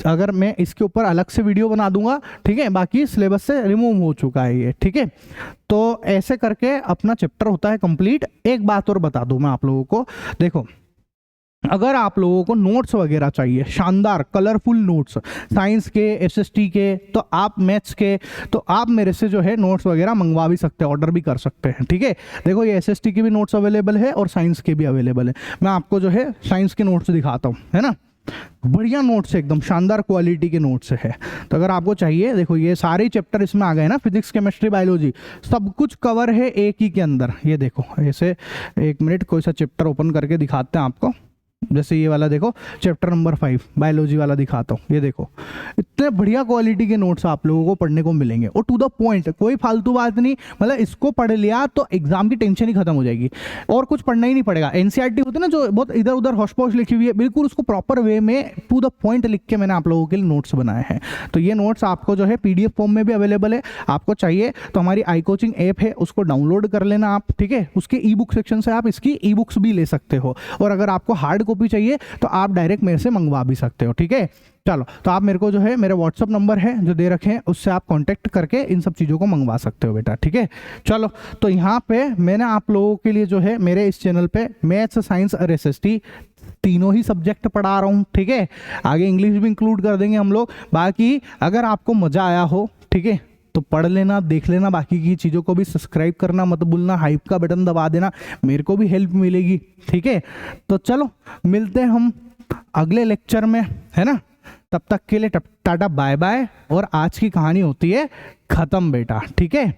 अगर मैं इसके ऊपर अलग से वीडियो बना दूंगा, ठीक है, बाकी सिलेबस से रिमूव हो चुका है ये, ठीक है। तो ऐसे करके अपना चैप्टर होता है कंप्लीट। एक बात और बता दूं मैं आप लोगों को, देखो अगर आप लोगों को नोट्स वगैरह चाहिए, शानदार कलरफुल नोट्स, साइंस के, एसएसटी के, तो आप मैथ्स के, तो आप मेरे से जो है नोट्स वगैरह मंगवा भी सकते हैं, ऑर्डर भी कर सकते हैं, ठीक है। देखो ये एसएसटी की भी नोट्स अवेलेबल है और साइंस के भी अवेलेबल है। मैं आपको जो है साइंस के नोट्स दिखाता हूँ, है ना, बढ़िया नोट्स है, एकदम शानदार क्वालिटी के नोट्स है। तो अगर आपको चाहिए, देखो ये सारे चैप्टर इसमें आ गए ना, फिजिक्स, केमिस्ट्री, बायोलॉजी, सब कुछ कवर है एक ही के अंदर। ये देखो ऐसे, एक मिनट कोई सा चैप्टर ओपन करके दिखाते हैं आपको, जैसे ये वाला देखो, चैप्टर नंबर 5 बायोलॉजी वाला दिखाता हूँ। ये देखो इतने बढ़िया क्वालिटी के नोट्स आप लोगों को पढ़ने को मिलेंगे, और टू द पॉइंट, कोई फालतू बात नहीं, मतलब इसको पढ़ लिया तो एग्जाम की टेंशन ही खत्म हो जाएगी, और कुछ पढ़ना ही नहीं पड़ेगा। एनसीईआरटी होती है ना जो बहुत इधर उधर हौश पौश लिखी हुई है, बिल्कुल उसको प्रॉपर वे में टू द पॉइंट लिख के मैंने आप लोगों के लिए नोट्स बनाए हैं। तो ये नोट्स आपको जो है पीडीएफ फॉर्म में भी अवेलेबल है, आपको चाहिए तो हमारी आई कोचिंग ऐप है, उसको डाउनलोड कर लेना आप, ठीक है। उसके ई बुक सेक्शन से आप इसकी ई बुक्स भी ले सकते हो, और अगर आपको हार्ड कॉपी चाहिए तो आप डायरेक्ट मेरे से मंगवा भी सकते हो, ठीक है। चलो, तो आप मेरे को जो है, मेरे व्हाट्सअप नंबर है जो दे रखे हैं, उससे आप कांटेक्ट करके इन सब चीज़ों को मंगवा सकते हो बेटा, ठीक है। चलो, तो यहाँ पे मैंने आप लोगों के लिए जो है मेरे इस चैनल पे मैथ्स, साइंस और एसएसटी तीनों ही सब्जेक्ट पढ़ा रहा हूँ, ठीक है। आगे इंग्लिश भी इंक्लूड कर देंगे हम लोग। बाकी अगर आपको मज़ा आया हो, ठीक है, तो पढ़ लेना, देख लेना, बाकी की चीज़ों को भी सब्सक्राइब करना मत भूलना, हाइप का बटन दबा देना, मेरे को भी हेल्प मिलेगी, ठीक है। तो चलो मिलते हैं हम अगले लेक्चर में, है ना। तब तक के लिए टाटा बाय बाय, और आज की कहानी होती है खत्म बेटा, ठीक है।